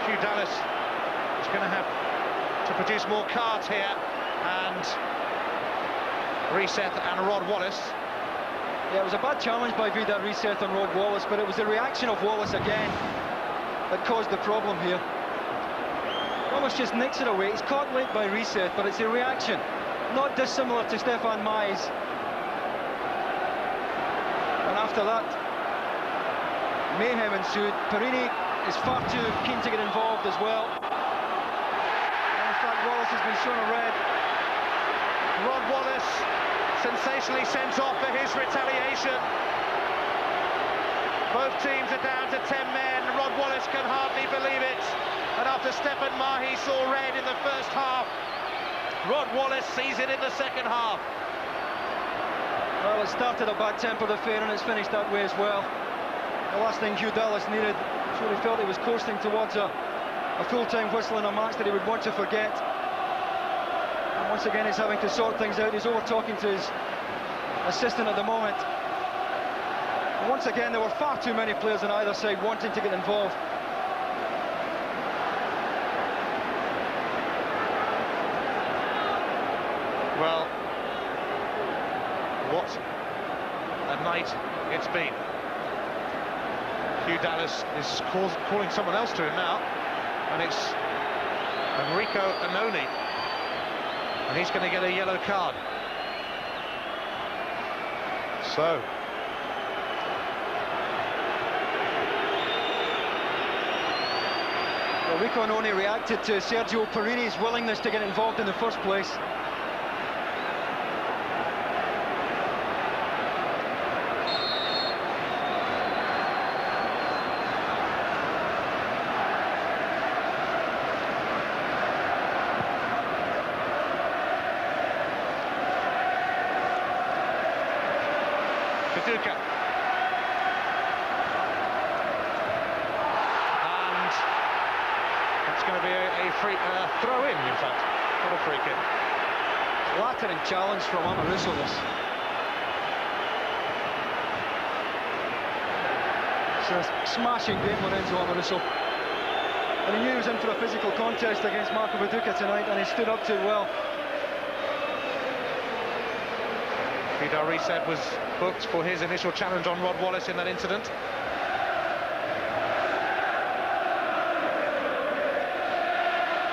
Hugh is going to have to produce more cards here, and Riseth and Rod Wallace. Yeah, it was a bad challenge by Vidar Riseth on Rod Wallace, but it was the reaction of Wallace again that caused the problem here. Wallace just nicks it away. He's caught late by Riseth, but it's a reaction, not dissimilar to Stefan Mahé's. And after that, mayhem ensued. Porrini is far too keen to get involved as well. And in fact, Wallace has been shown a red. Rod Wallace sensationally sent off for his retaliation. Both teams are down to 10 men. Rod Wallace can hardly believe it. And after Stefan Mahé saw red in the first half, Rod Wallace sees it in the second half. Well, it started a bad-tempered affair and it's finished that way as well. The last thing Hugh needed, sure he felt he was coasting towards a full-time whistle in a match that he would want to forget. And once again he's having to sort things out. He's over talking to his assistant at the moment. And once again there were far too many players on either side wanting to get involved. Well, what a night it's been. Hugh is calling someone else to him now, and it's Annoni, and he's going to get a yellow card. So well, Annoni reacted to Sergio Porrini's willingness to get involved in the first place. Viduka. And that's going to be a free throw in fact, not a free kick. Flattering challenge from Amoruso this. It's a smashing game, Lorenzo Amoruso. And he knew he was in for a physical contest against Marco Viduka tonight, and he stood up to it well. Vidar Riseth was booked for his initial challenge on Rod Wallace in that incident.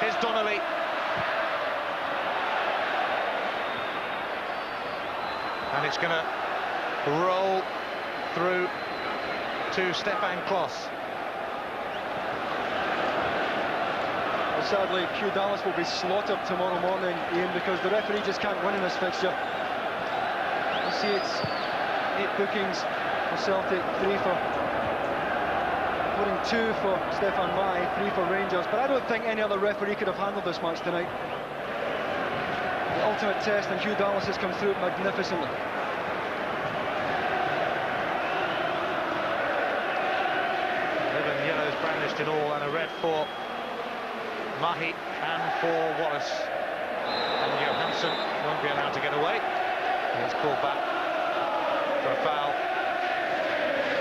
Here's Donnelly. And it's going to roll through to Stefan Klos. It Sadly, Hugh Dallas will be slaughtered tomorrow morning, Ian, because the referee just can't win in this fixture. You see, it's 8 bookings for Celtic, 3 for... including 2 for Stefan Mahé, 3 for Rangers. But I don't think any other referee could have handled this match tonight. The ultimate test, and Hugh Dallas has come through it magnificently. 11 yellows brandished in all, and a red for Mahé and for Wallace. And Johansson won't be allowed to get away. He's called back for a foul.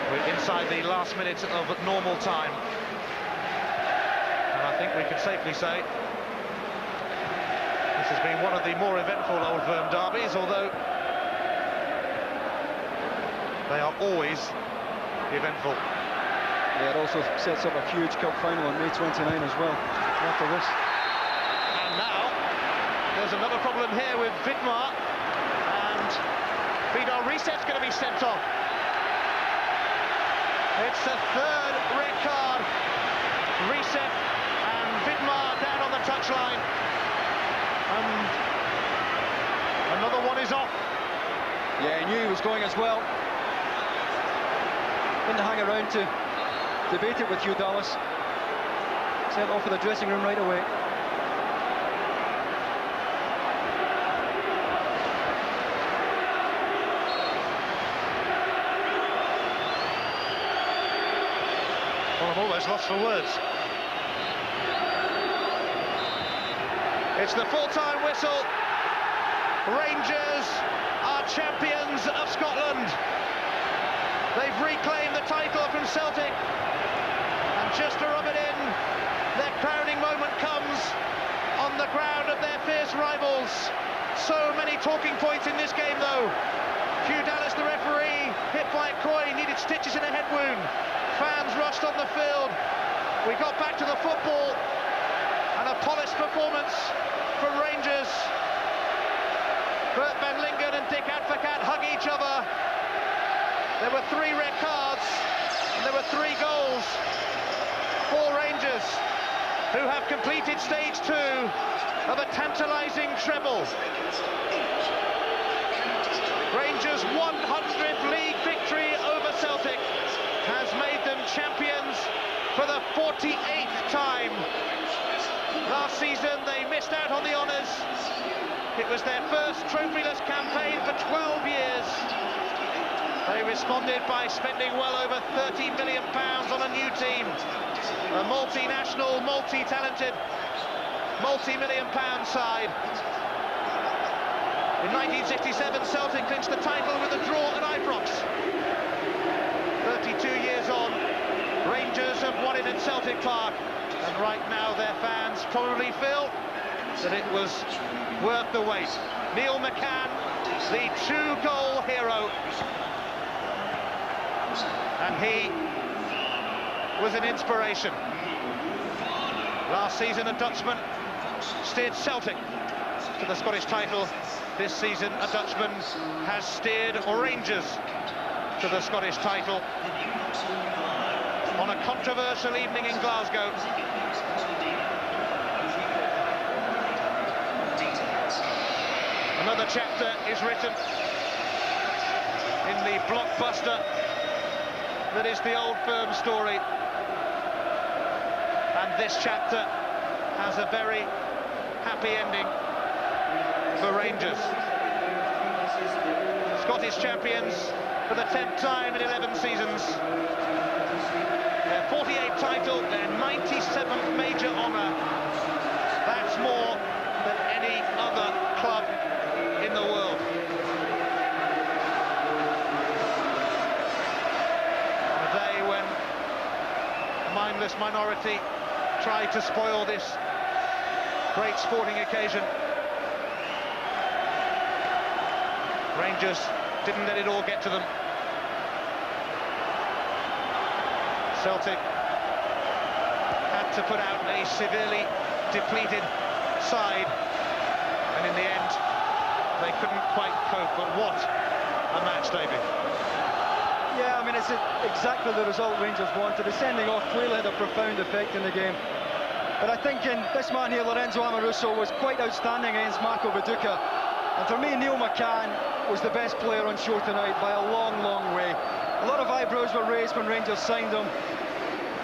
We're inside the last minute of normal time. And I think we can safely say this has been one of the more eventful Old Firm derbies, although they are always eventful. Yeah, it also sets up a huge cup final on May 29 as well, after this. And now, there's another problem here with Vidmar, and Riseth's going to be sent off. It's the 3rd red card. Riseth and Vidmar down on the touchline. And another one is off. Yeah, he knew he was going as well. Didn't hang around to debate it with Hugh Dallas. Sent off for the dressing room right away. Well, I'm almost lost for words. It's the full-time whistle. Rangers are champions of Scotland. They've reclaimed the title from Celtic. And just to rub it in, their crowning moment comes on the ground of their fierce rivals. So many talking points in this game, though. Hugh Dallas, the referee, hit by a coin, needed stitches in a head wound. Fans rushed on the field. We got back to the football, and a polished performance from Rangers. Bert van Lingen and Dick Advocaat hug each other. There were 3 red cards, and there were 3 goals for Rangers, who have completed stage 2 of a tantalising treble. Rangers' 100th league victory over Celtic has made them champions for the 48th time. Last season they missed out on the honours. It was their first trophyless campaign for 12 years. They responded by spending well over £30 million on a new team. A multinational, multi-talented, multi-million-pound side. In 1967, Celtic clinched the title with a draw at Ibrox. 32 years on, Rangers have won it at Celtic Park. And right now their fans probably feel that it was worth the wait. Neil McCann, the 2-goal hero. And he was an inspiration. Last season, a Dutchman steered Celtic to the Scottish title. This season, a Dutchman has steered Rangers to the Scottish title on a controversial evening in Glasgow. Another chapter is written in the blockbuster that is the Old Firm story. And this chapter has a very happy ending for Rangers. Scottish champions for the 10th time in 11 seasons. Their 48th title, their 97th major honour. That's more than any other club in the world. On a day when a mindless minority tried to spoil this great sporting occasion, Rangers didn't let it all get to them. Celtic had to put out a severely depleted side, and in the end they couldn't quite cope. But what a match, David. Yeah, I mean, it's exactly the result Rangers wanted. The sending off clearly had a profound effect in the game. But I think in this man here, Lorenzo Amoruso, was quite outstanding against Marco Viduka. And for me, Neil McCann was the best player on show tonight by a long, long way. A lot of eyebrows were raised when Rangers signed him,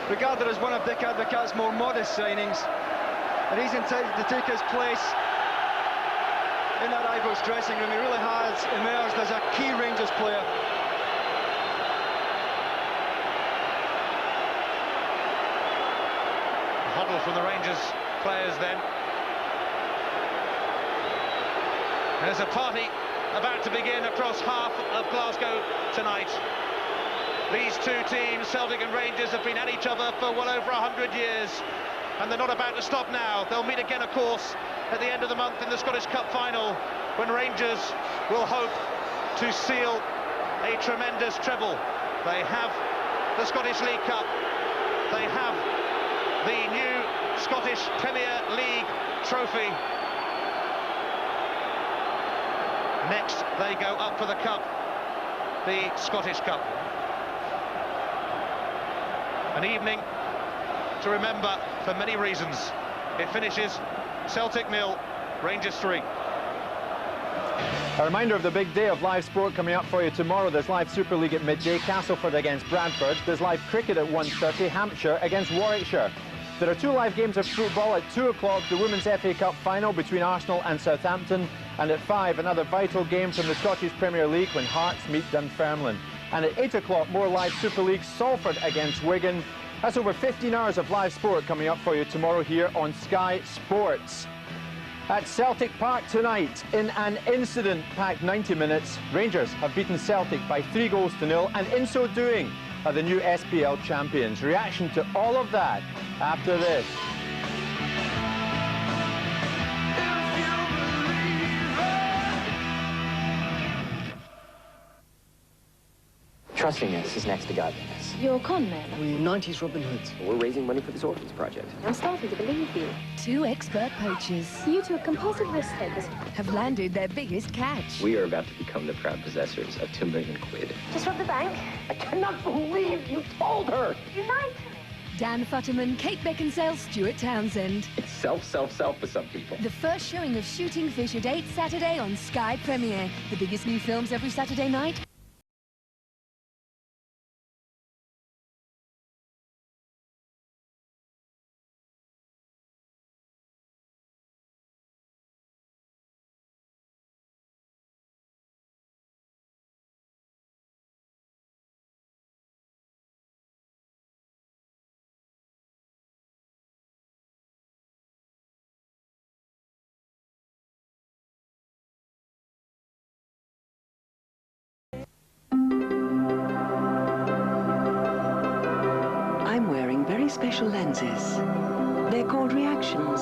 regarded as one of Dick Advocaat's more modest signings. And he's entitled to take his place in that Ibrox dressing room. He really has emerged as a key Rangers player. Huddle from the Rangers players then. There's a party about to begin across half of Glasgow tonight. These two teams, Celtic and Rangers, have been at each other for well over 100 years, and they're not about to stop now. They'll meet again, of course, at the end of the month in the Scottish Cup final, when Rangers will hope to seal a tremendous treble. They have the Scottish League Cup. They have the new Scottish Premier League trophy. Next, they go up for the cup, the Scottish Cup. An evening to remember for many reasons. It finishes Celtic 0, Rangers 3. A reminder of the big day of live sport coming up for you tomorrow. There's live Super League at midday, Castleford against Bradford. There's live cricket at 1:30, Hampshire against Warwickshire. There are 2 live games of football at 2 o'clock, the Women's FA Cup final between Arsenal and Southampton, and at 5, another vital game from the Scottish Premier League when Hearts meet Dunfermline. And at 8 o'clock, more live Super League, Salford against Wigan. That's over 15 hours of live sport coming up for you tomorrow here on Sky Sports. At Celtic Park tonight, in an incident-packed 90 minutes, Rangers have beaten Celtic by 3-0, and in so doing are the new SPL champions. Reaction to all of that after this. Trusting us is next to godliness. You're a con man. We're 90s Robin Hoods. We're raising money for this orphans project. I'm starting to believe you. 2 expert poachers. You two are compulsive risk takers. Have landed their biggest catch. We are about to become the proud possessors of £2 million. Just rob the bank. I cannot believe you told her. Unite. Dan Futterman, Kate Beckinsale, Stuart Townsend. It's self for some people. The first showing of Shooting Fish at 8 Saturday on Sky Premiere. The biggest new films every Saturday night. I'm wearing very special lenses. They're called reactions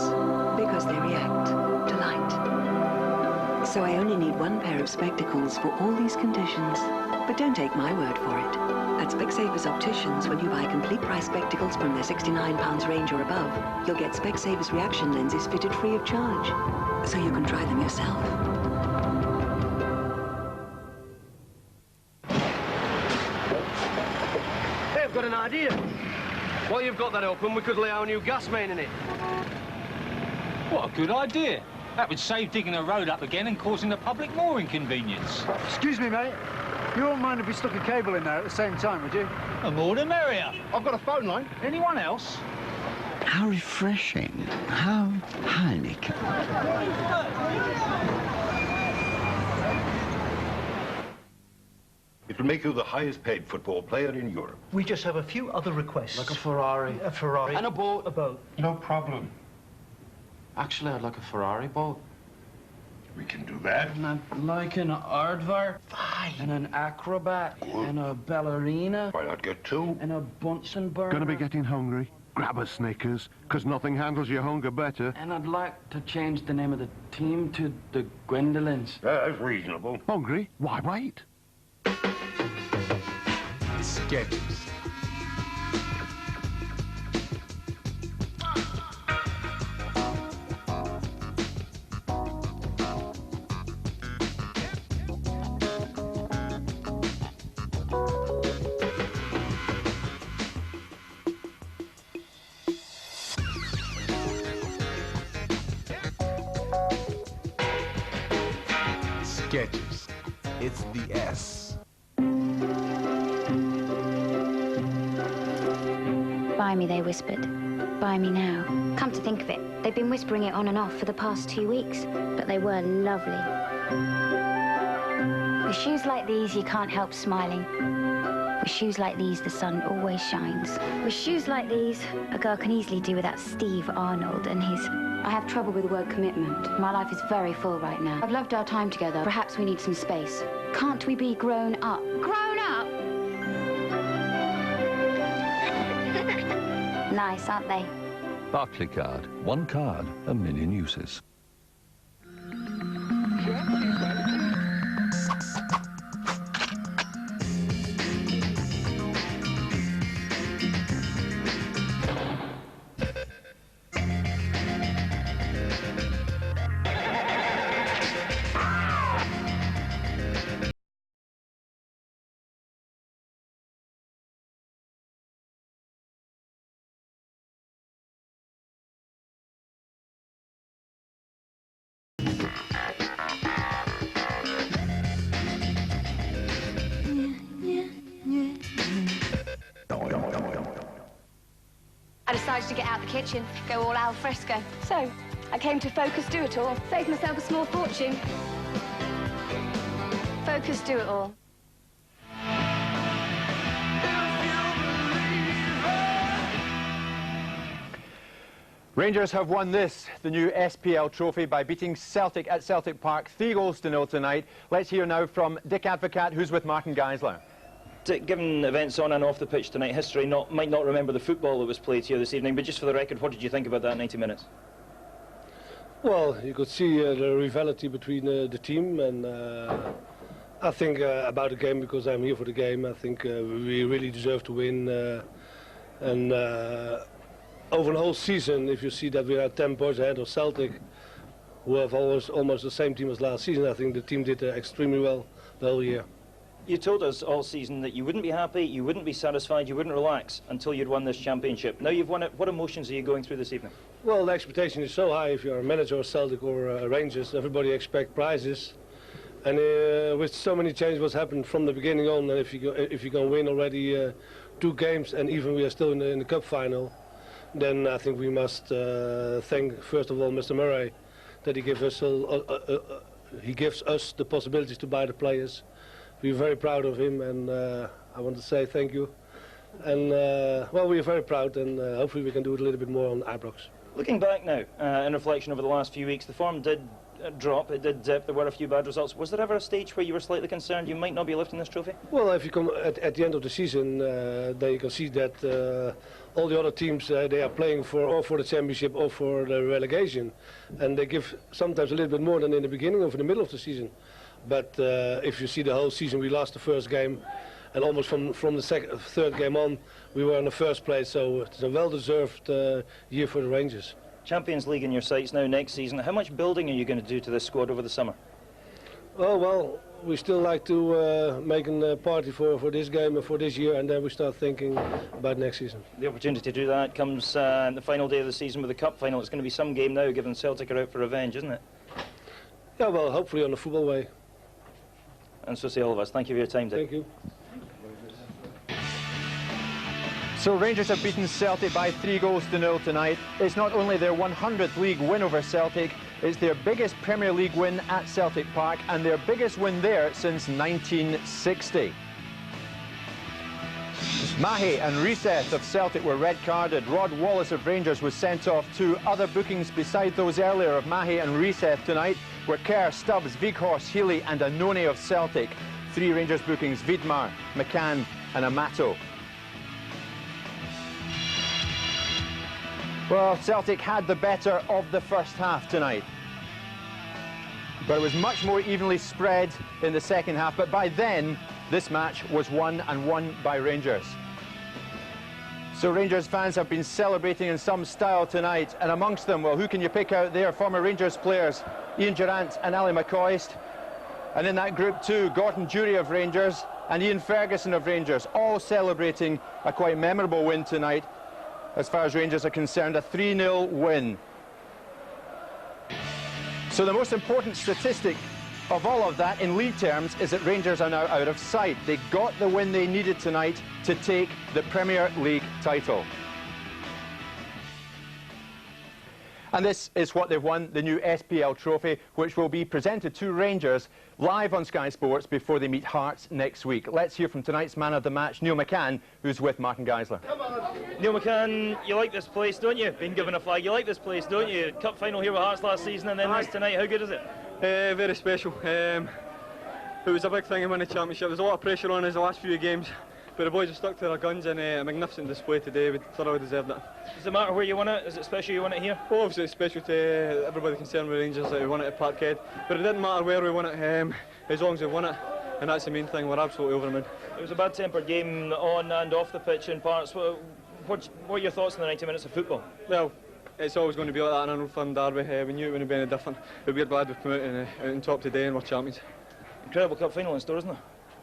because they react to light. So I only need 1 pair of spectacles for all these conditions. But don't take my word for it. At Specsavers Opticians, when you buy complete price spectacles from their £69 range or above, you'll get Specsavers reaction lenses fitted free of charge. So you can try them yourself. Hey, I've got an idea. While you've got that open, we could lay our new gas main in it. What a good idea. That would save digging a road up again and causing the public more inconvenience. Excuse me, mate. You won't mind if we stuck a cable in there at the same time, would you? The more the merrier. I've got a phone line. Anyone else? How refreshing. How Heineken. It will make you the highest paid football player in Europe. We just have a few other requests. Like a Ferrari. A Ferrari. And a boat. A boat. No problem. Actually, I'd like a Ferrari boat. We can do that. And I'd like an aardvark. Fine. And an acrobat. Good. And a ballerina. Why not get 2? And a Bunsen burner. Gonna be getting hungry? Grab a Snickers, because nothing handles your hunger better. And I'd like to change the name of the team to the Gwendolyn's. That's reasonable. Hungry? Why wait? Sketches. sketches. It's the S. Buy me, they whispered. Buy me now. Come to think of it, they've been whispering it on and off for the past 2 weeks, but they were lovely. With shoes like these, you can't help smiling. With shoes like these, the sun always shines. With shoes like these, a girl can easily do without Steve Arnold and his... I have trouble with the word commitment. My life is very full right now. I've loved our time together. Perhaps we need some space. Can't we be grown up? Grown up? Nice, aren't they? Barclaycard. One card, a million uses. I decided to get out the kitchen, go all al fresco. So, I came to Focus Do It All, save myself a small fortune. Focus Do It All. Rangers have won this, the new SPL trophy, by beating Celtic at Celtic Park 3-0 tonight. Let's hear now from Dick Advocaat, who's with Martin Geisler. Given events on and off the pitch tonight, history might not remember the football that was played here this evening, but just for the record, what did you think about that 90 minutes? Well, you could see the rivalry between the team, and I think about the game, because I'm here for the game, I think we really deserve to win. And over the whole season, if you see that we are 10 points ahead of Celtic, who have almost the same team as last season, I think the team did extremely well the whole year. You told us all season that you wouldn't be happy, you wouldn't be satisfied, you wouldn't relax until you'd won this championship. Now you've won it, what emotions are you going through this evening? Well, the expectation is so high. If you're a manager of Celtic or Rangers, everybody expects prizes. And with so many changes what's happened from the beginning on, and if you can win already 2 games, and even we are still in the cup final, then I think we must thank, first of all, Mr. Mahé, that he gives us the possibilities to buy the players. We're very proud of him, and I want to say thank you. And, well, we're very proud, and hopefully we can do it a little bit more on Ibrox. Looking back now, in reflection over the last few weeks, the form did drop, it did dip, there were a few bad results. Was there ever a stage where you were slightly concerned you might not be lifting this trophy? Well, if you come at the end of the season, then you can see that all the other teams, they are playing or for the championship or for the relegation. And they give sometimes a little bit more than in the beginning or in the middle of the season. But if you see the whole season, we lost the first game, and almost from the third game on, we were in the first place. So it's a well-deserved year for the Rangers. Champions League in your sights now next season. How much building are you going to do to this squad over the summer? Oh, well, we still like to make a party for this game and for this year, and then we start thinking about next season. The opportunity to do that comes in the final day of the season with the cup final. It's going to be some game now, given Celtic are out for revenge, isn't it? Yeah, well, hopefully on the football way. And so say all of us. Thank you for your time, Dick. Thank you. So Rangers have beaten Celtic by 3-0 tonight. It's not only their 100th league win over Celtic, it's their biggest Premier League win at Celtic Park, and their biggest win there since 1960. Mahé and Riseth of Celtic were red-carded. Rod Wallace of Rangers was sent off. 2 other bookings beside those earlier of Mahé and Riseth tonight were Kerr, Stubbs, Wieghorst, Healy and Annoni of Celtic. 3 Rangers bookings, Vidmar, McCann and Amato. Well, Celtic had the better of the first half tonight, but it was much more evenly spread in the second half. But by then, this match was won, and won by Rangers. So Rangers fans have been celebrating in some style tonight, and amongst them, well, who can you pick out there? Former Rangers players Ian Durrant and Ali McCoist, and in that group too, Gordon Jury of Rangers and Ian Ferguson of Rangers, all celebrating a quite memorable win tonight. As far as Rangers are concerned, a 3-0 win. So the most important statistic of all of that in league terms is that Rangers are now out of sight. They got the win they needed tonight to take the Premier League title. And this is what they've won, the new SPL trophy, which will be presented to Rangers live on Sky Sports before they meet Hearts next week. Let's hear from tonight's man of the match, Neil McCann, who's with Martin Geisler. Neil McCann, you like this place, don't you? Been given a flag, you like this place, don't you? Cup final here with Hearts last season and then this tonight, how good is it? Very special. It was a big thing in winning the championship. There's a lot of pressure on us the last few games, but the boys have stuck to their guns and a magnificent display today. We thoroughly deserved it. Does it matter where you won it? Is it special you won it here? Well, obviously it's special to everybody concerned with Rangers that we won it at Parkhead, but it didn't matter where we won it as long as we won it, and that's the main thing. We're absolutely over the moon. It was a bad-tempered game on and off the pitch in parts. What are your thoughts on the 90 minutes of football? Well, it's always going to be like that in an Old Firm derby. We knew it wouldn't be any different, but we're glad we've come out on top today and we're champions. Incredible cup final in store, isn't it?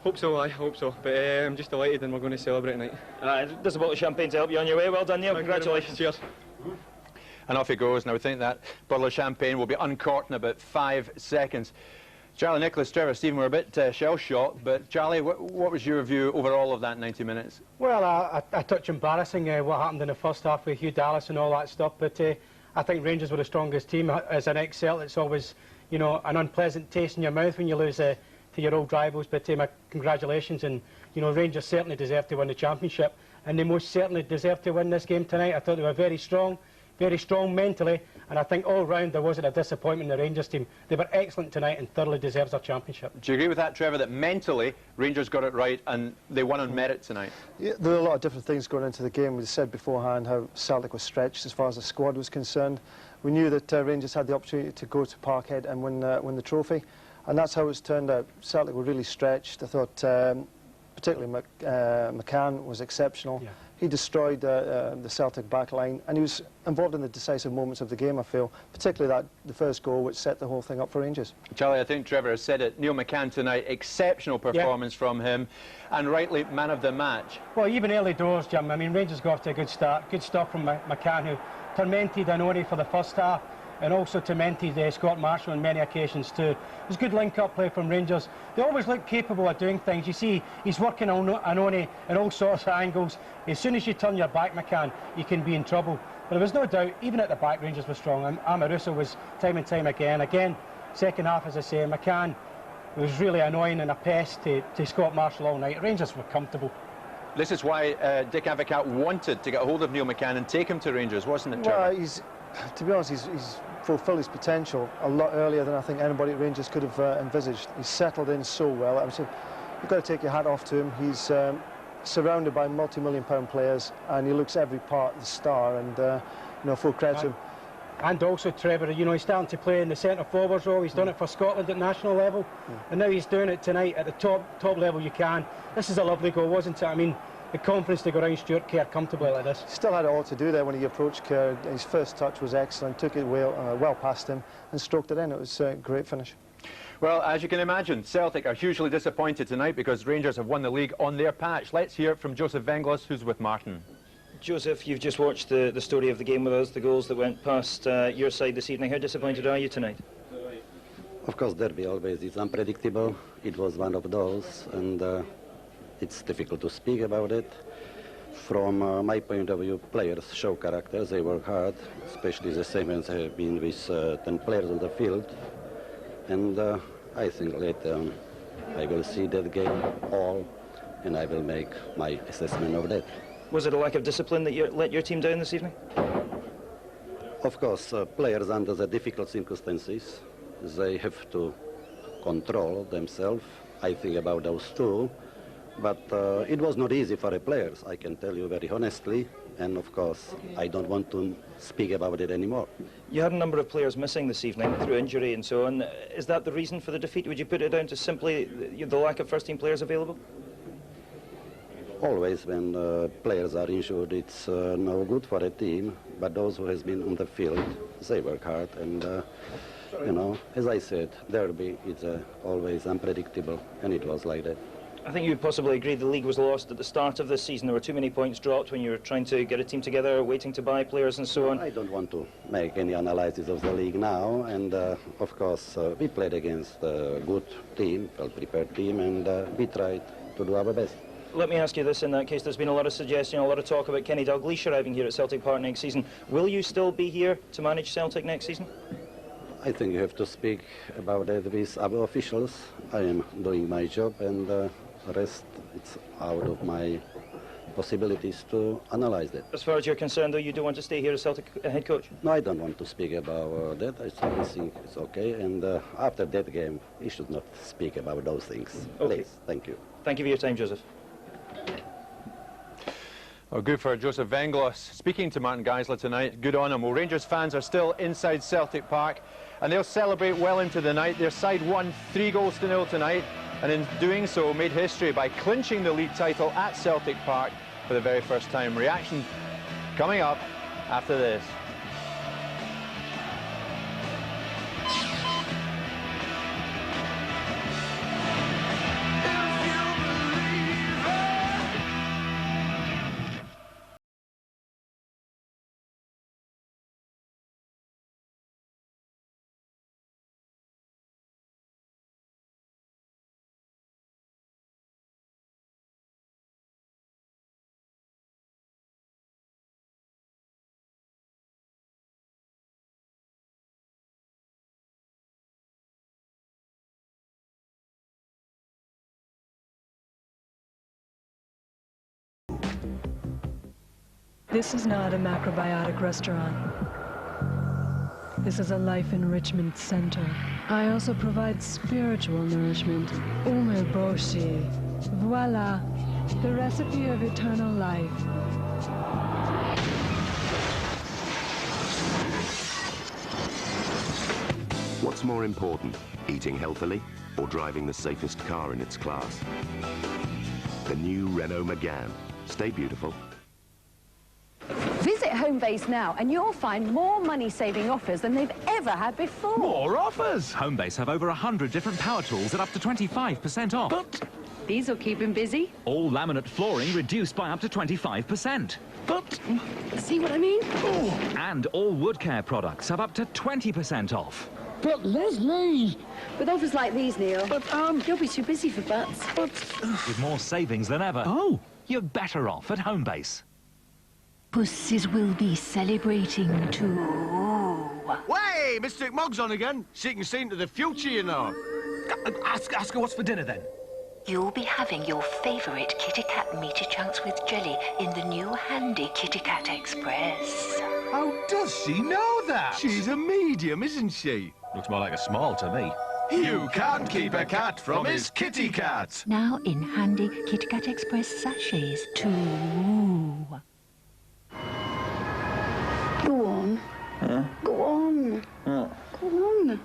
Hope so, I hope so. But I'm just delighted and we're going to celebrate tonight. There's a bottle of champagne to help you on your way. Well done, Neil. Congratulations. Cheers. And off he goes. Now we think that bottle of champagne will be uncorked in about 5 seconds. Charlie, Nicholas, Trevor, Stephen were a bit shell-shocked, but Charlie, what was your view overall of that 90 minutes? Well, a touch embarrassing what happened in the first half with Hugh Dallas and all that stuff, but I think Rangers were the strongest team. As an ex-Celtic, it's always, you know, an unpleasant taste in your mouth when you lose to your old rivals, but my congratulations, and you know, Rangers certainly deserve to win the championship, and they most certainly deserve to win this game tonight. I thought they were very strong mentally, and I think all round there wasn't a disappointment in the Rangers team. They were excellent tonight and thoroughly deserves their championship. Do you agree with that, Trevor, that mentally Rangers got it right and they won on merit tonight? Yeah, there were a lot of different things going into the game. We said beforehand how Celtic was stretched as far as the squad was concerned. We knew that Rangers had the opportunity to go to Parkhead and win the trophy, and that's how it's turned out. Celtic were really stretched. I thought particularly McCann was exceptional. Yeah. He destroyed the Celtic back line, and he was involved in the decisive moments of the game, I feel, particularly the first goal, which set the whole thing up for Rangers. Charlie, I think Trevor has said it. Neil McCann tonight, exceptional performance from him, and rightly man of the match. Well, even early doors, Jim, I mean, Rangers got off to a good start. Good stuff from McCann, who tormented Annoni for the first half, and also tormented Scott Marshall on many occasions too. It was good link-up play from Rangers. They always look capable of doing things. You see, he's working on Annoni in all sorts of angles. As soon as you turn your back, McCann, you can be in trouble. But there was no doubt, even at the back, Rangers were strong. Amoruso was time and time again. Again, second half, as I say, McCann was really annoying and a pest to Scott Marshall all night. Rangers were comfortable. This is why Dick Advocaat wanted to get hold of Neil McCann and take him to Rangers, wasn't it, Trevor? Well, to be honest, he's fulfilled his potential a lot earlier than I think anybody at Rangers could have envisaged. He's settled in so well. You've got to take your hat off to him. He's surrounded by multi-million-pound players, and he looks every part the star, and you know, full credit to him. And also, Trevor, you know, he's starting to play in the centre-forwards role. He's done it for Scotland at national level, and now he's doing it tonight at the top level you can. This is a lovely goal, wasn't it? I mean, the confidence to go around Stuart Kerr comfortably like this. Still had it all to do there when he approached Kerr. His first touch was excellent, took it well past him and stroked it in. It was a great finish. Well, as you can imagine, Celtic are hugely disappointed tonight because Rangers have won the league on their patch. Let's hear from Jozef Vengloš, who's with Martin. Jozef, you've just watched the story of the game with us, the goals that went past your side this evening. How disappointed are you tonight? Of course, derby always is unpredictable. It was one of those, and it's difficult to speak about it. From my point of view, players show character. They work hard, especially the same as have been with 10 players on the field. And I think later on I will see that game all, and I will make my assessment of that. Was it a lack of discipline that let your team down this evening? Of course, players under the difficult circumstances, they have to control themselves. I think about those two. But it was not easy for the players, I can tell you very honestly, and of course I don't want to speak about it anymore. You had a number of players missing this evening through injury and so on. Is that the reason for the defeat? Would you put it down to simply the lack of first-team players available? Always when players are injured, it's no good for a team, but those who has been on the field, they work hard, and you know, as I said, derby is always unpredictable, and it was like that. I think you would possibly agree the league was lost at the start of this season. There were too many points dropped when you were trying to get a team together, waiting to buy players and so on. I don't want to make any analysis of the league now, and of course we played against a good team, well-prepared team, and we tried to do our best. Let me ask you this in that case. There's been a lot of suggestion, a lot of talk about Kenny Dalglish arriving here at Celtic Park next season. Will you still be here to manage Celtic next season? I think you have to speak about that with other officials. I am doing my job, and the rest, it's out of my possibilities to analyze that. As far as you're concerned, though, you do want to stay here as Celtic head coach? No, I don't want to speak about that. I think it's okay, and after that game, we should not speak about those things. Okay. Please, thank you. Thank you for your time, Jozef. Well, good for Jozef Vengloš speaking to Martin Geisler tonight. Good on him. Well, Rangers fans are still inside Celtic Park, and they'll celebrate well into the night. Their side won 3-0 tonight, and in doing so made history by clinching the league title at Celtic Park for the very first time. Reaction coming up after this. This is not a macrobiotic restaurant. This is a life enrichment center. I also provide spiritual nourishment. Umeboshi. Voila, the recipe of eternal life. What's more important, eating healthily or driving the safest car in its class? The new Renault McCann. Stay beautiful. Visit Homebase now and you'll find more money-saving offers than they've ever had before. More offers? Homebase have over 100 different power tools at up to 25% off. But these will keep him busy. All laminate flooring reduced by up to 25%. But see what I mean? Oh. And all wood care products have up to 20% off. But Leslie, with offers like these, Neil, you'll be too busy for butts. With more savings than ever. Oh, you're better off at Homebase. Pussies will be celebrating too. Way, Mr. Mog's on again. She can see into the future, you know. Ask her what's for dinner, then. You'll be having your favourite Kitty Cat meaty chunks with jelly in the new handy Kitty Cat Express. How does she know that? She's a medium, isn't she? Looks more like a small to me. You can't keep a cat from his kitty cat. Now in handy Kitty Cat Express sachets too. Go on. Huh? Go on. Oh. Go on.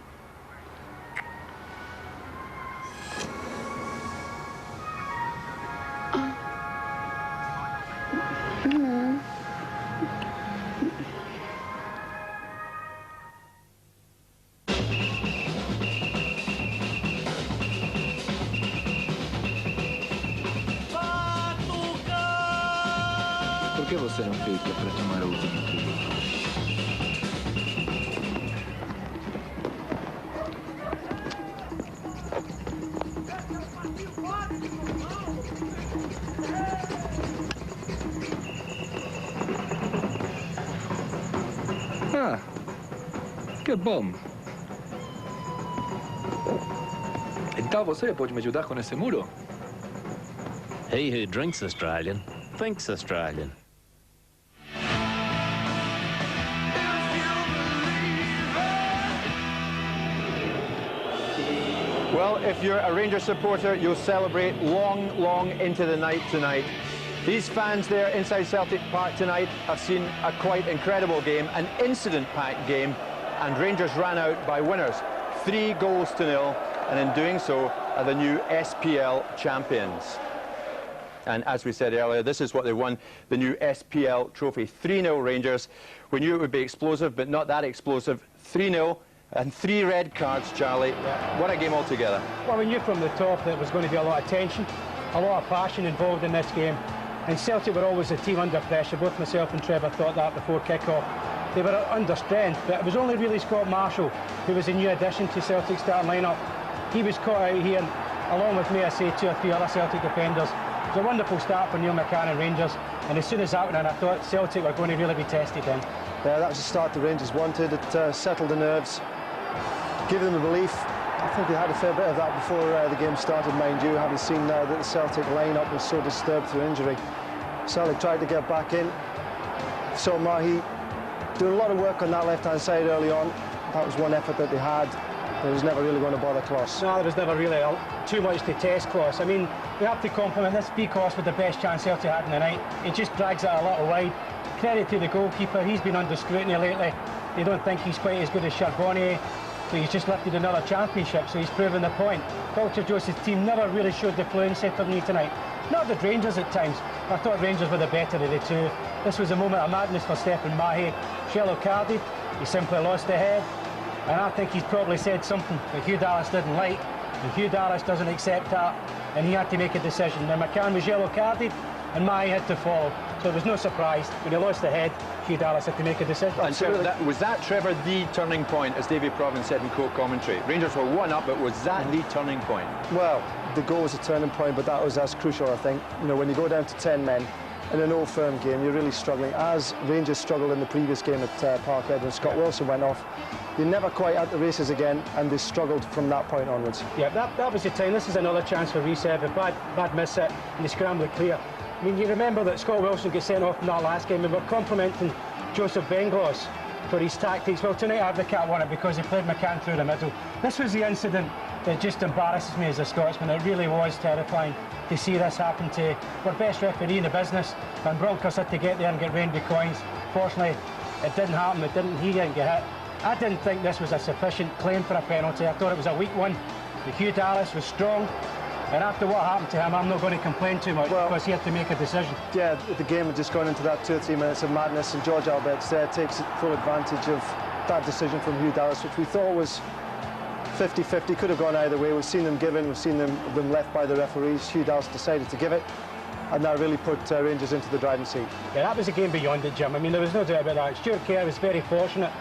Perché você não fica para tomar o último tiro? Ah, que bom. Então você pode me ajudar com esse muro? He who drinks Australian thinks Australian. Well, if you're a Rangers supporter, you'll celebrate long, long into the night tonight. These fans there inside Celtic Park tonight have seen a quite incredible game, an incident-packed game, and Rangers ran out by winners, 3-0, and in doing so are the new SPL champions. And as we said earlier, this is what they won, the new SPL trophy, 3-0 Rangers. We knew it would be explosive, but not that explosive, 3-0. And 3 red cards, Charlie. What a game altogether. Well, we knew from the top that there was going to be a lot of tension. a lot of passion involved in this game. And Celtic were always a team under pressure. Both myself and Trevor thought that before kick-off. They were under strength, but it was only really Scott Marshall who was a new addition to Celtic's starting line-up. He was caught out here, and along with me, I say 2 or 3 other Celtic defenders. It was a wonderful start for Neil McCann and Rangers, and as soon as that went in, I thought Celtic were going to really be tested then. Yeah, that was the start the Rangers wanted. It settled the nerves, gave them the belief. I think they had a fair bit of that before the game started, mind you, having seen that the Celtic line-up was so disturbed through injury. Celtic tried to get back in. So Mahé doing a lot of work on that left-hand side early on. That was one effort that they had. It was never really going to bother Klos. No, there was never really too much to test Klos. I mean, we have to compliment this Vieghorst with the best chance Celtic had in the night. He just drags it a little wide. Credit to the goalkeeper, he's been under scrutiny lately. They don't think he's quite as good as Charbonnier, but he's just lifted another championship, so he's proven the point. Dr. Jozef's team never really showed the fluency for me tonight. Not the Rangers at times. I thought Rangers were the better of the two. This was a moment of madness for Stephen Mahé. Yellow carded, he simply lost the head. And I think he's probably said something that Hugh Dallas didn't like. And Hugh Dallas doesn't accept that, and he had to make a decision. Now McCann was yellow carded, and Mahé had to follow. So it was no surprise. When he lost the head, Hugh Dallas had to make a decision. And so was that, Trevor, the turning point, as David Providence said in court commentary? Rangers were 1 up, but was that the turning point? Well, the goal was a turning point, but that was as crucial, I think. You know, when you go down to 10 men in an all-firm game, you're really struggling. As Rangers struggled in the previous game at Parkhead when Scott Wilson went off, you're never quite at the races again, and they struggled from that point onwards. Yeah, that was the time. This is another chance for Riseth. A bad miss it, and they scrambled it clear. I mean, you remember that Scott Wilson got sent off in that last game, and we're complimenting Jozef Vengloš for his tactics. Well, tonight Advocaat won it because he played McCann through the middle. This was the incident that just embarrasses me as a Scotsman. It really was terrifying to see this happen to our best referee in the business, and Bronckhorst had to get there and get rained with coins. Fortunately, it didn't happen. He didn't get hit. I didn't think this was a sufficient claim for a penalty. I thought it was a weak one. But Hugh Dallas was strong. And after what happened to him, I'm not going to complain too much, because he had to make a decision. Yeah, the game had just gone into that 2 or 3 minutes of madness, and George Albertz there takes full advantage of that decision from Hugh Dallas, which we thought was 50-50, could have gone either way. We've seen them given, we've seen them left by the referees. Hugh Dallas decided to give it, and that really put Rangers into the driving seat. Yeah, that was a game beyond it, Jim. I mean, there was no doubt about that. Stuart Kerr was very fortunate.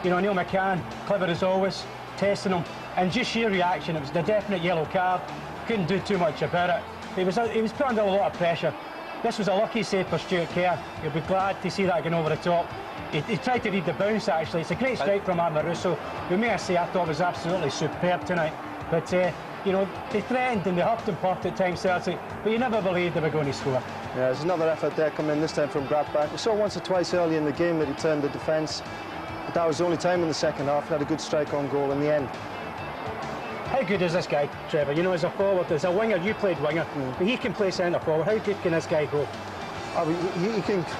You know, Neil McCann, clever as always, testing him, and just sheer reaction. It was the definite yellow card. Couldn't do too much about it. He was put under a lot of pressure. This was a lucky save for Stuart Kerr. You'll be glad to see that going over the top. He tried to read the bounce, actually. It's a great strike from Amoruso, who, may I say, I thought was absolutely superb tonight. But, you know, they threatened and they huffed and puffed at times, Celtic, but you never believed they were going to score. Yeah, there's another effort there coming in, this time from Brattbakk. We saw once or twice early in the game that he turned the defence, but that was the only time in the second half. He had a good strike on goal in the end. How good is this guy, Trevor? You know, as a forward, as a winger, you played winger, but he can play centre forward. How good can this guy go?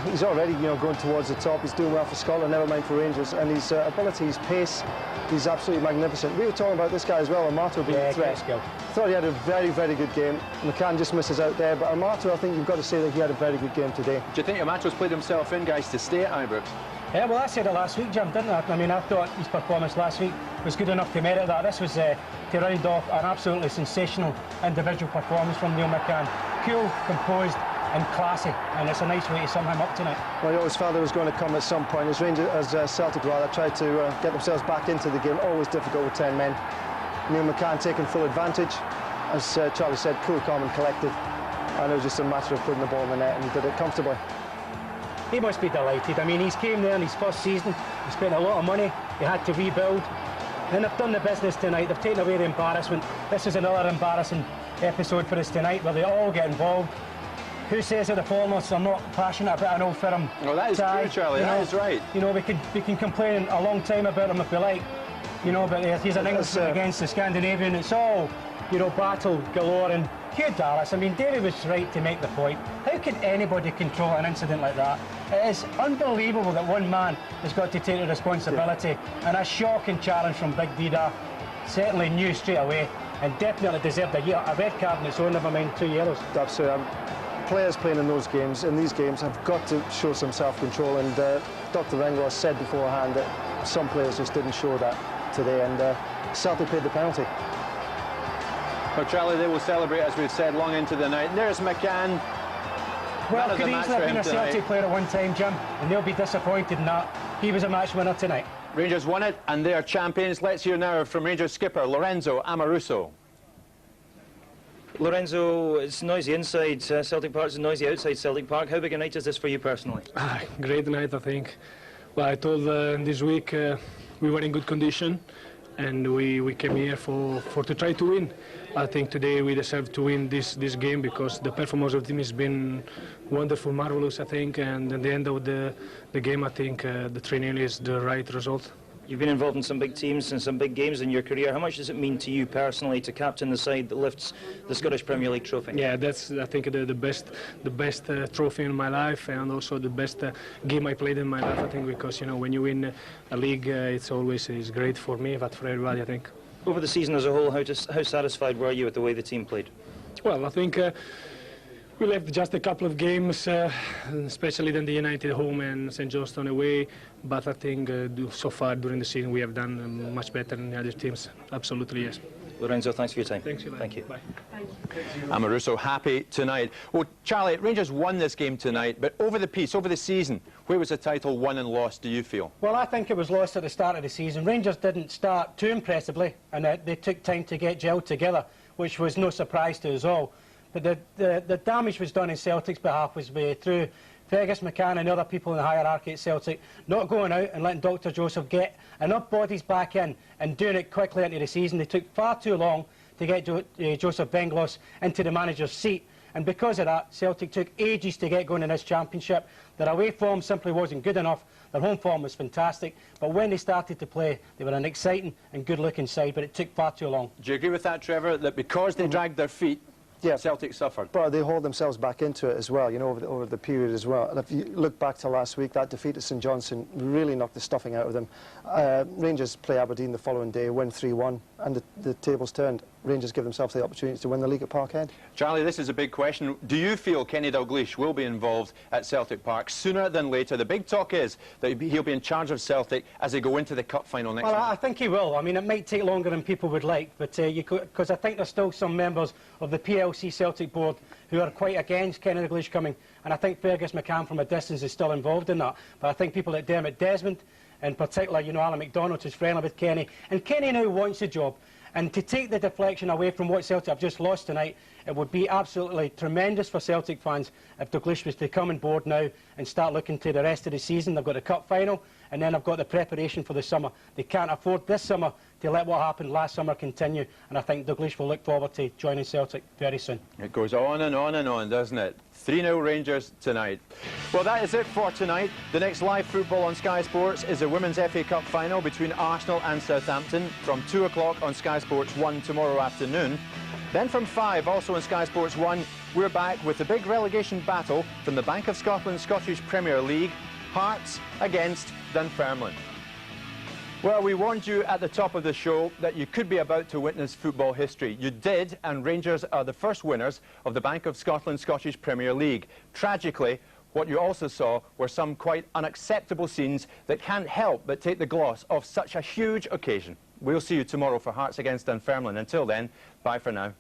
He's already, you know, going towards the top. He's doing well for Scotland, never mind for Rangers, and his ability, his pace, he's absolutely magnificent. We were talking about this guy as well, Amato being a threat. I thought he had a very, very good game. McCann just misses out there, but Amato, I think you've got to say that he had a very good game today. Do you think Amato's played himself in, guys, to stay at Albertz? Yeah, well, I said it last week, Jim, didn't I? I mean, I thought his performance last week was good enough to merit that. This was, to round off, an absolutely sensational individual performance from Neil McCann. Cool, composed and classy, and it's a nice way to sum him up tonight. Well, you always felt it was going to come at some point. As Celtic tried to get themselves back into the game, always difficult with 10 men. Neil McCann taking full advantage. As Charlie said, cool, calm and collected. And it was just a matter of putting the ball in the net, and he did it comfortably. He must be delighted. I mean, he's came there in his first season, he spent a lot of money, he had to rebuild, and they've done the business tonight. They've taken away the embarrassment. This is another embarrassing episode for us tonight, where they all get involved. Who says that the foreigners are not passionate about an old firm? Oh, that is true, Charlie, that is right. You know, we can complain a long time about him if we like, you know, but he's an Englishman against the Scandinavian. It's all, you know, battle galore. And Hugh Dallas, I mean, David was right to make the point. How can anybody control an incident like that? It is unbelievable that one man has got to take the responsibility, and a shocking challenge from Big Dida. Certainly knew straight away, and definitely deserved a red card in its own, never mind 2 yellows. Absolutely. Players playing in these games have got to show some self-control, and Dr. Vengloš said beforehand that some players just didn't show that today, and Celtic paid the penalty. For Charlie, they will celebrate, as we've said, long into the night. There's McCann. Well, could easily have been a Celtic player at one time, Jim, and they'll be disappointed in that. He was a match winner tonight. Rangers won it, and they are champions. Let's hear now from Rangers skipper Lorenzo Amoruso. Lorenzo, it's noisy inside Celtic Park, it's noisy outside Celtic Park. How big a night is this for you personally? Great night, I think. Well, I told this week we were in good condition, and we came here to try to win. I think today we deserve to win this game because the performance of the team has been wonderful, marvelous, I think, and at the end of the game, I think the 3-0 is the right result. You've been involved in some big teams and some big games in your career. How much does it mean to you personally to captain the side that lifts the Scottish Premier League trophy? Yeah, that's, I think, the best trophy in my life, and also the best game I played in my life, I think, because, you know, when you win a league, it's always great for me, but for everybody, I think. Over the season as a whole, how satisfied were you with the way the team played? Well, I think we left just a couple of games, especially then the United home and St Johnstone away. But I think so far during the season we have done much better than the other teams. Absolutely, yes. Lorenzo, thanks for your time. Thanks, Thank you. Bye. Amoruso happy tonight. Well, Charlie, Rangers won this game tonight, but over the piece, over the season, where was the title won and lost, do you feel? Well, I think it was lost at the start of the season. Rangers didn't start too impressively, and they took time to get gelled together, which was no surprise to us all. But the damage was done in Celtic's behalf was through Fergus, McCann and other people in the hierarchy at Celtic not going out and letting Dr. Jozef get enough bodies back in and doing it quickly into the season. They took far too long to get Jozef Vengloš into the manager's seat. And because of that, Celtic took ages to get going in this championship. Their away form simply wasn't good enough. Their home form was fantastic. But when they started to play, they were an exciting and good-looking side, but it took far too long. Do you agree with that, Trevor, that because they dragged their feet, yeah, Celtic suffered? But they hauled themselves back into it as well, you know, over the period as well. And if you look back to last week, that defeat at St Johnstone really knocked the stuffing out of them. Rangers play Aberdeen the following day, win 3-1, and the tables turned. Rangers give themselves the opportunity to win the league at Parkhead. Charlie, this is a big question. Do you feel Kenny Dalglish will be involved at Celtic Park sooner than later? The big talk is that he'll be in charge of Celtic as they go into the cup final next month. I think he will. I mean, it might take longer than people would like, but because I think there's still some members of the PLC Celtic board who are quite against Kenny Dalglish coming, and I think Fergus McCann from a distance is still involved in that. But I think people like Dermot Desmond, in particular, you know, Alan McDonald is friendly with Kenny, and Kenny now wants the job. And to take the deflection away from what Celtic have just lost tonight, it would be absolutely tremendous for Celtic fans if Dalglish was to come on board now and start looking to the rest of the season. They've got the cup final, and then they've got the preparation for the summer. They can't afford this summer to let what happened last summer continue, and I think Dalglish will look forward to joining Celtic very soon. It goes on and on and on, doesn't it? 3-0 Rangers tonight. Well, that is it for tonight. The next live football on Sky Sports is the Women's FA Cup final between Arsenal and Southampton from 2 o'clock on Sky Sports 1 tomorrow afternoon. Then from 5, also on Sky Sports 1, we're back with the big relegation battle from the Bank of Scotland Scottish Premier League, Hearts against Dunfermline. Well, we warned you at the top of the show that you could be about to witness football history. You did, and Rangers are the first winners of the Bank of Scotland Scottish Premier League. Tragically, what you also saw were some quite unacceptable scenes that can't help but take the gloss off such a huge occasion. We'll see you tomorrow for Hearts against Dunfermline. Until then, bye for now.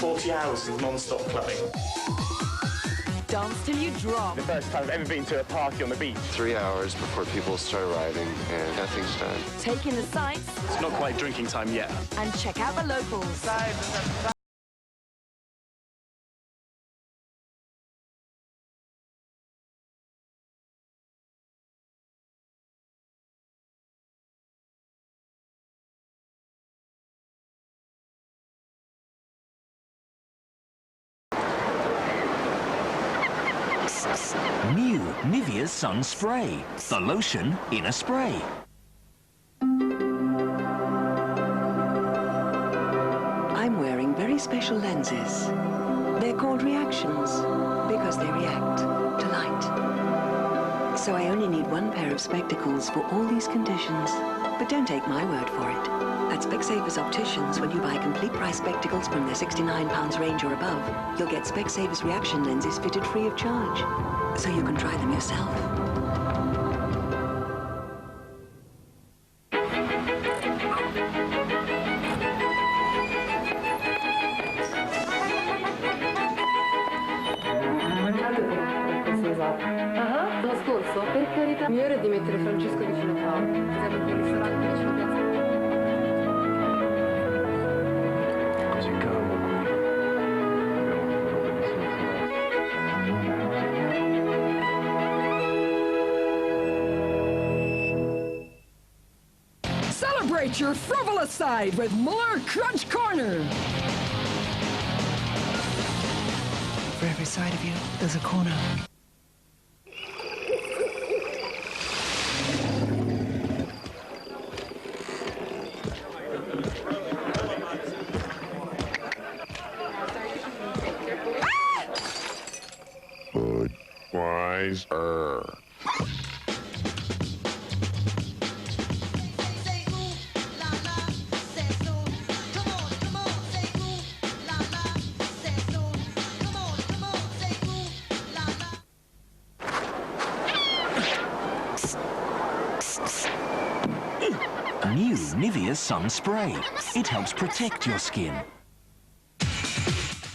40 hours of non-stop clubbing. Dance till you drop. The first time I've ever been to a party on the beach. 3 hours before people start arriving and nothing's done. Take in the sights. It's not quite drinking time yet. And check out the locals. New Nivea Sun Spray. The lotion in a spray. I'm wearing very special lenses. They're called reactions because they react to light. So I only need one pair of spectacles for all these conditions. But don't take my word for it. At Specsavers Opticians, when you buy complete price spectacles from their £69 range or above, you'll get Specsavers reaction lenses fitted free of charge. So you can try them yourself. L'anno scorso, per carità, migliore di mettere Francesco vicino a Paolo. Siamo in quel ristorante vicino a Piazza. Così calmo qui. Celebrate your frivolous side with Muller Crunch Corner. For every side of you, there's a corner. Budweiser. New Nivea Sun Spray. It helps protect your skin.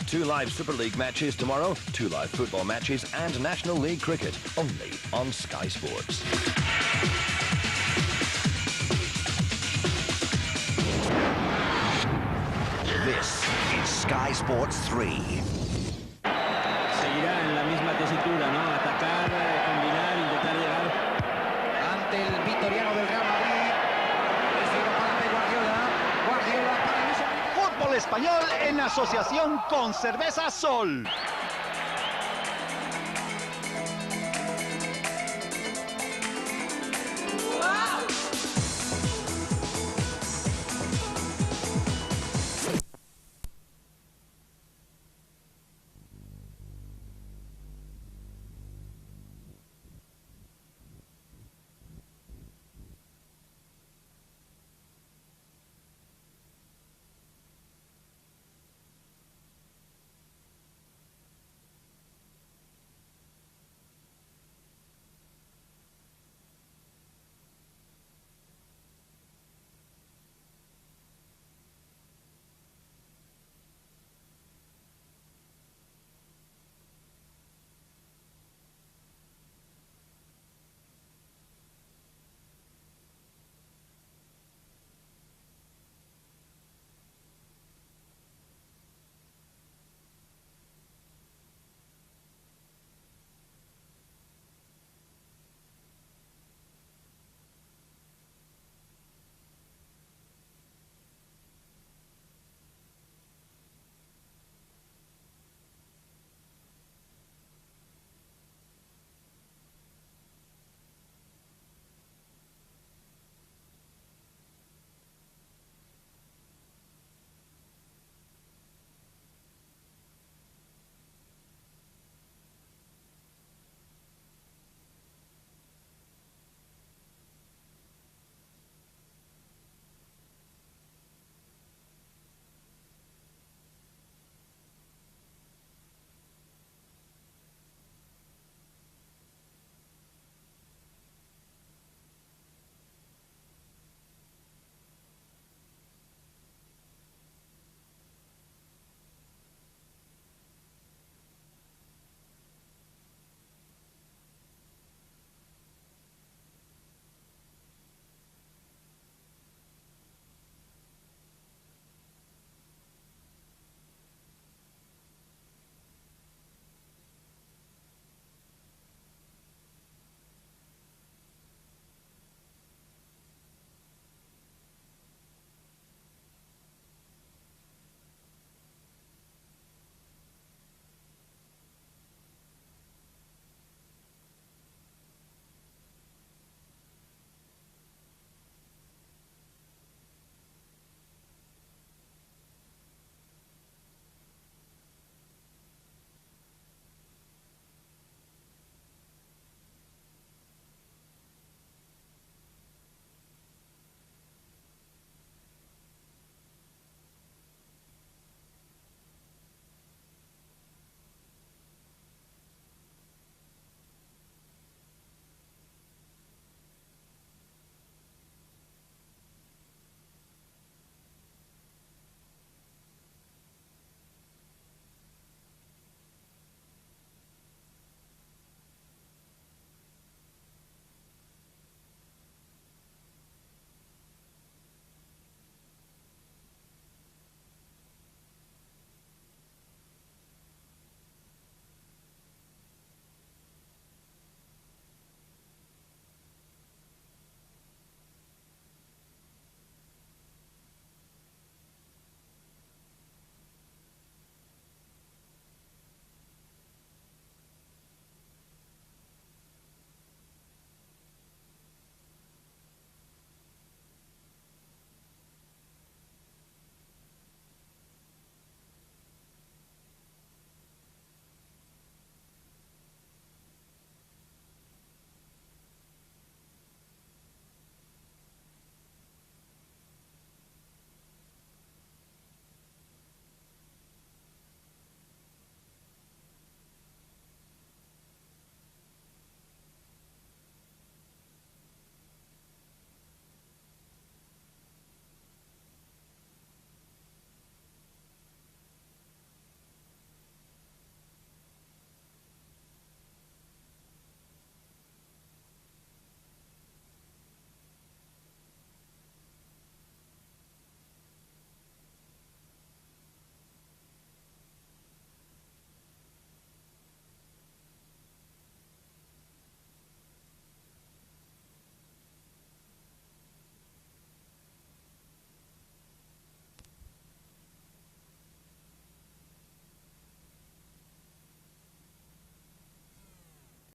2 live Super League matches tomorrow, 2 live football matches and National League cricket, only on Sky Sports. This is Sky Sports 3. Seguirá en la misma tesitura, ¿no? Atacar, combinar, intentar llegar. Ante el victoriano del Real Madrid. Recibe para Pep Guardiola. Guardiola para Luis Enrique. Fútbol español en asociación con Cerveza Sol.